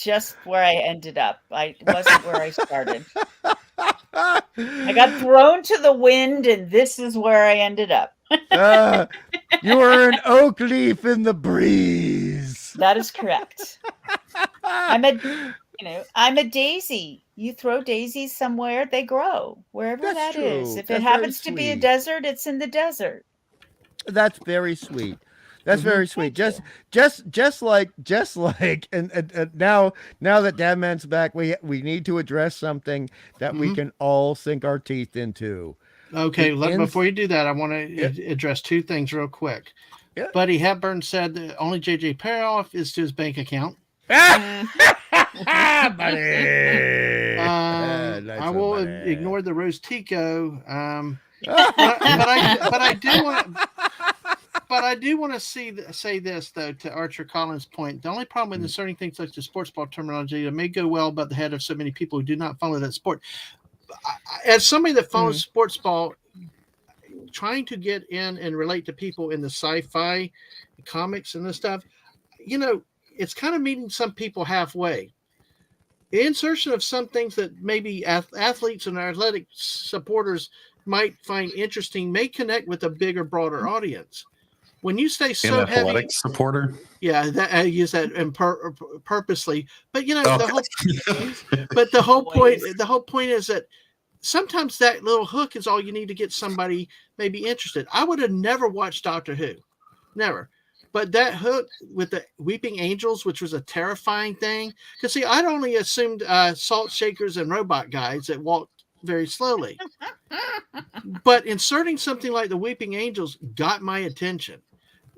just where I ended up. It wasn't where I started. I got thrown to the wind, and this is where I ended up. You were an oak leaf in the breeze. That is correct. I'm a daisy. You throw daisies somewhere, they grow wherever that is. If it happens to be a desert, it's in the desert. That's very sweet. That's very sweet. Just like, and now that Dadman's back, we need to address something that we can all sink our teeth into. Okay, before you do that, I want to address two things real quick. Yeah. Buddy Hepburn said that only JJ payoff is to his bank account. Buddy. I will ignore the Rose Tico. But I do want to say this though to Archer Collins' point. The only problem with inserting things like the sports ball terminology, it may go well above the head of so many people who do not follow that sport. As somebody that follows sports ball, trying to get in and relate to people in the sci-fi comics and this stuff, it's kind of meeting some people halfway. The insertion of some things that maybe athletes and athletic supporters might find interesting may connect with a bigger, broader audience. When you stay so heavy, athletic supporter, yeah, I use that purposely. But the whole point is that sometimes that little hook is all you need to get somebody maybe interested. I would have never watched Doctor Who, never. But that hook with the Weeping Angels, which was a terrifying thing, because see, I'd only assumed salt shakers and robot guys that walked very slowly. But inserting something like the Weeping Angels got my attention.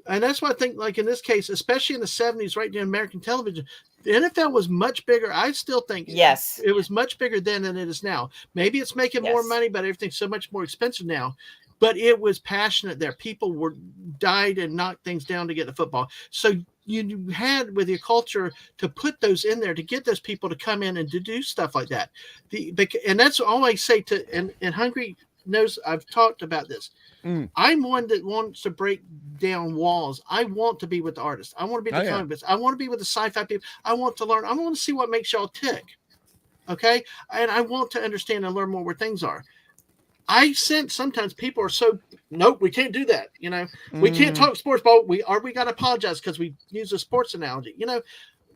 And that's why I think, like in this case, especially in the 70s, right in American television, the NFL was much bigger. I still think it was much bigger then than it is now. Maybe it's making more money, but everything's so much more expensive now. but it was passionate there. People died and knocked things down to get the football. So you had with your culture to put those in there to get those people to come in and to do stuff like that. And that's all I say to, and Hungry knows I've talked about this. I'm one that wants to break down walls. I want to be with the artists. I want to be the comic books. I want to be with the sci-fi people. I want to learn. I want to see what makes y'all tick. Okay. And I want to understand and learn more where things are. I sense sometimes people are so, nope, we can't do that. We can't talk sports ball. We got to apologize because we use a sports analogy.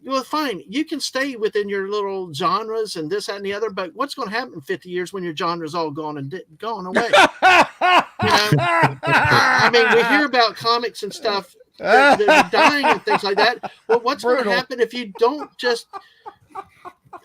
Well, fine. You can stay within your little genres and this, that, and the other. But what's going to happen in 50 years when your genre's all gone away? I mean, we hear about comics and stuff that are dying and things like that. Well, what's going to happen if you don't just...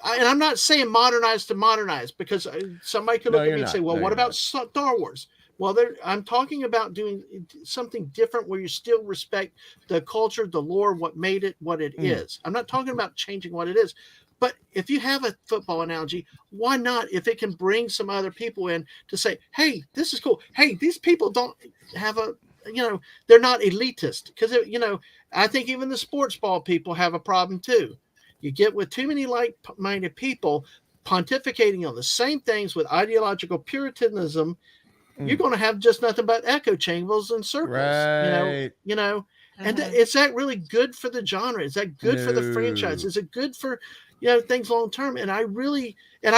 And I'm not saying modernize to modernize, because somebody could look at me and say, well, what about Star Wars? Well, I'm talking about doing something different where you still respect the culture, the lore, what made it what it is. I'm not talking about changing what it is. But if you have a football analogy, why not, if it can bring some other people in to say, hey, this is cool. Hey, these people don't have they're not elitist. Because, I think even the sports ball people have a problem too. You get with too many like-minded people pontificating on the same things with ideological puritanism, you're going to have just nothing but echo chambers and circles. Right. And is that really good for the genre? Is that good for the franchise? Is it good for things long term? And I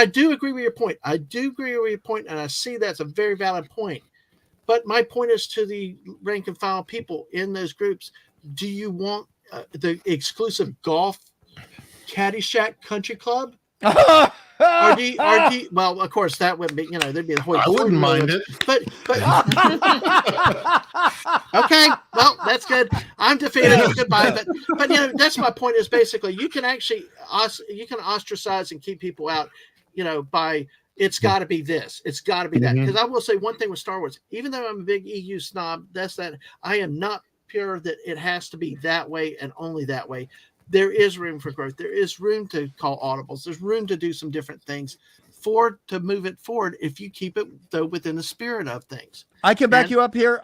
do agree with your point. And I see that's a very valid point. But my point is to the rank and file people in those groups: do you want the exclusive golf Caddyshack Country Club? Or do you, well, of course that would be, there'd be the whole. I wouldn't mind it. But okay, well, that's good. I'm defeated. Goodbye. But that's my point. Is basically you can ostracize and keep people out, by it's got to be this, it's got to be that. Because I will say one thing with Star Wars, even though I'm a big EU snob, I am not pure that it has to be that way and only that way. There is room for growth. There is room to call audibles. There's room to do some different things to move it forward if you keep it, though, within the spirit of things. I can back you up here.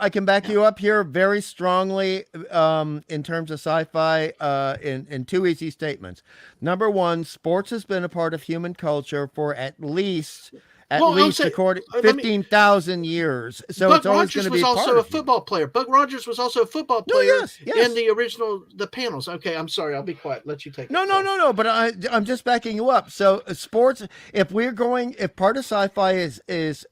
You up here very strongly in terms of sci-fi in two easy statements. Number one, sports has been a part of human culture for at least according 15,000 years. So Buck it's always going to be also a football player. Buck Rogers was also a football player in the original panels. Okay, I'm sorry. I'll be quiet. Let you take it. No. But I'm just backing you up. So sports, if part of sci-fi is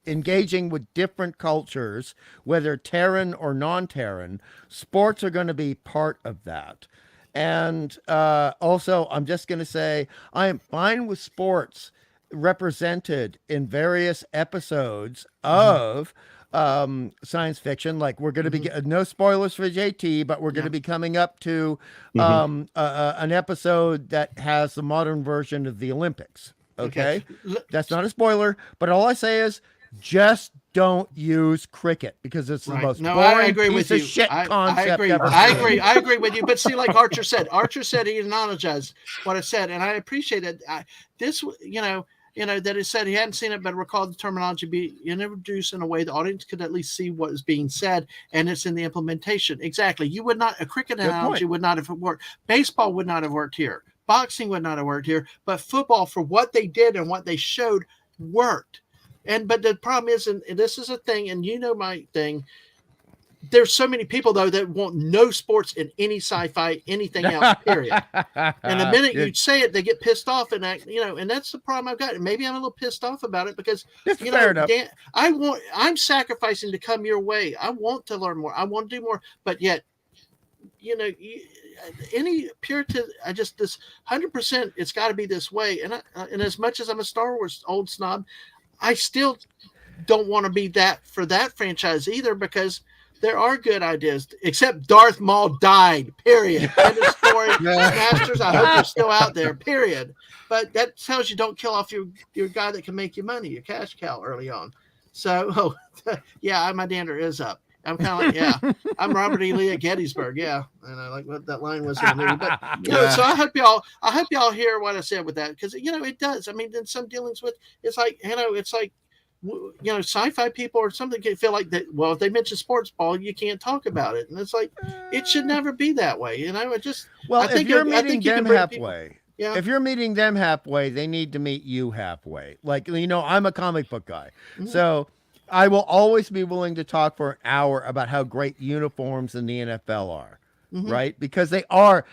engaging with different cultures, whether Terran or non-Terran, sports are going to be part of that. And also, I'm just going to say I am fine with sports represented in various episodes of science fiction. Like we're going to be no spoilers for JT, but we're going to be coming up to an episode that has the modern version of the Olympics. Okay. That's not a spoiler, but all I say is just don't use cricket because it's the most boring piece of shit concept ever. I agree with you. But see, like Archer said he acknowledged what I said, and I appreciate it. That he said he hadn't seen it, but recalled the terminology be introduced in a way the audience could at least see what is being said, and it's in the implementation. Exactly. A cricket analogy would not have worked. Baseball would not have worked here. Boxing would not have worked here. But football, for what they did and what they showed, worked. But the problem is, and this is a thing, and my thing, there's so many people, though, that want no sports in any sci-fi, anything else, period. And the minute you say it, they get pissed off and act, and that's the problem I've got. And maybe I'm a little pissed off about it because, Dan, I'm sacrificing to come your way. I want to learn more. I want to do more. But yet, any Puritan, this 100%, it's got to be this way. And as much as I'm a Star Wars old snob, I still don't want to be that for that franchise either, because there are good ideas, except Darth Maul died, period. End of story. Masters, I hope you're still out there, period. But that tells you don't kill off your guy that can make you money, your cash cow early on. So, my dander is up. I'm kind of like, I'm Robert E. Lee at Gettysburg, and I like what that line was in the movie. But so I hope y'all hear what I said with that, because it does. I mean, in some dealings with, it's like sci-fi people or something can feel like that. Well, if they mention sports ball, you can't talk about it, and it's like it should never be that way. If you're meeting them halfway, yeah. If you're meeting them halfway, they need to meet you halfway. Like, I'm a comic book guy, so I will always be willing to talk for an hour about how great uniforms in the NFL are. Right? Because they are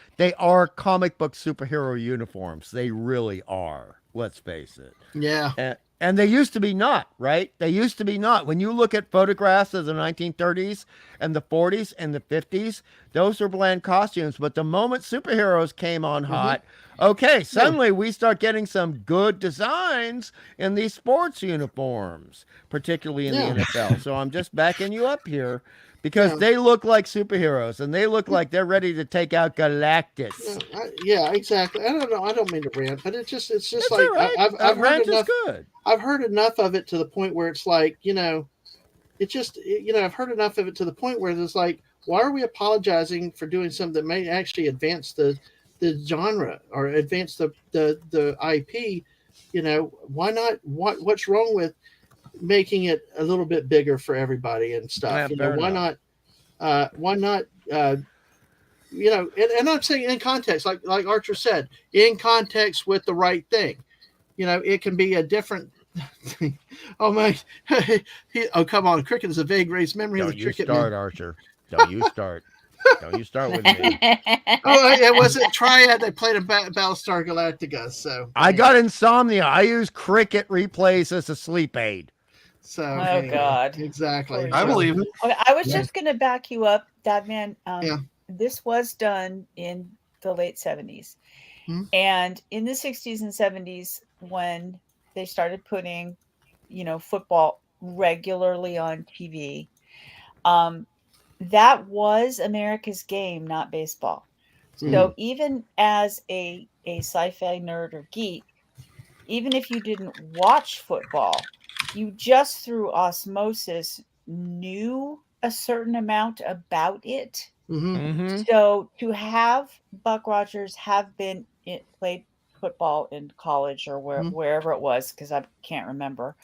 comic book superhero uniforms. They really are. Let's face it. Yeah. And they used to be not, right? They used to be not. When you look at photographs of the 1930s and the 40s and the 50s, those were bland costumes. But the moment superheroes came on hot, okay, suddenly we start getting some good designs in these sports uniforms, particularly in the NFL. So I'm just backing you up here. Because they look like superheroes, and they look like they're ready to take out Galactus. Yeah, exactly. I don't know. I don't mean to rant, but it's just That's like right. I've heard enough. Good. I've heard enough of it to the point where it's like, it's just, I've heard enough of it to the point where it's like, why are we apologizing for doing something that may actually advance the genre or advance the IP? Why not? What's wrong with making it a little bit bigger for everybody and stuff? Why not? And I'm saying in context, like Archer said, in context with the right thing. It can be a different thing. Oh my! Come on, cricket is a vague race memory. Don't you start, Archer. Don't you start. Don't you start with me. It wasn't Triad. They played in Battlestar Galactica. So I got insomnia. I use cricket replays as a sleep aid. So, God, exactly. I believe it. I was just going to back you up, Dadman. This was done in the late 70s, and in the 60s and 70s, when they started putting, football regularly on TV, that was America's game, not baseball. So even as a sci-fi nerd or geek, even if you didn't watch football, you just through osmosis knew a certain amount about it. So to have Buck Rogers have played football in college or wherever it was, because I can't remember,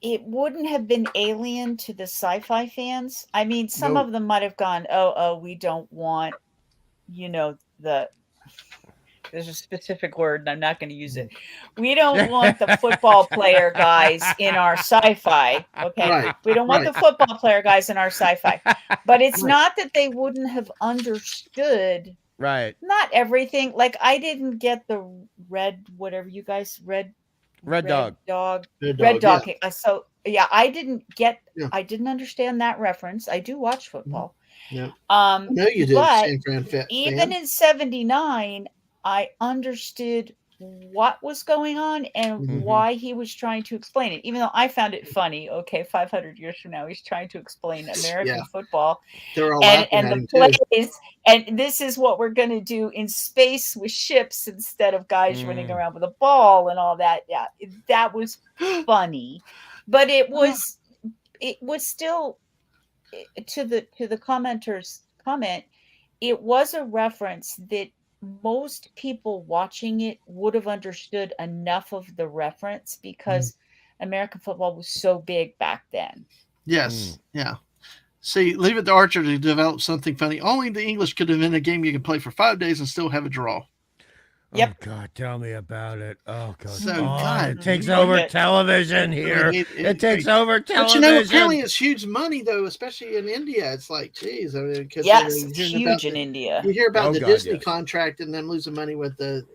it wouldn't have been alien to the sci-fi fans. I mean, some of them might have gone, we don't want, there's a specific word and I'm not going to use it. We don't want the football player guys in our sci-fi. Okay. Right. We don't want the football player guys in our sci-fi, but it's not that they wouldn't have understood. Right. Not everything. Like I didn't get the red dog. Yeah. So yeah, I didn't understand that reference. I do watch football. Yeah. No, you did. But even in 79, I understood what was going on and why he was trying to explain it, even though I found it funny. Okay, 500 years from now, he's trying to explain American football and the plays. And this is what we're going to do in space with ships instead of guys running around with a ball and all that. Yeah, that was funny. But it was still, to the commenter's comment, it was a reference that most people watching it would have understood enough of the reference because American football was so big back then. Yes. Yeah. See, leave it to Archer to develop something funny. Only the English could invent a game you can play for 5 days and still have a draw. Yep. Oh God, tell me about it. Oh God, God, it takes over television here. It takes over television. But apparently it's huge money though, especially in India. It's like, geez, I mean, it's huge in India. You hear about the Disney contract and them losing money with the,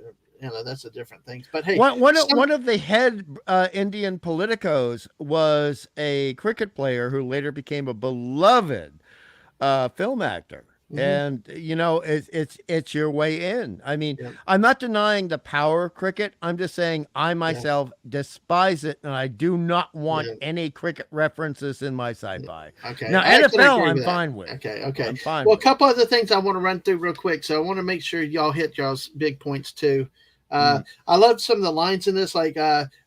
that's a different thing. But hey, one of the head Indian politicos was a cricket player who later became a beloved film actor. And it's your way in. I mean, I'm not denying the power of cricket. I'm just saying I myself despise it, and I do not want any cricket references in my sci-fi. Okay. Now NFL, I'm fine with. Okay. I'm fine. Well, a couple other things I want to run through real quick. So I want to make sure y'all hit y'all's big points too. I loved some of the lines in this, like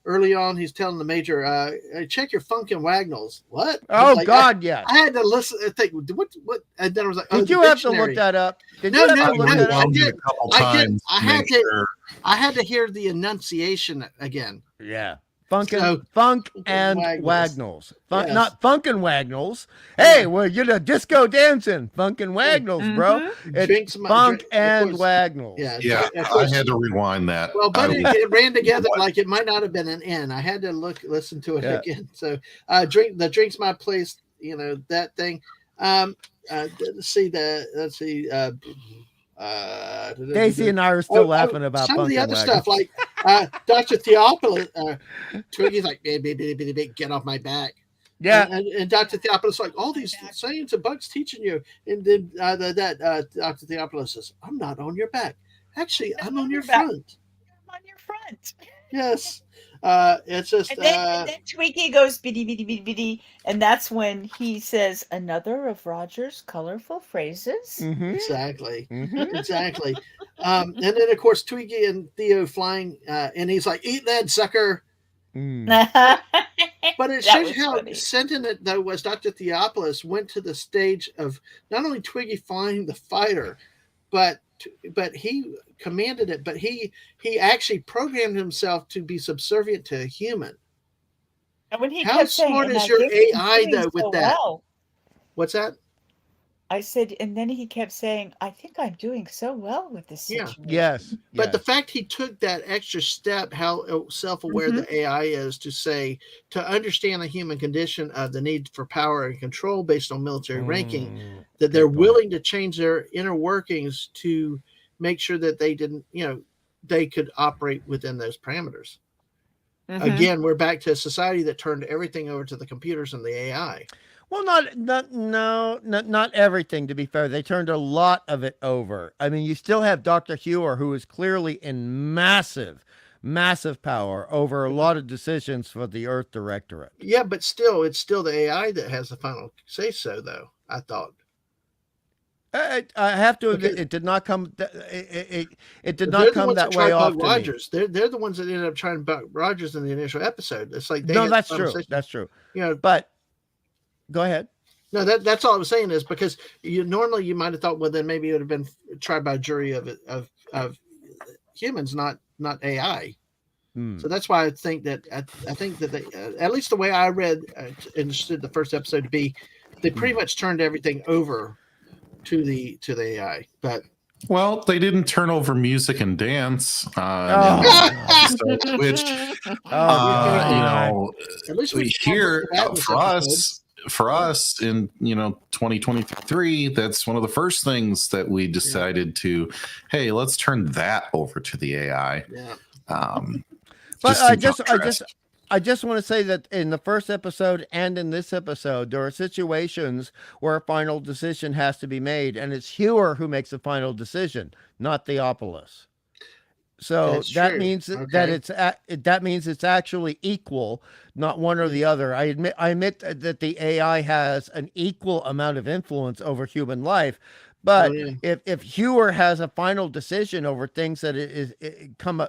early on, he's telling the major, check your Funkin' Wagnalls. What? Oh, like, God, yes. I had to listen and think, what? And then I was like, did you have to look that up? Did you have to look that up? I did. I had to hear the enunciation again. Yeah. Funk and Wagnalls. Yes. Not Funkin' Wagnalls. Hey, well, disco dancing. Funkin' Wagnalls, bro. It's Funk and Wagnalls. Yeah, I had to rewind that. Well, but it ran together like it might not have been an N. I had to listen to it again. So, drinks my place. That thing. Let's see. Daisy and I are still laughing about some of the other stuff, like Dr. Theophilus. Twiggy's like, get off my back. Yeah, and Dr. Theophilus like, all these sayings and bugs teaching you, and then Dr. Theophilus says, I'm not on your back. Actually, I'm on your front. I'm on your front. Yes. It's just and then Twiggy goes biddy biddy biddy biddy, and that's when he says another of Roger's colorful phrases. Mm-hmm. Exactly. Exactly. And then of course Twiggy and Theo flying, and he's like, eat that sucker. But it shows how sentient though was Dr. Theophilus went to the stage of not only Twiggy flying the fighter, but he commanded it, but he actually programmed himself to be subservient to a human. And when he how smart is your AI though with that? Well. What's that? I said, and then he kept saying, I think I'm doing so well with this situation. Yes. But the fact he took that extra step, how self-aware the AI is to understand the human condition of the need for power and control based on military ranking, that they're willing to change their inner workings to make sure that they didn't, they could operate within those parameters. Again, we're back to a society that turned everything over to the computers and the AI. Well, not everything, to be fair. They turned a lot of it over. I mean, you still have Dr. Hewer, who is clearly in massive power over a lot of decisions for the Earth Directorate. Yeah, but it's still the AI that has the final say-so, though, I thought. I have to admit, it did not come. It did not come that way often. Rogers, they're the ones that ended up trying to bug Rogers in the initial episode. It's like that's true. That's true. But go ahead. No, that's all I was saying is because normally you might have thought, well, then maybe it would have been tried by a jury of humans, not AI. So that's why I think that they, at least the way I read understood the first episode to be, they pretty much turned everything over to the AI. But they didn't turn over music and dance, which at least we hear for us in 2023, that's one of the first things that we decided to, hey, let's turn that over to the AI. But I just want to say that in the first episode and in this episode, there are situations where a final decision has to be made, and it's Hewer who makes the final decision, not Theophilus. So that means that means it's actually equal, not one or the other. I admit that the AI has an equal amount of influence over human life, but if Hewer has a final decision over things that come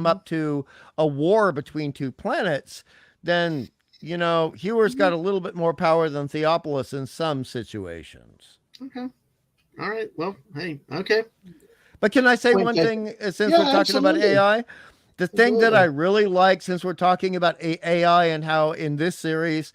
up to a war between two planets, then Hewer's got a little bit more power than Theophilus in some situations. Okay. All right. Well, hey, okay. But can I say one thing, since we're talking about AI? The thing that I really like, since we're talking about AI and how in this series,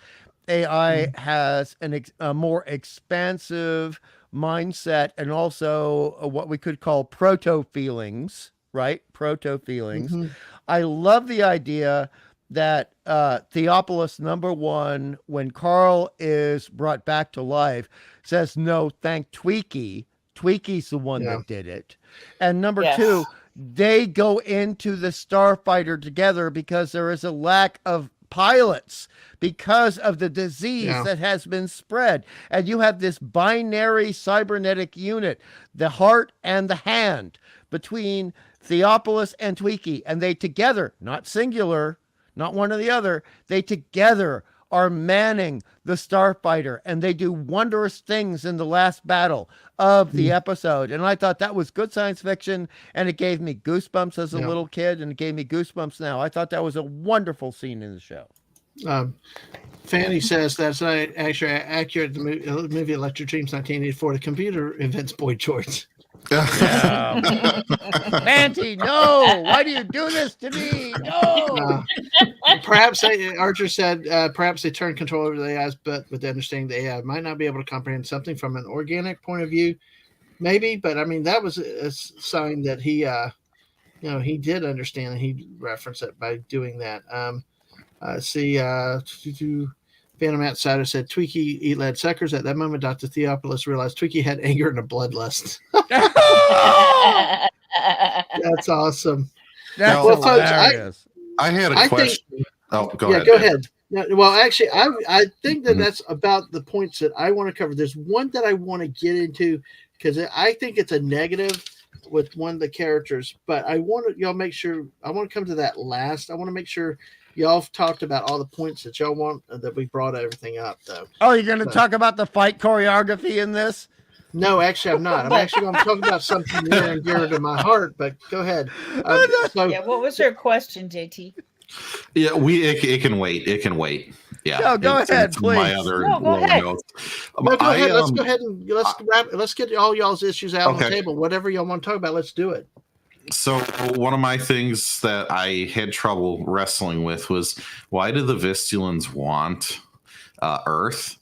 AI has a more expansive mindset and also what we could call proto-feelings, right? Proto-feelings. I love the idea that Theophilus, number one, when Carl is brought back to life, says, no, thank Tweaky. Tweaky's the one that did it. And number two, they go into the Starfighter together because there is a lack of pilots because of the disease that has been spread. And you have this binary cybernetic unit, the heart and the hand, between Theophilus and Tweaky. And they together, not singular, not one or the other, they together are manning the starfighter, and they do wondrous things in the last battle of the episode. And I thought that was good science fiction, and it gave me goosebumps as a little kid, and it gave me goosebumps now. I thought that was a wonderful scene in the show. Fanny says that's not actually accurate. The movie Electric Dreams 1984, the computer invents Boy George. Fancy, no! Why do you do this to me? No! Perhaps Archer said perhaps they turned control over the AIs, but with the understanding the AI might not be able to comprehend something from an organic point of view. Maybe, but I mean that was a sign that he he did understand, and he referenced it by doing that. Phantom Outsider said Tweaky eat lead suckers. At that moment, Dr. Theopolis realized Tweaky had anger and a bloodlust. That's awesome. That's hilarious. I had a question. Go ahead. Go ahead. Well, actually, I think that's about the points that I want to cover. There's one that I want to get into because I think it's a negative with one of the characters, but I want y'all make sure. I want to come to that last. I want to make sure y'all have talked about all the points that y'all want, that we brought everything up, though. Oh, you're going to talk about the fight choreography in this? No, actually, I'm not. I'm actually going to talk about something near and dear to my heart, but go ahead. What was your question, JT? Yeah, it can wait. It can wait. Yeah. No, go ahead, please. My other go ahead. Notes. No, go ahead. Let's go ahead and let's get all y'all's issues out on the table. Whatever y'all want to talk about, let's do it. So one of my things that I had trouble wrestling with was, why do the Vistulans want Earth?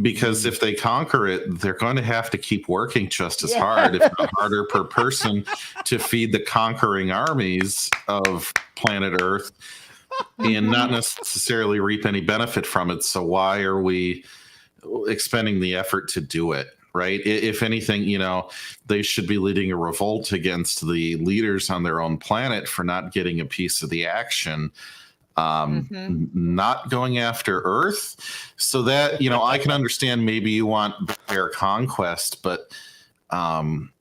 Because if they conquer it, they're going to have to keep working just as hard, if not harder per person, to feed the conquering armies of planet Earth and not necessarily reap any benefit from it. So why are we expending the effort to do it? Right. If anything, they should be leading a revolt against the leaders on their own planet for not getting a piece of the action, not going after Earth. So that, I can understand maybe you want air conquest, but I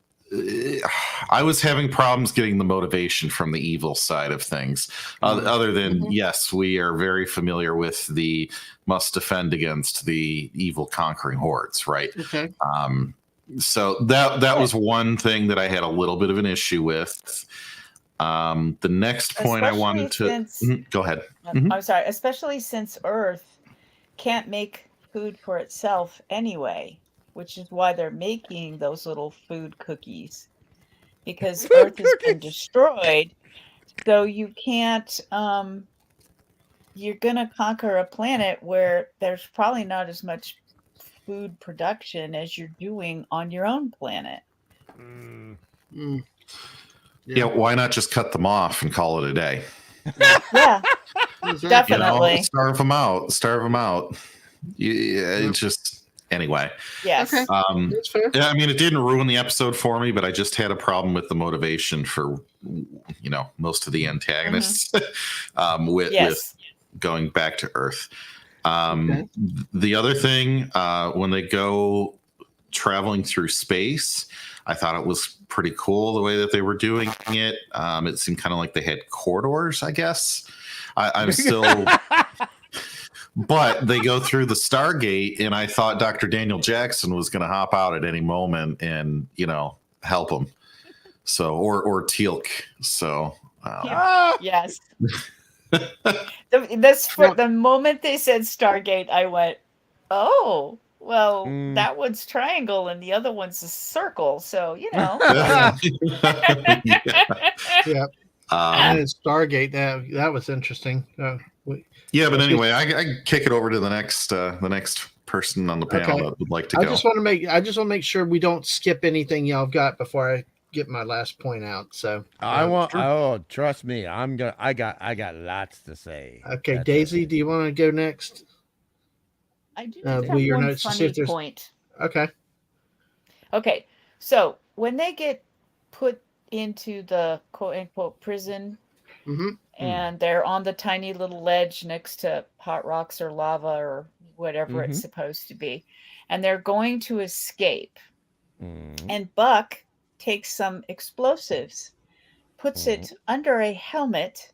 was having problems getting the motivation from the evil side of things. Other than, yes, we are very familiar with the must defend against the evil conquering hordes, right? Okay. So that was one thing that I had a little bit of an issue with. The next point I wanted to go ahead. I'm sorry, especially since Earth can't make food for itself anyway, which is why they're making those little food cookies, because Earth has been destroyed. So you can't, you're going to conquer a planet where there's probably not as much food production as you're doing on your own planet. Yeah, why not just cut them off and call it a day? Yeah, definitely. Starve them out. It's just... Anyway. Yes. Okay. That's fair. Yeah, I mean, it didn't ruin the episode for me, but I just had a problem with the motivation for, most of the antagonists with going back to Earth. The other thing, when they go traveling through space, I thought it was pretty cool the way that they were doing it. It seemed kind of like they had corridors, I guess. I'm still... But they go through the Stargate, and I thought Dr. Daniel Jackson was going to hop out at any moment and, help him. So, or Teal'c. So, yes. The moment they said Stargate, I went, oh, well, that one's triangle and the other one's a circle. So, Yeah. And it's Stargate. That was interesting. Yeah, but anyway, I kick it over to the next person on the panel that would like to go. I just want to make sure we don't skip anything y'all got before I get my last point out. So trust me, I got lots to say. Okay, That's Daisy, it. do you want to go next? I do have one funny point. Okay, so when they get put into the quote-unquote prison, and they're on the tiny little ledge next to hot rocks or lava or whatever it's supposed to be, and they're going to escape, and Buck takes some explosives, puts it under a helmet,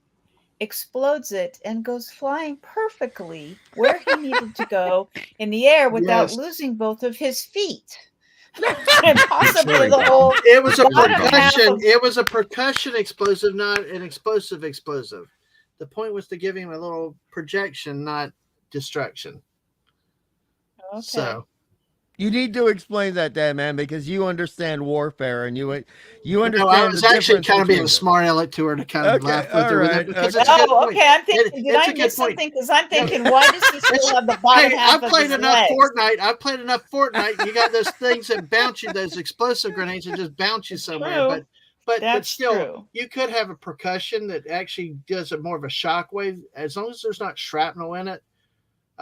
explodes it, and goes flying perfectly where he needed to go in the air without losing both of his feet. And possibly the whole It was a bottom half percussion. of- It was a percussion explosive, not an explosive. The point was to give him a little projection, not destruction. Okay. So You need to explain that, Dadman, because you understand warfare and you understand. no, I was the actually difference kind of being between a smart aleck to her to kind of laugh with her with it because it's a good point. Okay, I'm thinking, did it's I a good miss point. something? Because I'm thinking, why does he still have the bottom Hey, half I've of played his enough legs? Fortnite. I've played enough Fortnite. You got those things that bounce you, those explosive grenades that just bounce you somewhere. True. But That's still, true. you could have a percussion that actually does it more of a shock wave, as long as there's not shrapnel in it.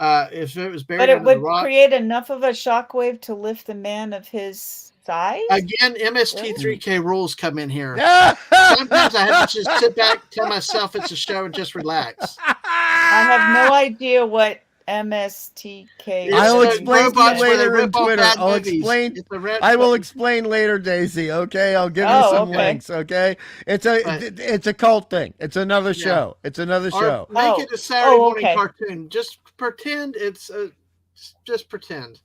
If it was buried But it under the would rock, create enough of a shockwave to lift the man of his size? again, MST3K rules come in here. Yeah. Sometimes I have to just sit back, tell myself it's a show, and just relax. I have no idea what MSTK is. I'll It's explain to robots you where they later in rip off Twitter. bad I'll movies. explain. It's a red I will button. explain later, Daisy. Okay, I'll give you some okay. links. Okay, it's a cult thing. It's another show. It's another show. Or make it a Saturday morning okay. cartoon. Just pretend it's just pretend.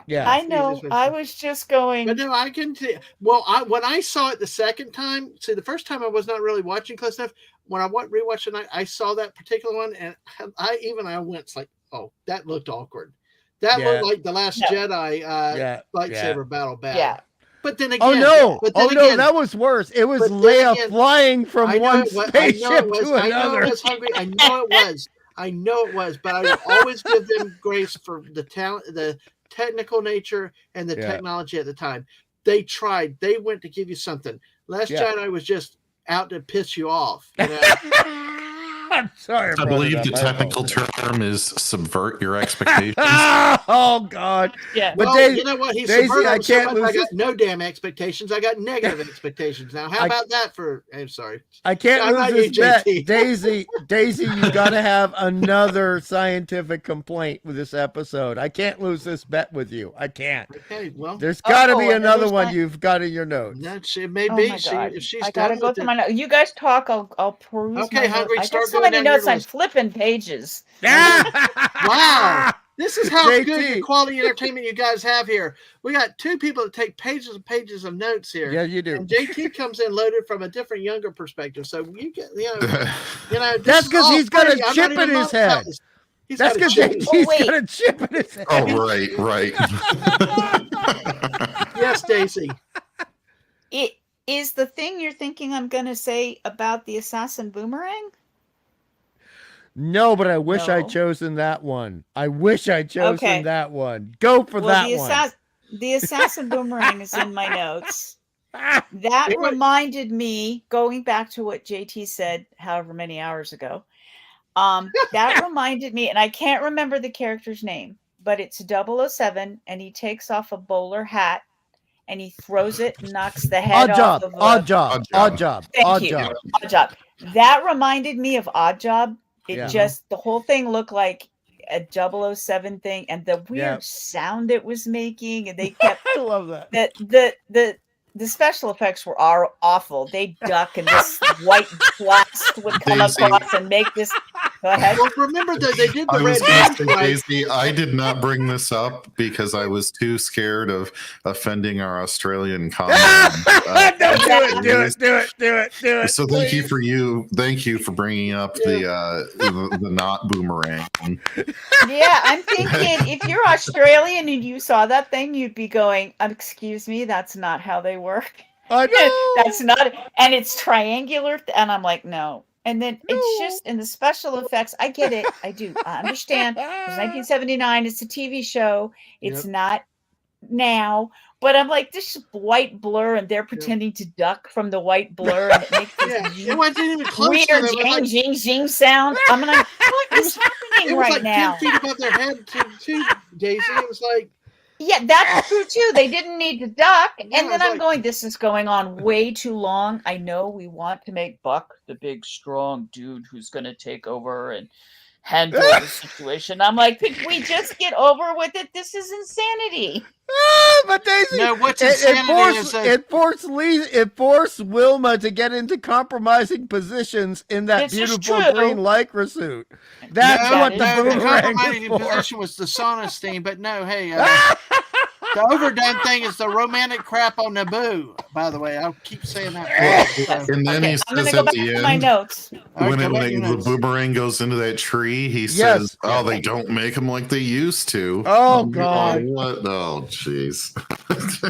Yeah, I know. I was just going. But no, I can. Well, when I saw it the second time, see, the first time I was not really watching close enough. When I rewatched it, I saw that particular one, and I went, it's like, oh, that looked awkward. That looked like the Last Jedi lightsaber battle bad. Yeah. But then again, no, that was worse. It was Leia flying from one spaceship to another. I know it was hungry. I know it was. But I will always give them grace for the talent, the technical nature, and the technology at the time. They tried. They went to give you something. Last Jedi was just out to piss you off. You know? I'm sorry. I believe the technical term is subvert your expectations. Oh God! Yeah. But well, you know what? I can't lose. I got no damn expectations. I got negative expectations. Now, how about that for? I'm sorry. I can't lose this bet, Daisy. Daisy, you got to have another scientific complaint with this episode. I can't lose this bet with you. I can't. Okay, well, there's got to be another one you've got in your notes. No, it may be. If she's I gotta go through my notes. You guys talk. I'll peruse. Okay, Hungry. Start so many notes. I'm flipping pages. Wow. This is how good the quality entertainment you guys have here. We got two people that take pages and pages of notes here. Yeah, you do. And JT comes in loaded from a different, younger perspective. So you get, that's because he's got a chip in his head. That's because JT's got a chip in his head. Oh, right. Yes, Daisy. It is the thing you're thinking I'm going to say about the assassin boomerang? No, but I wish I'd chosen that one. I wish I'd chosen that one. Go for that one. The assassin boomerang is in my notes. That reminded me, going back to what JT said however many hours ago, that reminded me, and I can't remember the character's name, but it's 007, and he takes off a bowler hat, and he throws it and knocks the head off of Odd Job. Thank you. Odd Job. That reminded me of Odd Job. It just, the whole thing looked like a 007 thing, and the weird sound it was making, and they kept I love that. The special effects were awful. They duck, and this white blast would come across and make this. Go ahead. Well, remember that they did the red Daisy, I did not bring this up because I was too scared of offending our Australian comrades. Do it. So thank you for bringing up the not boomerang. Yeah, I'm thinking if you're Australian and you saw that thing, you'd be going, "Excuse me, that's not how they work." I know. That's not, and it's triangular, and I'm like, no. And then it's just in the special effects. I get it. I do. I understand. It was 1979. It's a TV show. It's not now. But I'm like, this white blur, and they're pretending to duck from the white blur, and it makes this weird zing, zing sound. I'm like, what is happening right now? 10 feet above their head, too, Daisy. It was like, yeah, that's true too. They didn't need to duck. And then I'm going, this is going on way too long. I know we want to make Buck the big, strong dude who's going to take over and handle the situation. I'm like, could we just get over with it? This is insanity. But Daisy, no, what's insanity it forced Wilma to get into compromising positions in that beautiful green lycra suit. That's what the boomerang compromising position was the sauna steam. But no, hey, the overdone thing is the romantic crap on Naboo. By the way, I'll keep saying that. And then he I'm says go at back the to end, my notes. when the boomerang goes into that tree, he says, "Oh, they don't make them like they used to." Oh God! What? Oh, jeez.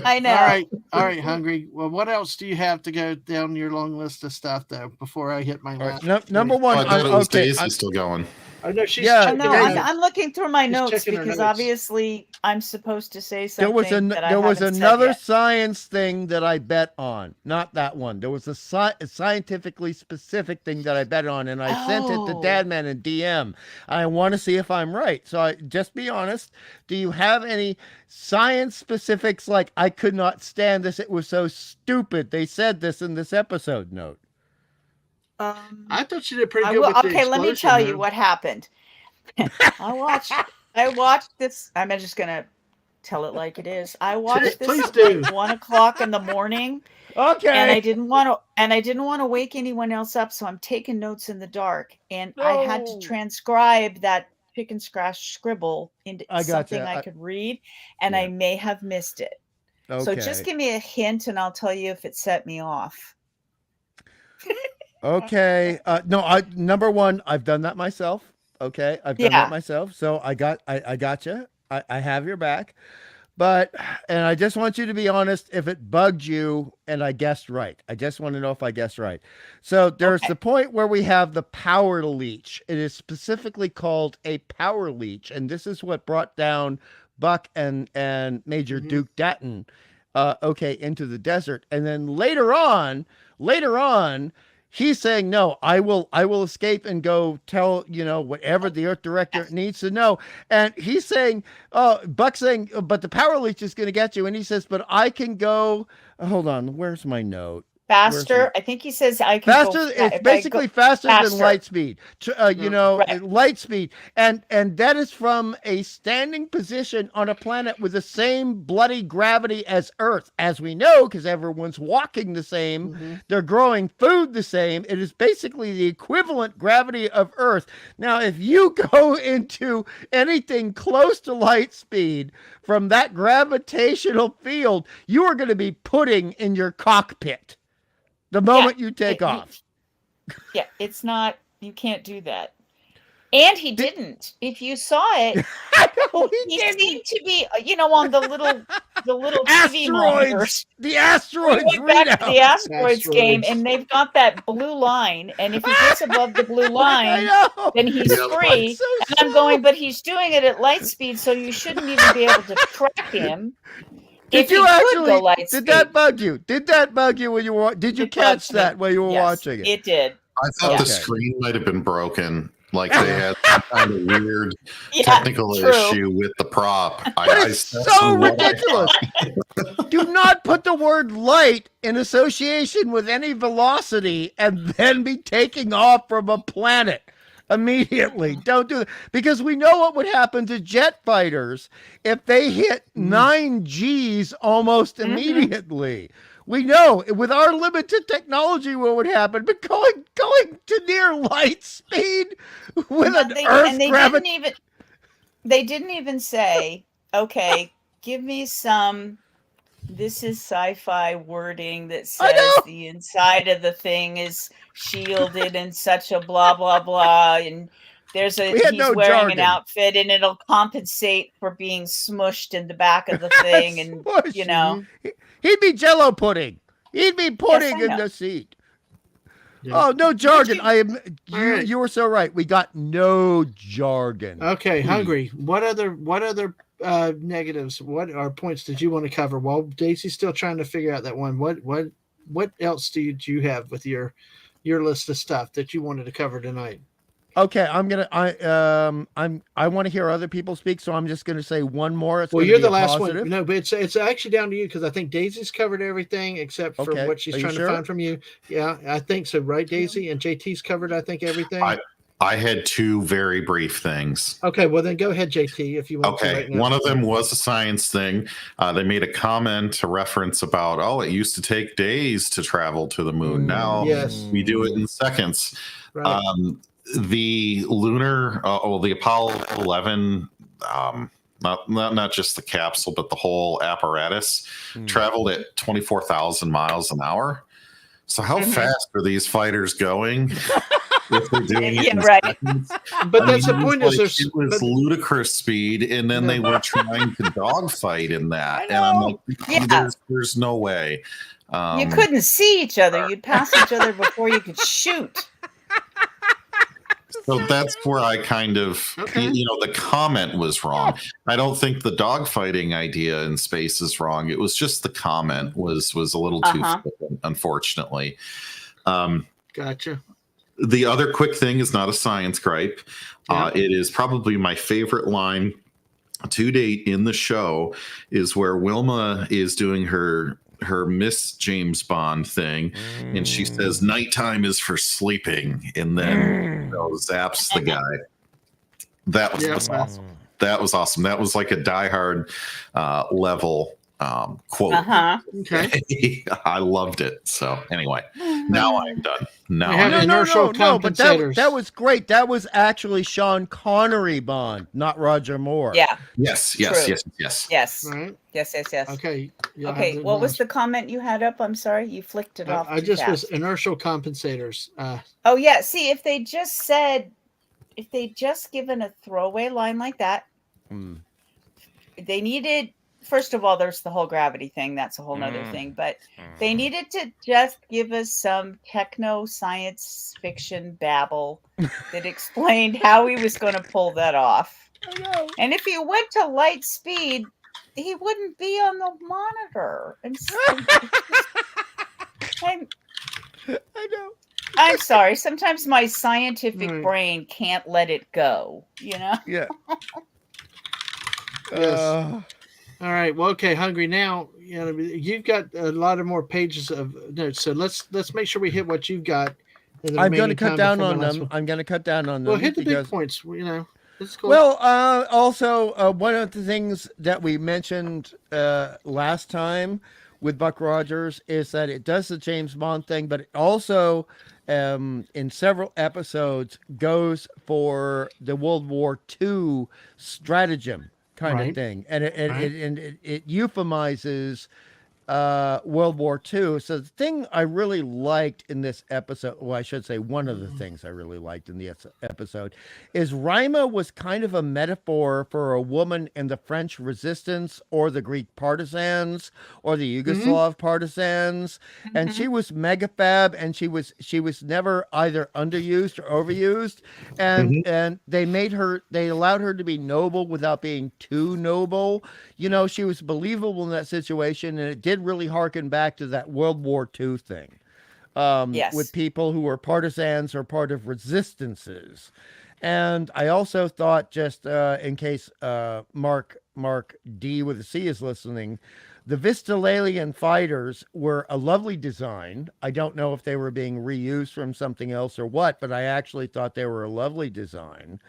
I know. All right, Hungry. Well, what else do you have to go down your long list of stuff though before I hit my last? Number one. Daisy's still going. I know she's. I'm looking through my notes because obviously I'm supposed to say something. There was another science thing that I bet on. Not that one. There was a scientifically specific thing that I bet on, and I sent it to Dadman and DM. I want to see if I'm right. So just be honest. Do you have any science specifics? Like, I could not stand this. It was so stupid. They said this in this episode note. I thought you did pretty good. Okay, let me tell you what happened. I watched this. I'm just gonna tell it like it is. I watched this at like 1:00 in the morning. Okay. And I didn't want to wake anyone else up, so I'm taking notes in the dark. And I had to transcribe that pick and scratch scribble into something I could read, and I may have missed it. Okay. So just give me a hint, and I'll tell you if it set me off. Okay. No, number one, I've done that myself. Okay. I've done that myself. So I got you. I have your back. And I just want you to be honest if it bugged you and I guessed right. I just want to know if I guessed right. So there's the point where we have the power leech. It is specifically called a power leech. And this is what brought down Buck and Major Duke Datton, into the desert. And then later on, he's saying, no, I will escape and go tell, whatever the Earth Director needs to know. And he's saying, Buck's saying, but the power leech is going to get you. And he says, but I can go, hold on, where's my note? Faster. I think he says I can faster. It's basically faster than light speed. Light speed, and that is from a standing position on a planet with the same bloody gravity as Earth, as we know, because everyone's walking the same. They're growing food the same. It is basically the equivalent gravity of Earth. Now, if you go into anything close to light speed from that gravitational field, you are going to be pudding in your cockpit the moment you take off. Yeah, it's not, you can't do that. And he didn't. If you saw it, he seemed to be, on the little TV monitors. The asteroids. We went back to the asteroids game, and they've got that blue line. And if he gets above the blue line, then he's free. And I'm going, but he's doing it at light speed, so you shouldn't even be able to track him. Did that bug you? Did that bug you when you were? Did you catch that when you were watching it? It did. I thought the screen might have been broken. Like they had some kind of weird technical issue with the prop. It's so ridiculous. Do not put the word light in association with any velocity and then be taking off from a planet immediately. Don't do that, because we know what would happen to jet fighters if they hit 9 Gs almost immediately. We know with our limited technology what would happen, but going to near light speed with they didn't even say, okay, give me some. This is sci-fi wording that says the inside of the thing is shielded and such a blah blah blah, and he's wearing an outfit and it'll compensate for being smushed in the back of the thing, and he'd be Jello pudding. He'd be pudding in the seat. Yeah. Oh, no jargon. You were so right. We got no jargon. Okay, Hungry. What other negatives? What are points did you want to cover? While Daisy's still trying to figure out that one. What else do you have with your list of stuff that you wanted to cover tonight? Okay, I want to hear other people speak, so I'm just going to say one more. You're the last one. No, but it's actually down to you, because I think Daisy's covered everything except for what she's trying to find from you. Yeah, I think so, right, Daisy? And JT's covered, I think, everything. I had two very brief things. Okay, well then go ahead, JT, if you want to right now. One of them was a science thing. They made a comment, a reference about, it used to take days to travel to the moon. Now we do it in seconds. Right. The lunar, the Apollo 11, not just the capsule, but the whole apparatus traveled at 24,000 miles an hour. So how fast are these fighters going? If they're doing it in seconds? But that's the point. It was ludicrous speed, and then they were trying to dogfight in that, and I'm like, there's no way. You couldn't see each other. You'd pass each other before you could shoot. So that's where I kind of, the comment was wrong. I don't think the dogfighting idea in space is wrong. It was just the comment was a little too flippant, unfortunately. Gotcha. The other quick thing is not a science gripe. It is probably my favorite line to date in the show is where Wilma is doing her Miss James Bond thing, and she says nighttime is for sleeping, and then zaps the guy. That was awesome. That was awesome. That was like a Die Hard level quote. Okay. I loved it. So anyway, now I'm done. No, but that was great. That was actually Sean Connery Bond, not Roger Moore. Yeah. Yes. Right. Yes. Okay. Yeah, okay. What was the comment you had up? I'm sorry, you flicked it off. I just was inertial compensators. Oh yeah. See, if they just given a throwaway line like that, they needed. First of all, there's the whole gravity thing. That's a whole nother thing. But they needed to just give us some techno science fiction babble that explained how he was going to pull that off. And if he went to light speed, he wouldn't be on the monitor. I know. I'm sorry. Sometimes my scientific brain can't let it go, Yeah. Yes. All right. Well, okay. Hungry now. You've got a lot of more pages of notes, so let's make sure we hit what you've got. I'm going to cut down on them. Well, hit the big points. It's cool. Well, also one of the things that we mentioned last time with Buck Rogers is that it does the James Bond thing, but it also in several episodes goes for the World War II stratagem kind of thing, and it euphemizes World War II. So the thing I really liked in this episode, well, I should say one of the things I really liked in the episode, is Rima was kind of a metaphor for a woman in the French resistance or the Greek partisans or the Yugoslav partisans. And she was megafab, and she was never either underused or overused. And they allowed her to be noble without being too noble. She was believable in that situation, and it did really harken back to that World War II thing with people who were partisans or part of resistances. And I also thought, just in case Mark D with a C is listening, the Vistalian fighters were a lovely design. I don't know if they were being reused from something else or what, but I actually thought they were a lovely design.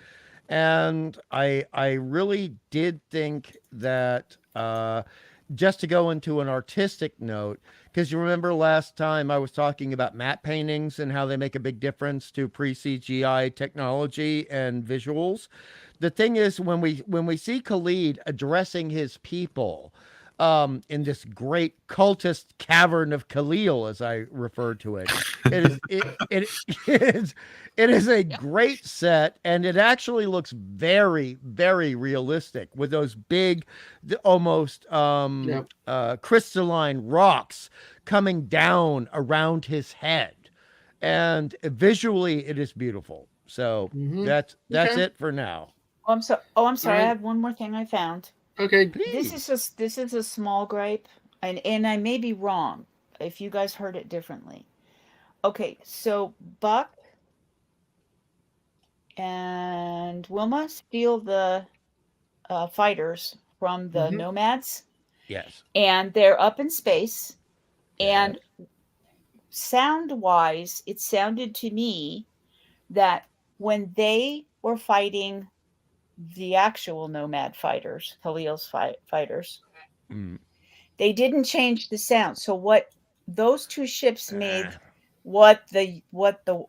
And I really did think that just to go into an artistic note, because you remember last time I was talking about matte paintings and how they make a big difference to pre-CGI technology and visuals. The thing is, when we see Khalid addressing his people in this great cultist cavern of Khalil, as I refer to it, it is a great set, and it actually looks very, very realistic with those big, almost crystalline rocks coming down around his head, and visually it is beautiful. So that's it for now. I'm sorry. I have one more thing I found. Okay. This is a small gripe, and I may be wrong if you guys heard it differently. Okay, so Buck and Wilma steal the fighters from the nomads. Yes. And they're up in space, and sound-wise, it sounded to me that when they were fighting the actual Nomad fighters, Khalil's fighters, they didn't change the sound. So what those two ships made, what the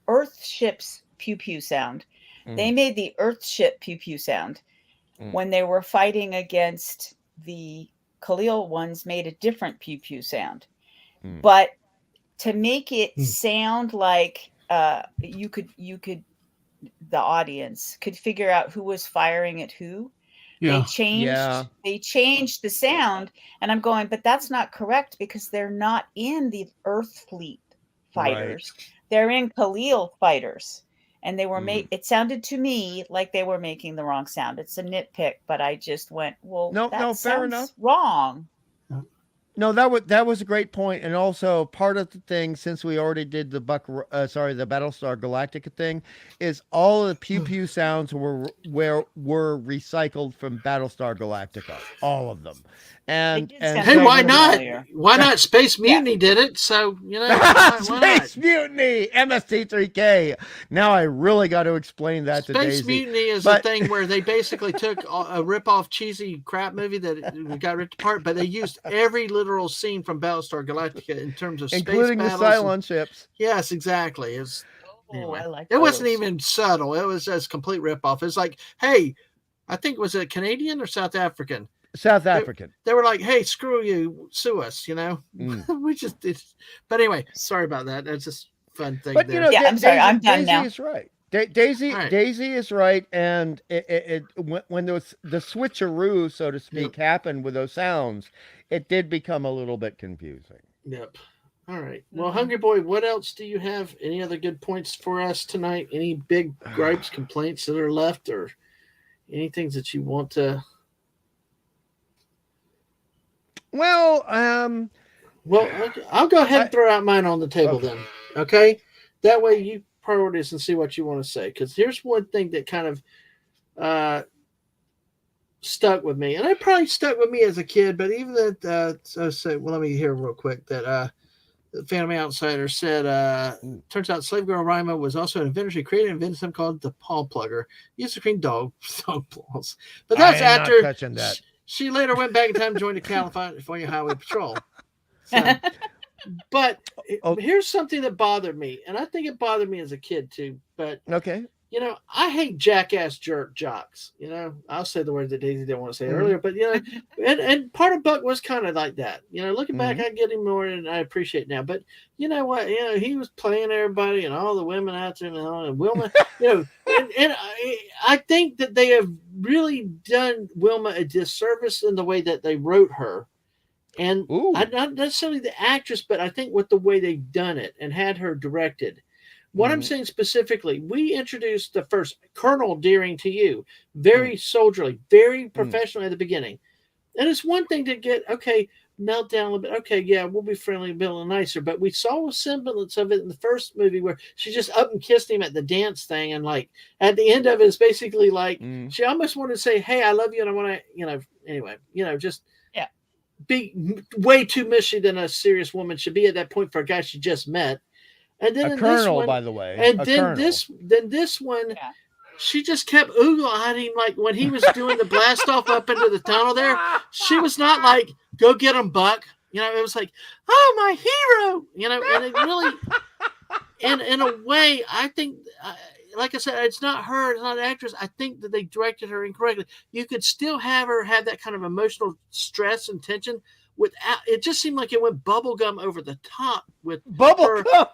Earth ship's pew pew sound, they made the Earth ship pew pew sound. When they were fighting against the Khalil ones, made a different pew pew sound. But to make it sound like you could the audience could figure out who was firing at who. They changed the sound, and I'm going, but that's not correct because they're not in the Earth fleet fighters. Right. They're in Khalil fighters. And they were it sounded to me like they were making the wrong sound. It's a nitpick, but I just went, well, that fair enough. Wrong. No, that was a great point, and also part of the thing, since we already did the Battlestar Galactica thing, is all of the pew pew sounds were recycled from Battlestar Galactica, all of them. And hey, why not? Familiar. Why not? Space Mutiny did it, so why Space Mutiny, MST3K. Now I really got to explain that to Daisy. Space Mutiny is a thing where they basically took a rip-off cheesy crap movie that got ripped apart, but they used every literal scene from Battlestar Galactica in terms of including space the Cylon ships. Yes, exactly. Anyway, I like it wasn't even subtle. It was just complete rip-off. It's like, hey, I think was it Canadian or South African? South African. They were like, hey, screw you, sue us, we just did. But anyway, sorry about that. That's just a fun thing. But there. I'm sorry, I'm done Daisy now. Is right. Daisy is right, and when the switcheroo, so to speak, happened with those sounds, it did become a little bit confusing. Yep. All right. Well, Hungry Boy, what else do you have? Any other good points for us tonight? Any big gripes, complaints that are left, or any things that you want to? Well, I'll go ahead and throw out mine on the table then. Okay, that way you priorities and see what you want to say. Because here's one thing that kind of stuck with me, and it probably stuck with me as a kid. But even that, let me hear real quick that the Phantom Outsider said, turns out Slave Girl Rima was also an inventor. She created and invented something called the paw plugger. Used to clean dog balls. But that's after not touching that. She later went back in time and joined the California Highway Patrol. So, but here's something that bothered me, and I think it bothered me as a kid too. But okay, I hate jackass jerk jocks. I'll say the word that Daisy didn't want to say earlier, but and part of Buck was kind of like that. Looking back, I get him more, and I appreciate it now. But you know what? He was playing everybody and all the women out there, and Wilma. And I think that they have really done Wilma a disservice in the way that they wrote her. And not necessarily the actress, but I think with the way they've done it and had her directed. What I'm saying specifically, we introduced the first Colonel Deering to you, very soldierly, very professional at the beginning. And it's one thing to get, melt down a little bit. Okay, yeah, we'll be friendly, a little nicer. But we saw a semblance of it in the first movie where she just up and kissed him at the dance thing. And like at the end of it, it's basically like she almost wanted to say, hey, I love you. And I want to, anyway, just be way too mushy than a serious woman should be at that point for a guy she just met. And then a colonel, by the way. And then this one, she just kept oogle-eyeing him like when he was doing the blast off up into the tunnel there. She was not like, go get him, Buck. It was like, oh, my hero. And it really, and in a way, I think, like I said, it's not her, it's not an actress. I think that they directed her incorrectly. You could still have her have that kind of emotional stress and tension without, it just seemed like it went bubblegum over the top with bubblegum.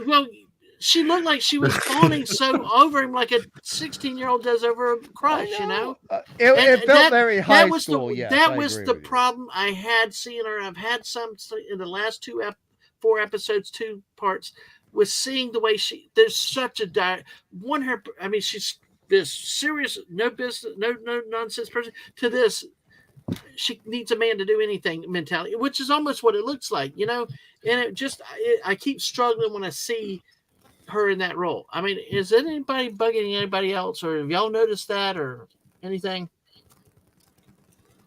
Well, she looked like she was fawning so over him like a 16-year-old does over a crush, It felt very high school, That was the problem I had seeing her. I've had some in the last 4 episodes, 2 parts, with seeing the way there's such a she's this serious, no business, no nonsense person to this. She needs a man to do anything mentality, which is almost what it looks like, and I keep struggling when I see her in that role. I mean, is anybody bugging anybody else, or have y'all noticed that or anything?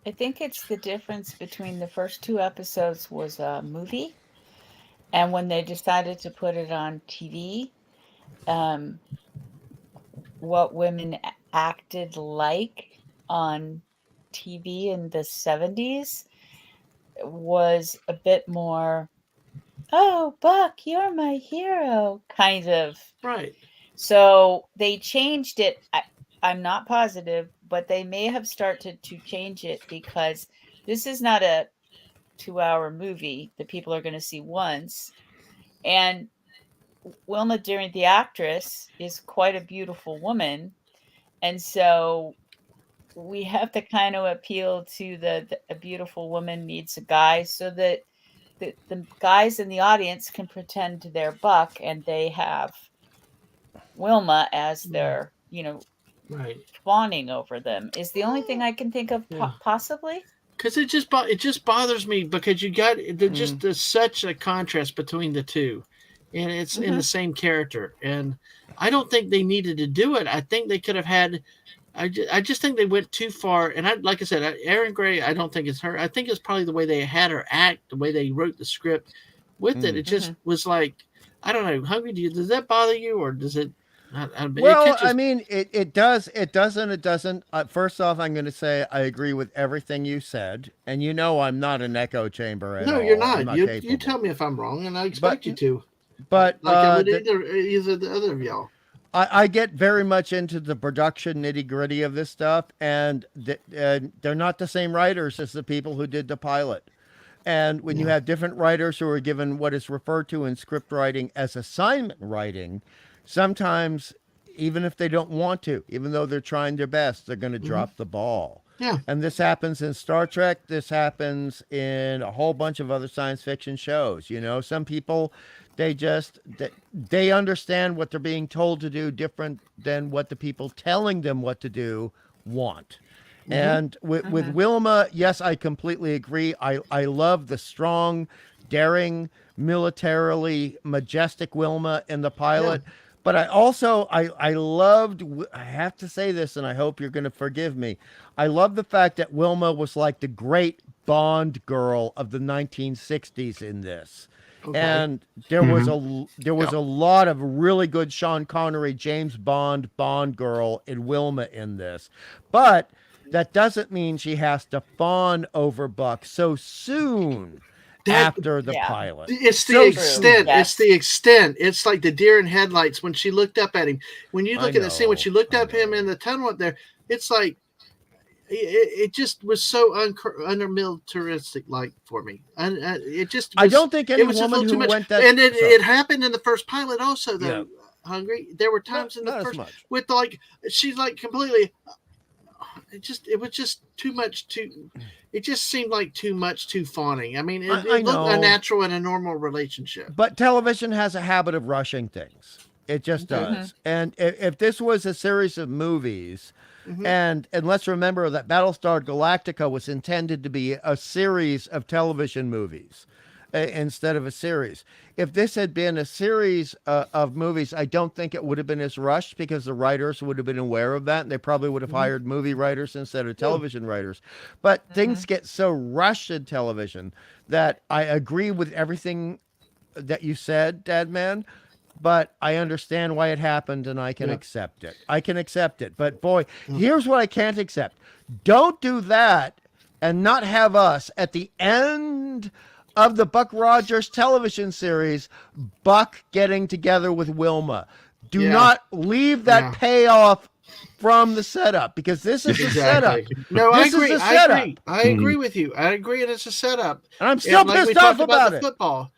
I think it's the difference between the first 2 episodes was a movie, and when they decided to put it on TV, what women acted like on TV in the 70s was a bit more, oh, Buck, you're my hero, kind of. Right. So they changed it. I'm not positive, but they may have started to change it because this is not a 2-hour movie that people are going to see once. And Wilma Deering, the actress, is quite a beautiful woman. And so we have to kind of appeal to a beautiful woman needs a guy, so that the guys in the audience can pretend they're Buck and they have Wilma as their, right, fawning over them, is the only thing I can think of, possibly. Because it just bothers me, because you got there's such a contrast between the two, and it's in the same character, and I don't think they needed to do it. I think they could have had. I just think they went too far, and like I said, Erin Gray, I don't think it's her. I think it's probably the way they had her act, the way they wrote the script with it. It just was like, I don't know. Hungry, does that bother you, or does it? Well, I mean, it does. It doesn't. It doesn't. First off, I'm going to say I agree with everything you said, and I'm not an echo chamber at all. No, you're not. You tell me if I'm wrong, and I expect you to. But like I would either the other of y'all. I get very much into the production nitty-gritty of this stuff, and they're not the same writers as the people who did the pilot. And when you have different writers who are given what is referred to in script writing as assignment writing, sometimes, even if they don't want to, even though they're trying their best, they're going to drop the ball. Yeah. And this happens in Star Trek. This happens in a whole bunch of other science fiction shows. Some people, they understand what they're being told to do different than what the people telling them what to do want. And with Wilma, yes, I completely agree. I love the strong, daring, militarily majestic Wilma in the pilot. Yeah. But I also, I loved, I have to say this, and I hope you're going to forgive me. I love the fact that Wilma was like the great Bond girl of the 1960s in this. Okay. And there was a lot of really good Sean Connery, James Bond girl in Wilma in this. But that doesn't mean she has to fawn over Buck so soon after the pilot. It's the extent. Yes. It's the extent. It's like the deer in headlights when she looked up at him. When you look at the scene, when she looked up at him in the tunnel up there, it's like it just was so under-militaristic like for me. And it just was, I don't think any woman who went that... And it happened in the first pilot also, though, yeah. Hungry. There were times in the first... with like, she's like completely... It was just too much it just seemed like too much too fawning. I mean, it looked unnatural in a normal relationship. But television has a habit of rushing things. It just does. And if this was a series of movies, and let's remember that Battlestar Galactica was intended to be a series of television movies instead of a series. If this had been a series of movies, I don't think it would have been as rushed, because the writers would have been aware of that, and they probably would have hired movie writers instead of television writers. But things get so rushed in television that I agree with everything that you said, Dadman, but I understand why it happened, and I can accept it. I can accept it. But boy, here's what I can't accept. Don't do that and not have us at the end of the Buck Rogers television series, Buck getting together with Wilma. Do not leave that payoff from the setup, because this is the setup. No, I agree. I agree with you. I agree, and it's a setup. And I'm still pissed off about it. Football.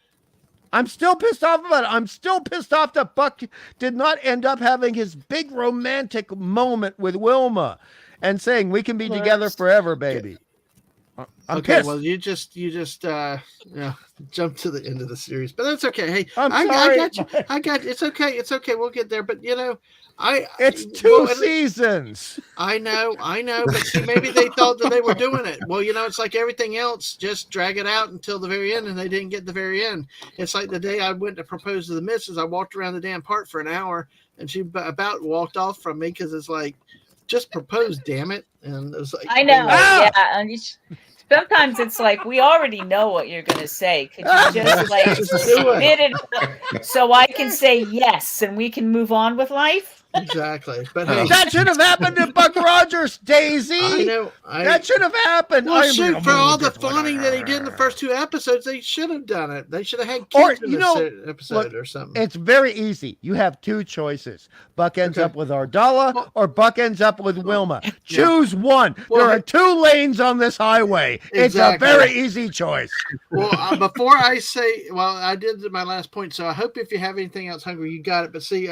I'm still pissed off about it. I'm still pissed off that Buck did not end up having his big romantic moment with Wilma and saying, "We can be together forever, baby." I'm pissed. Well, you just jumped to the end of the series, but that's okay. Hey, I got you. I got you. It's okay. It's okay. We'll get there. But it's two seasons. I know. But see, maybe they thought that they were doing it. Well, it's like everything else. Just drag it out until the very end, and they didn't get the very end. It's like the day I went to propose to the missus. I walked around the damn park for an hour, and she about walked off from me, because it's like, just propose, damn it. And it was like, I know. Yeah. And sometimes it's like, we already know what you're going to say. Could you just spit it so I can say yes and we can move on with life? Exactly. But hey, that should have happened to Buck Rogers, Daisy. I know. That should have happened. Well, shoot, for all the fawning that he did in the first 2 episodes, they should have done it. They should have had kids in this episode or something. It's very easy. You have 2 choices. Buck ends up with Ardala, or Buck ends up with Wilma. Choose one. There are 2 lanes on this highway. Exactly. It's a very easy choice. Well, before I say, I did my last point, so I hope if you have anything else hungry, you got it. But see,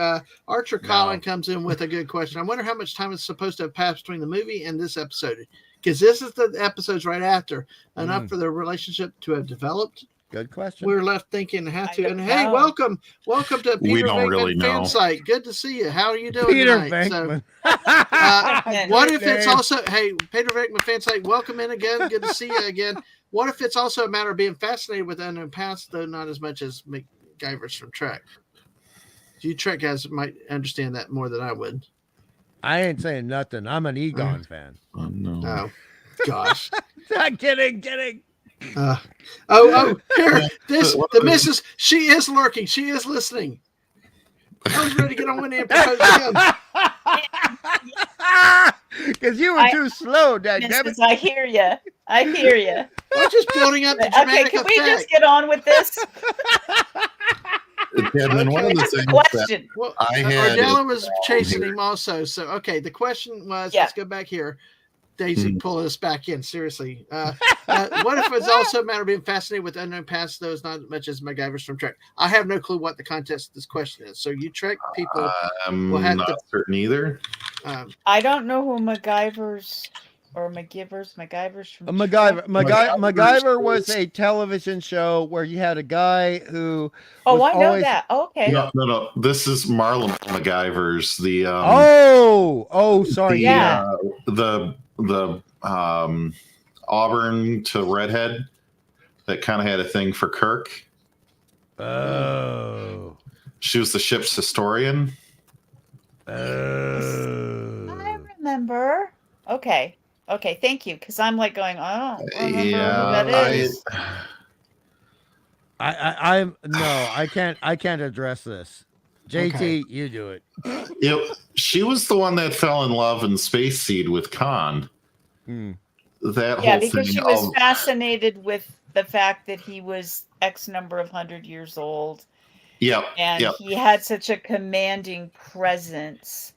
Archer Collin comes in with a good question. I wonder how much time is supposed to have passed between the movie and this episode, because this is the episodes right after, enough for the relationship to have developed. Good question. We're left thinking how to. And hey, welcome to Peter Venkman fan site. Good to see you. How are you doing Peter tonight? Venkman. So, what if it's also, hey, Peter Venkman fan site, welcome in again. Good to see you again. What if it's also a matter of being fascinated with unknown past, though not as much as MacGyver's from Trek? You Trek guys might understand that more than I would. I ain't saying nothing. I'm an Egon fan. Oh, no. Oh, gosh. I'm kidding. Here, the missus, she is lurking. She is listening. I was ready to get on one and propose to him. Because you were too slow, Dadman. I hear you. We're just building up the dramatic can effect. we just get on with this? Dadman, one of the things question. Well, I had Ardella was chasing him also. So, okay, the question was, let's go back here. Daisy pulling us back in. Seriously. What if it's also a matter of being fascinated with unknown past, those not as much as MacGyver's from Trek? I have no clue what the context of this question is. So you Trek people I'm will have not to, certain either. I don't know who MacGyver's from MacGyver was a television show where you had a guy who. I know that. Okay. No. This is Marlon MacGyver's the. Sorry. Yeah. The Auburn to redhead that kind of had a thing for Kirk. Oh. She was the ship's historian. Oh. I remember. Okay. Thank you. Because I'm like going, I don't remember who that is. I can't address this. JT, you do it. She was the one that fell in love in Space Seed with Khan. That whole because thing. she was fascinated with the fact that he was X number of 100 years old. Yep. And he had such a commanding presence.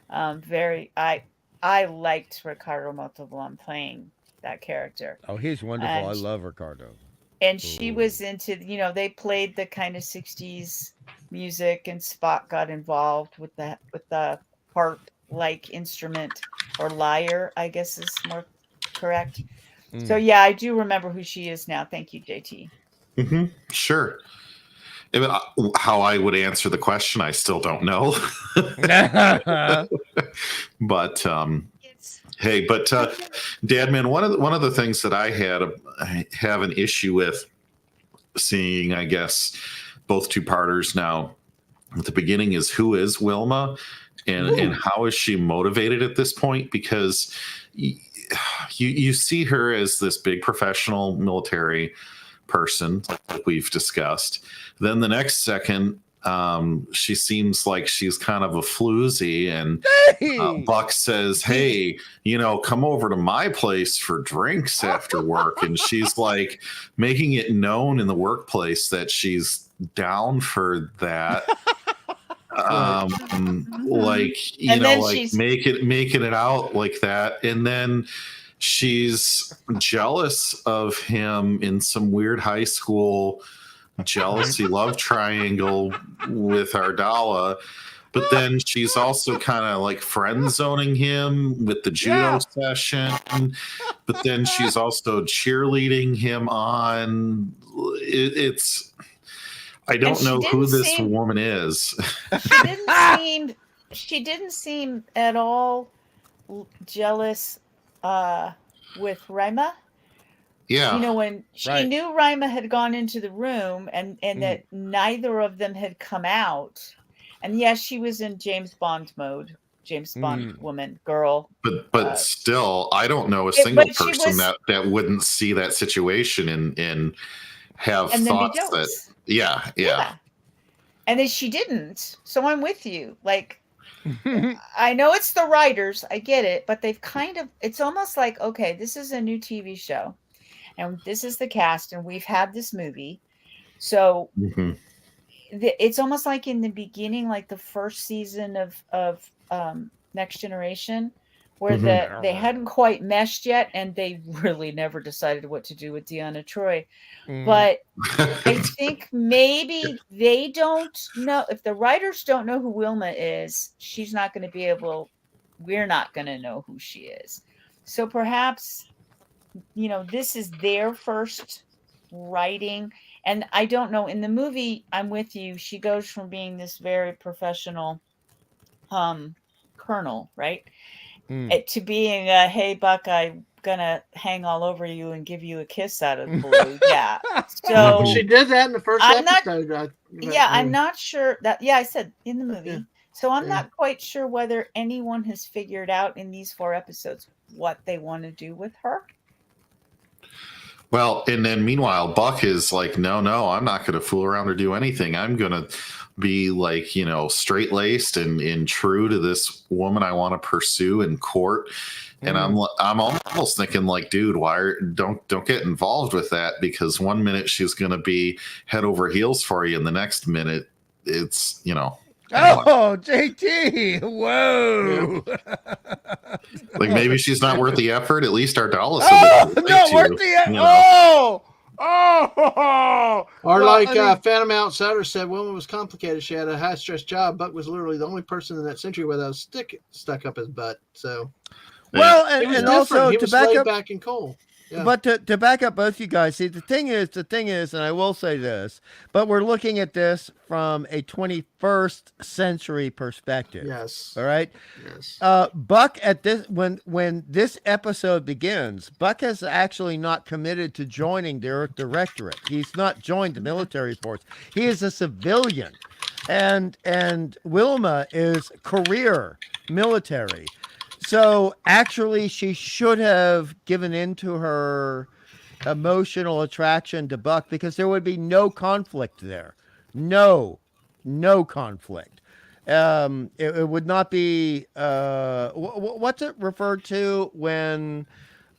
I liked Ricardo Montalban playing that character. Oh, he's wonderful. I love Ricardo. And she was into, they played the kind of 60s music, and Spock got involved with the harp-like instrument, or lyre, I guess is more correct. So yeah, I do remember who she is now. Thank you, JT. Sure. How I would answer the question, I still don't know. But Dadman, one of the things that I have an issue with seeing, I guess, both two-parters now at the beginning is, who is Wilma, and how is she motivated at this point? Because you see her as this big professional military person, like we've discussed. Then the next second, she seems like she's kind of a floozy, and Buck says, hey, come over to my place for drinks after work. And she's like making it known in the workplace that she's down for that. Making it out like that. And then she's jealous of him in some weird high school jealousy love triangle with Ardala, but then she's also kind of like friend zoning him with the judo session, but then she's also cheerleading him on. I don't know who this woman is. She didn't seem at all jealous with Rima. Yeah. When she knew Rima had gone into the room and that neither of them had come out. And yes, she was in James Bond mode, James Bond woman, girl. But still, I don't know a single person that wouldn't see that situation and have thoughts that, yeah. And then she didn't. So I'm with you. Like, I know it's the writers, I get it, but they've it's almost like, okay, this is a new TV show and this is the cast and we've had this movie. So it's almost like in the beginning, like the first season of Next Generation, where they hadn't quite meshed yet and they really never decided what to do with Deanna Troi. But I think maybe they don't know, if the writers don't know who Wilma is, she's not going to be we're not going to know who she is. So perhaps, this is their first writing. And I don't know, in the movie, I'm with you, she goes from being this very professional colonel, right? To being a, hey, Buck, I'm gonna hang all over you and give you a kiss out of the blue. Yeah. So she did that in the first episode. I'm not sure that. Yeah, I said in the movie. Yeah. So I'm not quite sure whether anyone has figured out in these 4 episodes what they want to do with her. Well, and then meanwhile, Buck is like, no, I'm not going to fool around or do anything. I'm going to be like, straight laced and true to this woman I want to pursue in court. And I'm almost thinking like, dude, don't get involved with that, because one minute she's going to be head over heels for you, and the next minute it's, Oh, JT! Whoa! Like maybe she's not worth the effort. At least Ardallis. Not worth the effort. Or like Phantom Outsider said, Wilma was complicated. She had a high stress job. Buck was literally the only person in that century without a stick stuck up his butt. So, well, and also he was laid back in coal. Yeah. But to back up both you guys, see, the thing is, and I will say this, but we're looking at this from a 21st century perspective. Yes. All right. Yes. Buck at this when this episode begins, Buck has actually not committed to joining the directorate. He's not joined the military force. He is a civilian, and Wilma is career military. So actually, she should have given in to her emotional attraction to Buck, because there would be no conflict there. No conflict. It would not be, what's it referred to when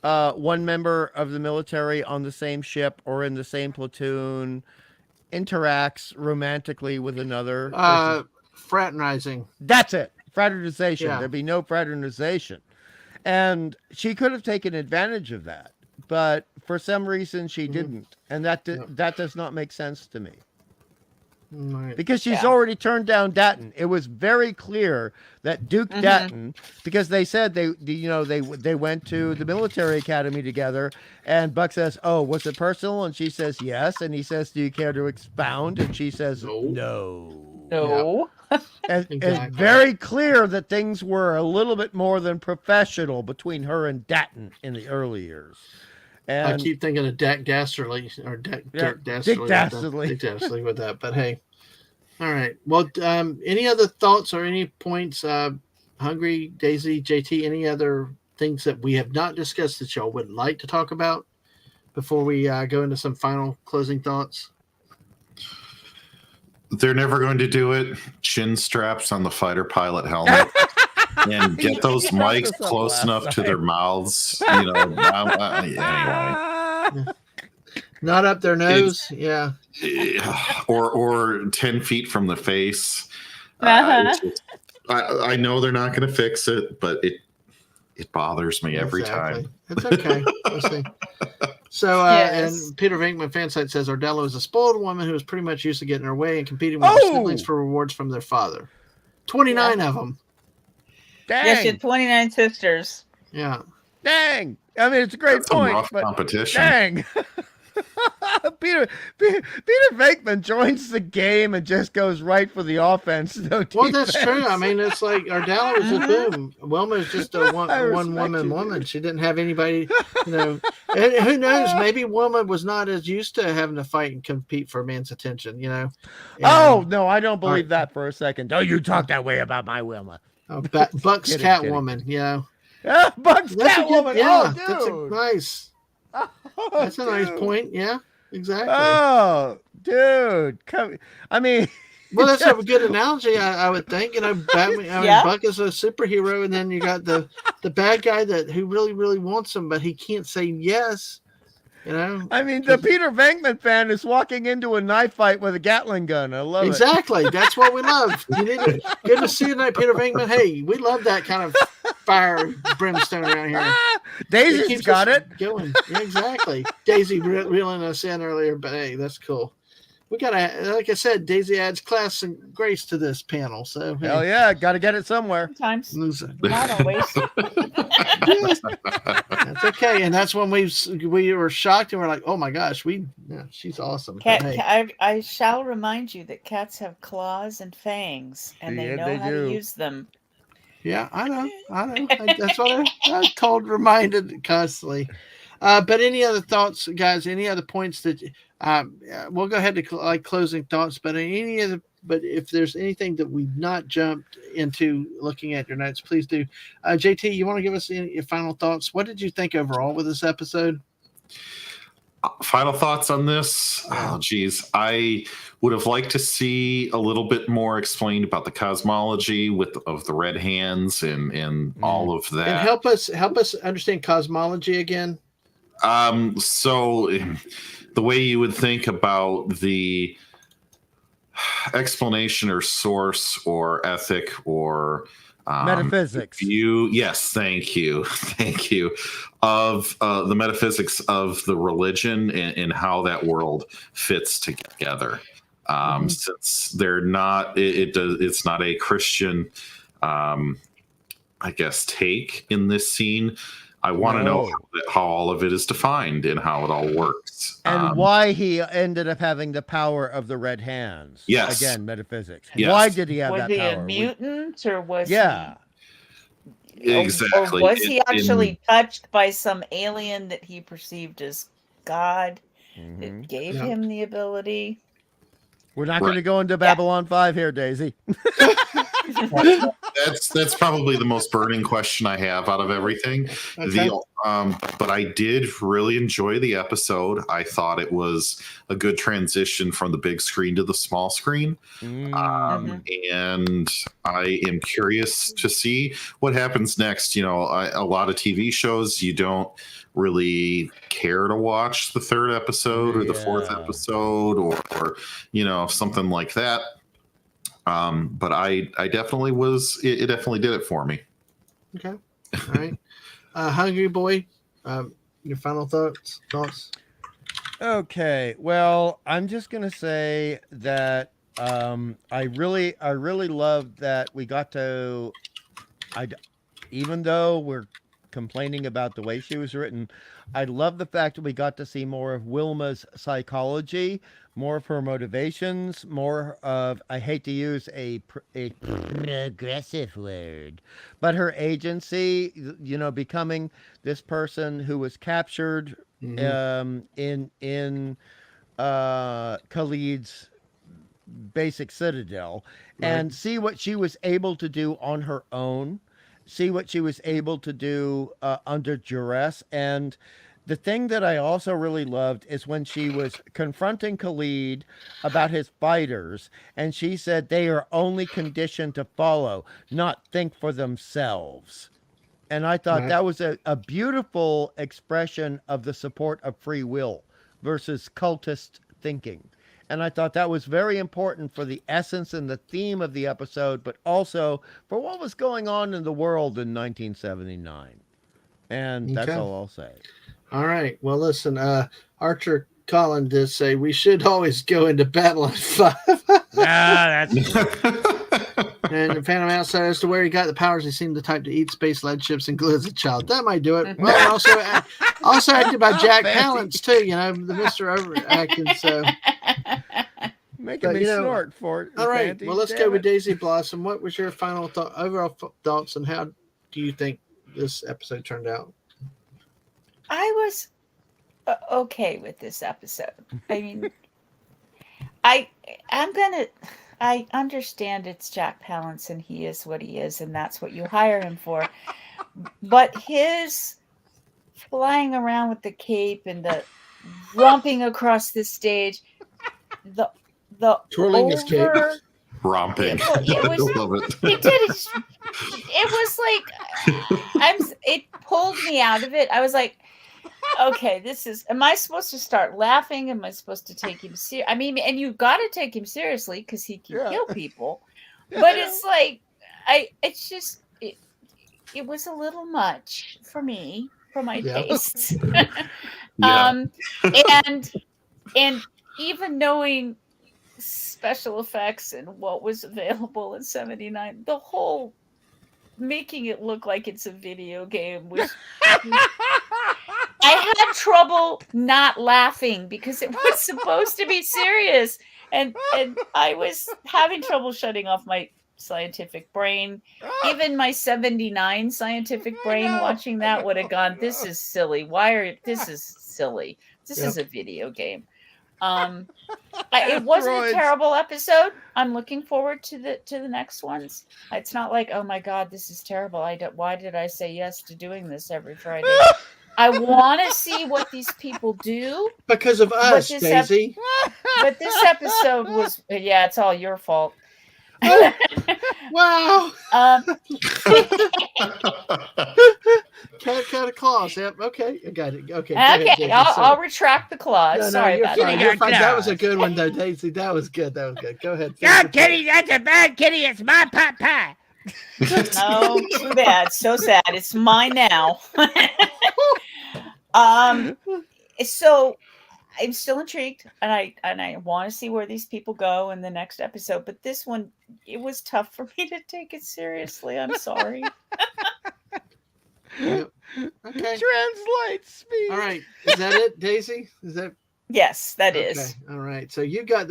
one member of the military on the same ship or in the same platoon interacts romantically with another? Fraternizing. That's it. Fraternization. Yeah. There'd be no fraternization. And she could have taken advantage of that, but for some reason she didn't. And that does not make sense to me. Right. Because she's already turned down Datton. It was very clear that Duke Datton, because they said they went to the military academy together, and Buck says, "Oh, was it personal?" And she says, "Yes." And he says, "Do you care to expound?" And she says, "No." No. And it's very clear that things were a little bit more than professional between her and Datton in the early years. And I keep thinking of Dak Dastardly or Dirk Dastardly. Dick Dastardly with that. But hey, all right. Well, any other thoughts or any points? Hungry, Daisy, JT, any other things that we have not discussed that y'all would like to talk about before we go into some final closing thoughts? They're never going to do it. Chin straps on the fighter pilot helmet. And get those mics close enough to their mouths. Anyway. Not up their nose. Or 10 feet from the face. I know they're not going to fix it, but it bothers me every time. It's okay. We'll see. So, and Peter Venkman Fansite says Ardella is a spoiled woman who is pretty much used to getting her way and competing with her siblings for rewards from their father. 29 of them. Dang. Yes, she had 29 sisters. Yeah. Dang. I mean, it's a great point. Rough competition. Dang. Peter Venkman joins the game and just goes right for the offense. No defense. Well, that's true. I mean, it's like Ardella was a boom. Wilma is just a one woman. She didn't have anybody, And who knows? Maybe Wilma was not as used to having to fight and compete for a man's attention. And, oh no, I don't believe that for a second. Don't you talk that way about my Wilma? Buck's Catwoman. Buck's Catwoman. Yeah, dude. That's nice. That's a nice point. Yeah, exactly. Oh, dude. I mean, Well, that's a good analogy, I would think. Batman. I mean, Buck is a superhero, and then you got the bad guy who really, really wants him, but he can't say yes. I mean, the Peter Venkman fan is walking into a knife fight with a Gatling gun. I love exactly. That's what we love. Good to see you tonight, Peter Venkman. Hey, we love that kind of fire brimstone around here. Daisy's got it going. Yeah, exactly. Daisy reeling us in earlier, but hey, that's cool. We gotta, like I said, Daisy adds class and grace to this panel. So hell yeah, got to get it somewhere. Sometimes, not always. That's okay, and that's when we were shocked and we're like, oh my gosh, she's awesome. I shall remind you that cats have claws and fangs, and they know how to use them. Yeah, I know. That's what I told, reminded constantly. But any other thoughts, guys? Any other points that we'll go ahead to closing thoughts? But if there's anything that we've not jumped into looking at your notes, please do. JT, you want to give us your final thoughts? What did you think overall with this episode? Final thoughts on this? Oh, geez. I would have liked to see a little bit more explained about the cosmology of the red hands and all of that. And help us understand cosmology again. So the way you would think about the explanation or source or ethic or metaphysics yes, thank you of the metaphysics of the religion and how that world fits together, since they're not it's not a Christian I guess take in this scene. I want to know how all of it is defined and how it all works. And why he ended up having the power of the red hands. Yes. Again, metaphysics. Yes. Why did he have that power? Was he a mutant or was he... Exactly. Or was he actually touched by some alien that he perceived as God that gave him the ability? We're not going to go into Babylon 5 here, Daisy. That's probably the most burning question I have out of everything. Okay. But I did really enjoy the episode. I thought it was a good transition from the big screen to the small screen. And I am curious to see what happens next. A lot of TV shows, you don't really care to watch the third episode or the fourth episode or something like that. But I definitely was. It definitely did it for me. Okay, all right. Hungry Boy, your final thoughts? Okay, well, I'm just gonna say that I really love that we got to. Even though we're complaining about the way she was written, I love the fact that we got to see more of Wilma's psychology, more of her motivations, more of, I hate to use a progressive word, but her agency, becoming this person who was captured in Khalid's basic citadel, and see what she was able to do on her own, see what she was able to do under duress. And the thing that I also really loved is when she was confronting Khalid about his fighters, and she said they are only conditioned to follow, not think for themselves. And I thought that was a beautiful expression of the support of free will versus cultist thinking. And I thought that was very important for the essence and the theme of the episode, but also for what was going on in the world in 1979. And that's all I'll say. All right. Well, listen, Archer Collin did say we should always go into Babylon 5. That's And the Phantom Outsider, as to where he got the powers, he seemed the type to eat space-led ships and glue as a child. That might do it. Well, also acted by Jack Palance, too, the Mr. Overacting, so... Making me snort for it. All right. Well, let's go with Daisy Blossom. What was your final overall thoughts, and how do you think this episode turned out? I was okay with this episode. I mean, I understand it's Jack Palance and he is what he is, and that's what you hire him for. But his flying around with the cape and the romping across the stage, the twirling his cape. romping. It was like it pulled me out of it. I was like, okay, am I supposed to start laughing? Am I supposed to take him serious? I mean, and you've got to take him seriously because he can kill people. But it's like, it was a little much for me, for my tastes. And even knowing special effects and what was available in '79, the whole making it look like it's a video game was I had trouble not laughing because it was supposed to be serious, and I was having trouble shutting off my scientific brain. Even my '79 scientific brain watching that would have gone, this is silly. This is silly. This is a video game. It wasn't a terrible episode. I'm looking forward to the next ones. It's not like, oh my God, this is terrible. Why did I say yes to doing this every Friday? I want to see what these people do because of us, Daisy. But this episode was, it's all your fault. Wow. Cat of claws. Yep. Okay. I got it. Okay. Okay. I'll retract the claws. No, Sorry about that. You're fine. That was a good one, though, Daisy. That was good. Go ahead. No, Kitty, that's a bad kitty. It's my pot pie. Oh, too bad. So sad. It's mine now. So I'm still intrigued, and I want to see where these people go in the next episode. But this one, it was tough for me to take it seriously. I'm sorry. Yep. Okay. Translate speed. All right. Is that it, Daisy? Is that? Yes, that is. All right. So you got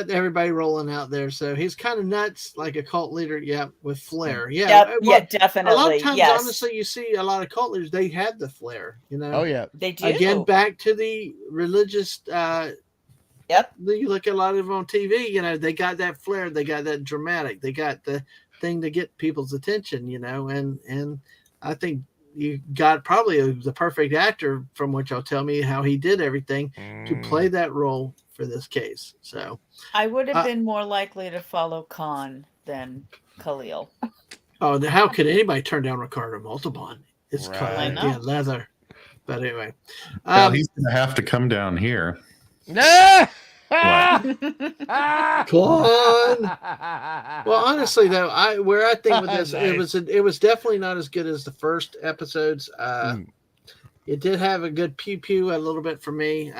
everybody rolling out there. So he's kind of nuts, like a cult leader. Yeah, with flair. Yeah. Yeah, definitely. A lot of times, honestly, you see a lot of cult leaders. They have the flair. Oh yeah, they do. Again, back to the religious. Yep. You look at a lot of them on TV. They got that flair. They got that dramatic. They got the thing to get people's attention. And I think you got probably the perfect actor, from which I'll tell me how he did everything to play that role for this case. So I would have been more likely to follow Khan than Khalil. Oh, how could anybody turn down Ricardo Montalban? It's leather. But anyway, well, he's gonna have to come down here. Come on. Well, honestly, though, I think with this, nice. it was definitely not as good as the first episodes. It did have a good pew a little bit for me.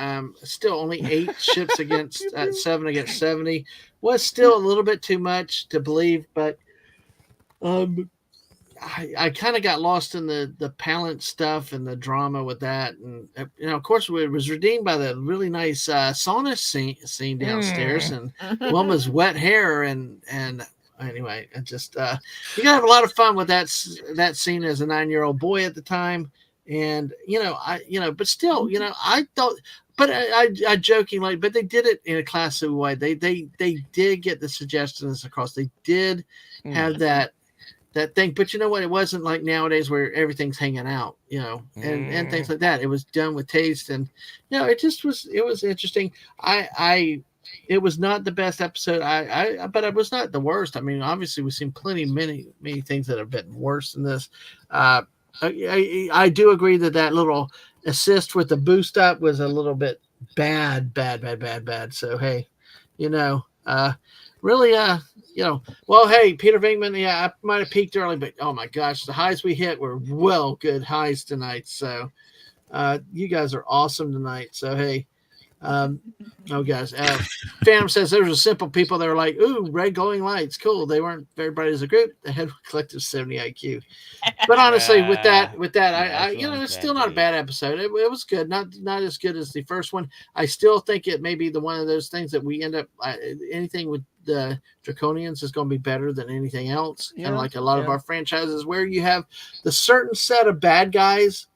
Still only 8 ships against 7 against 70 was still a little bit too much to believe, but I kind of got lost in the Pallant stuff and the drama with that, and of course it was redeemed by the really nice sauna scene downstairs and Wilma's wet hair and anyway, it just you gotta have a lot of fun with that scene as a 9-year-old boy at the time, and but still I thought. But I jokingly, but they did it in a classy way. They did get the suggestions across. They did have that thing, but you know what? It wasn't like nowadays where everything's hanging out, and things like that. It was done with taste, and it was interesting. It was not the best episode. But it was not the worst. I mean, obviously we've seen many things that have been worse than this. I do agree that little assist with the boost up was a little bit bad. So hey, really, well, hey, Peter Venkman, yeah, I might have peaked early, but oh my gosh, the highs we hit were good highs tonight. So you guys are awesome tonight. So hey, guys, Phantom says there was simple people that were like, ooh, red glowing lights, cool. They weren't everybody as a group. They had a collective 70 IQ. But honestly, with that, I it's still not a bad episode. It was good, not as good as the first one. I still think it may be one of those things that we end up anything with the Draconians is going to be better than anything else. And like a lot of our franchises where you have the certain set of bad guys,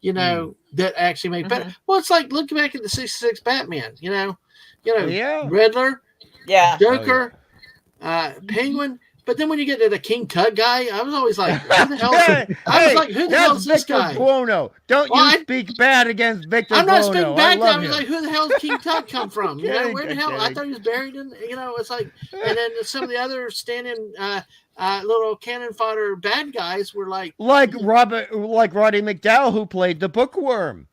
that actually make better. Well, it's like looking back at the 66 Batman, Riddler, Joker, Penguin. But then when you get to the King Tut guy, I was always like, who the hell? I was like, who the hell is this Victor guy? Buono. Don't you speak bad against Victor I'm Buono. not speaking bad. I was him. like, who the hell did King Tut come from? You know, where the hell? I kidding. thought he was buried in. You know, it's like, and then some of the other standing little cannon fodder bad guys were like Roddy McDowell, who played the Bookworm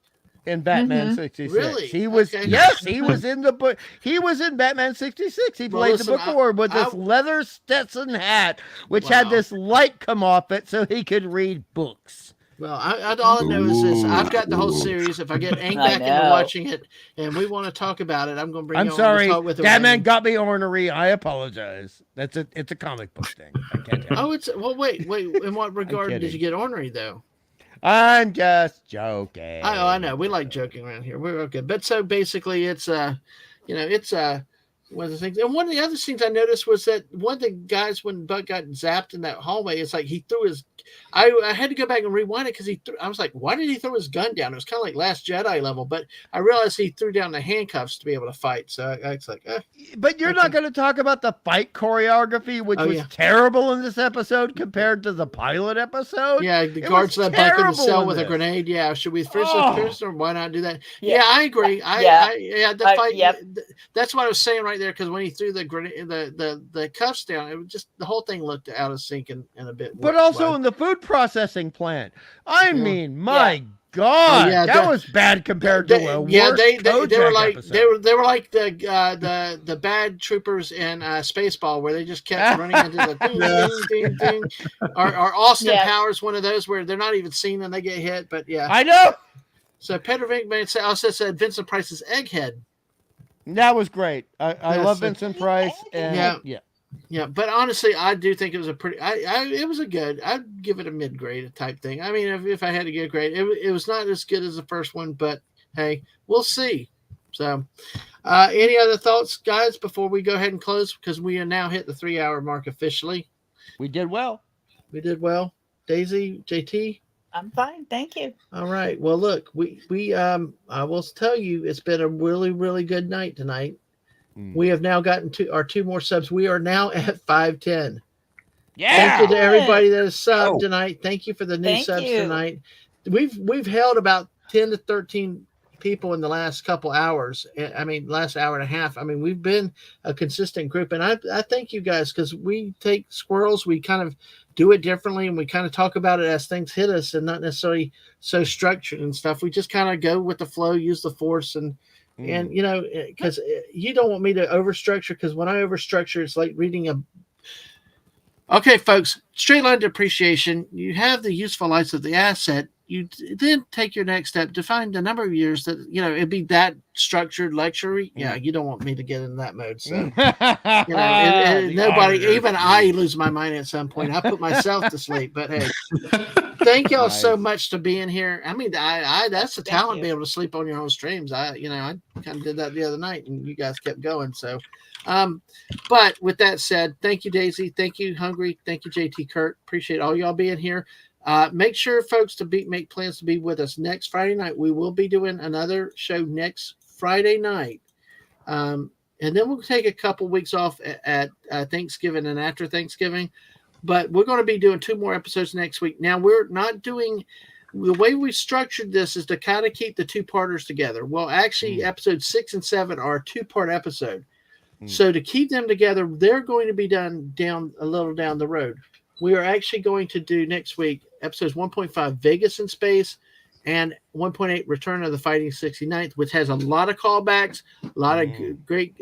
in Batman 66. Really? He was he was in the book. He was in Batman 66. He played the Bookworm with this leather Stetson hat, which had this light come off it so he could read books. Well, all I know is this. I've got the whole series. If I get Hank back into watching it and we want to talk about it, I'm going to bring you on sorry. to talk with Batman got me ornery. I apologize. It's a comic book thing. I can't tell you. Wait. In what regard did you get ornery, though? I'm just joking. I know. We like joking around here. We're okay. But so basically, it's one of the things. And one of the other things I noticed was that one of the guys, when Buck got zapped in that hallway, it's like he threw his. I had to go back and rewind it because I was like, why did he throw his gun down? It was kind of like Last Jedi level, but I realized he threw down the handcuffs to be able to fight. So I was like, But you're not going to talk about the fight choreography, which was terrible in this episode compared to the pilot episode. Yeah, the guards let Buck in the cell with a grenade. Yeah, should we first prisoner? Why not do that? Yeah, I agree. The fight. That's what I was saying right there, because when he threw the grenade, the cuffs down, it was just the whole thing looked out of sync and a bit. But also in the food processing plant. I mean, my God, that was bad compared to a worse they were like episode. they were like the bad troopers in Spaceball, where they just kept running into the ding, ding, ding, ding. Or Austin Powers, one of those where they're not even seen and they get hit. But I know. So Peter Venkman also said Vincent Price's Egghead. That was great. I love Vincent Price. And Yeah, but honestly, I do think it was a pretty. It was a good. I'd give it a mid-grade type thing. I mean, if I had to get a grade, it was not as good as the first one, but hey, we'll see. So, any other thoughts, guys, before we go ahead and close? Because we are now hit the 3-hour mark officially. We did well. Daisy, JT. I'm fine, thank you. All right. Well, look, we I will tell you, it's been a really, really good night tonight. We have now gotten our 2 more subs. We are now at 510. Yeah. Thank you to everybody that has subbed tonight. Thank you for the new subs tonight. We've held about 10 to 13 people in the last couple hours. I mean, last hour and a half. I mean, we've been a consistent group, and I thank you guys, because we take squirrels. We kind of do it differently, and we kind of talk about it as things hit us, and not necessarily so structured and stuff. We just kind of go with the flow, use the force, and you know, because you don't want me to overstructure, because when I overstructure, it's like reading a. Okay, folks, straight line depreciation. You have the useful life of the asset. You then take your next step to find the number of years that, you know, it'd be that structured lecture. Yeah, you don't want me to get in that mode. So, you know, nobody, even I lose my mind at some point. I put myself to sleep, but hey. Thank y'all so much for being here. I mean, that's a talent, be able to sleep on your own streams. I kind of did that the other night, and you guys kept going. So, but with that said, thank you, Daisy. Thank you, Hungry. Thank you, JT, Kirk. Appreciate all y'all being here. Make sure, folks, to make plans to be with us next Friday night. We will be doing another show next Friday night. And then we'll take a couple weeks off at Thanksgiving and after Thanksgiving. But we're going to be doing 2 more episodes next week. Now, we're not doing the way we structured this is to kind of keep the 2-parters together. Well, actually, episodes 6 and 7 are a 2-part episode. So to keep them together, they're going to be done a little down the road. We are actually going to do next week episodes 1.5 Vegas in Space and 1.8 Return of the Fighting 69th, which has a lot of callbacks, a lot of great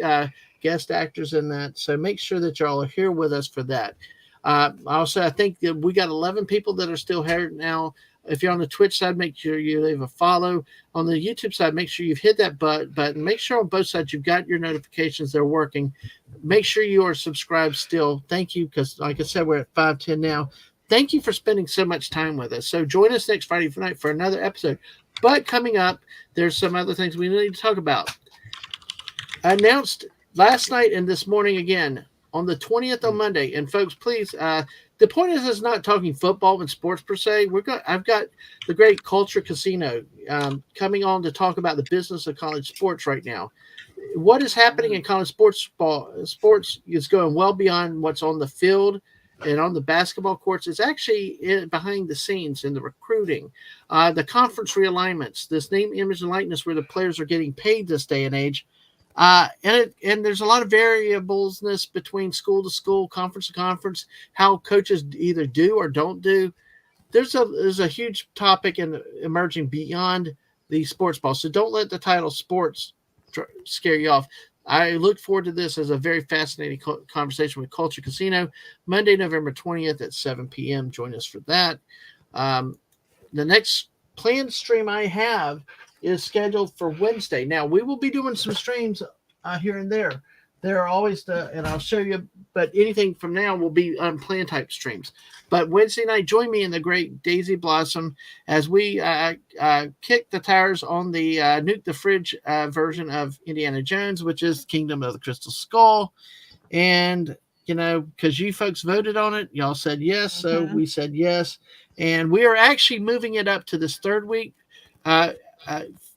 guest actors in that. So make sure that y'all are here with us for that. Also, I think that we got 11 people that are still here now. If you're on the Twitch side, make sure you leave a follow. On the YouTube side, make sure you've hit that button. Make sure on both sides you've got your notifications. They're working. Make sure you are subscribed still. Thank you, because like I said, we're at 510 now. Thank you for spending so much time with us. So join us next Friday night for another episode. But coming up, there's some other things we need to talk about. I announced last night and this morning again, on the 20th on Monday. And folks, please, the point is not talking football and sports per se. I've got the great Culture Casino coming on to talk about the business of college sports right now. What is happening in college sports is going well beyond what's on the field and on the basketball courts. It's actually behind the scenes in the recruiting, the conference realignments, this name, image, and likeness where the players are getting paid this day and age. And there's a lot of variablesness between school to school, conference to conference, how coaches either do or don't do. There's a huge topic in emerging beyond the sports ball. So don't let the title sports scare you off. I look forward to this as a very fascinating conversation with Culture Casino, Monday, November 20th at 7 p.m. Join us for that. The next planned stream I have is scheduled for Wednesday. Now, we will be doing some streams here and there. There are always and I'll show you, but anything from now will be unplanned type streams. But Wednesday night, join me in the great Daisy Blossom as we kick the tires on the Nuke the Fridge version of Indiana Jones, which is Kingdom of the Crystal Skull. And, because you folks voted on it, y'all said yes, so we said yes. And we are actually moving it up to this third week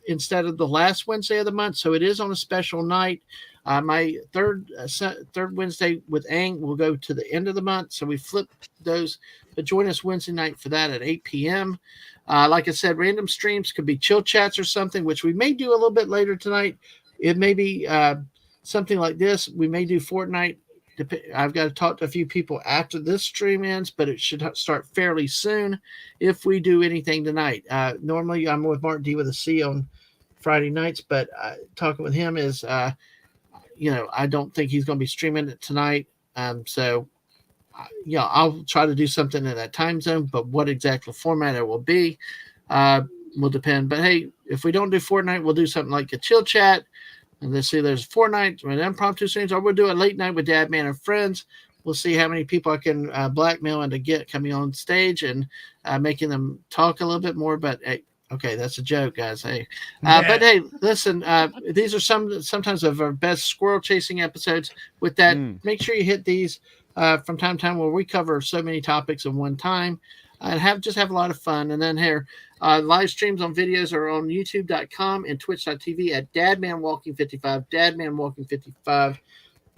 instead of the last Wednesday of the month. So it is on a special night. My third Wednesday with Ang will go to the end of the month. So we flip those. But join us Wednesday night for that at 8 p.m. Like I said, random streams could be chill chats or something, which we may do a little bit later tonight. It may be something like this. We may do Fortnite. I've got to talk to a few people after this stream ends, but it should start fairly soon if we do anything tonight. Normally, I'm with Martin D with a C on Friday nights, but talking with him is, I don't think he's going to be streaming it tonight. So, I'll try to do something in that time zone, but what exactly format it will be will depend. But hey, if we don't do Fortnite, we'll do something like a chill chat. And let's see, there's 4 nights, an impromptu streams, or we'll do a late night with Dadman and friends. We'll see how many people I can blackmail into get coming on stage and making them talk a little bit more. But hey, okay, that's a joke, guys. Hey, but hey, listen, these are sometimes of our best squirrel chasing episodes. With that, make sure you hit these from time to time where we cover so many topics at one time and have a lot of fun. And then here, live streams on videos are on youtube.com and twitch.tv at dadmanwalking55, dadmanwalking55.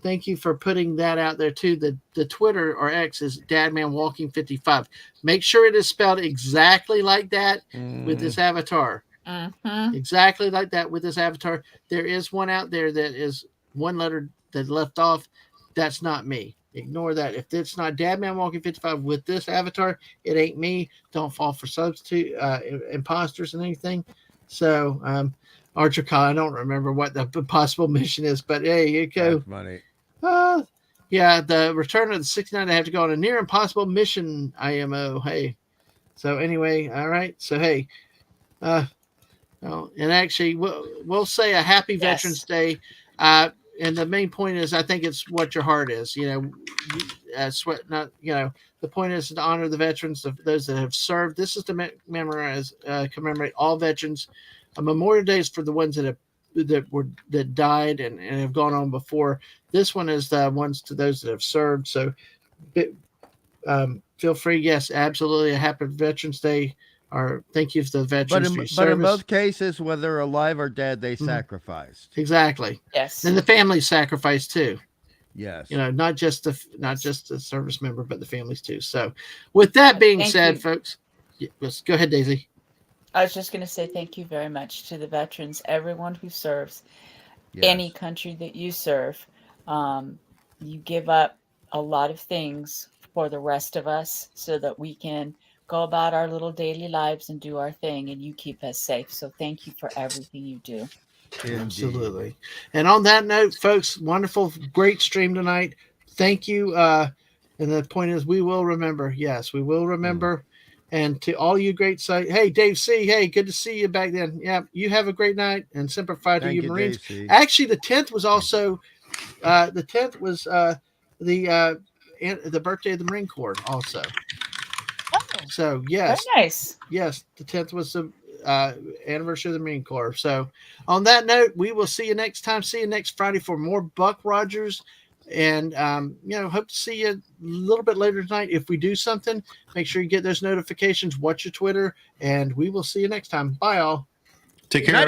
Thank you for putting that out there too. The Twitter or X is dadmanwalking55. Make sure it is spelled exactly like that with this avatar. Exactly like that with this avatar. There is one out there that is one letter that left off. That's not me. Ignore that. If it's not Dadman Walking 55 with this avatar, it ain't me. Don't fall for substitute imposters and anything. So, Archer Kyle, I don't remember what the possible mission is, but hey, you go. That's money. Yeah, the return of the 69. I have to go on a near impossible mission. IMO. Hey. So anyway, all right. So hey, and actually, we'll say a happy Veterans Day. And the main point is, I think it's what your heart is. The point is to honor the veterans, those that have served. This is to commemorate all veterans. Memorial Day is for the ones that died and have gone on before. This one is the ones to those that have served. So feel free. Yes, absolutely. A happy Veterans Day. Or thank you to the veterans for your service. But in both cases, whether alive or dead, they sacrificed. Exactly. Yes. And the families sacrificed too. Yes. Not just the service member, but the families too. So, with that being said, folks, let's go ahead, Daisy. I was just going to say thank you very much to the veterans, everyone who serves, any country that you serve. You give up a lot of things for the rest of us so that we can go about our little daily lives and do our thing, and you keep us safe. So thank you for everything you do. Indeed. Absolutely. And on that note, folks, wonderful, great stream tonight. Thank you. And the point is, we will remember. Yes, we will remember. And to all you great sight. Hey, Dave C. Hey, good to see you back then. Yeah, you have a great night, and Semper Fi to you, Marines. Actually, the 10th was also the birthday of the Marine Corps also. So yes, very nice. Yes, the 10th was the anniversary of the Marine Corps. So on that note, we will see you next time. See you next Friday for more Buck Rogers, and hope to see you a little bit later tonight. If we do something, make sure you get those notifications. Watch your Twitter, and we will see you next time. Bye, all. Take care.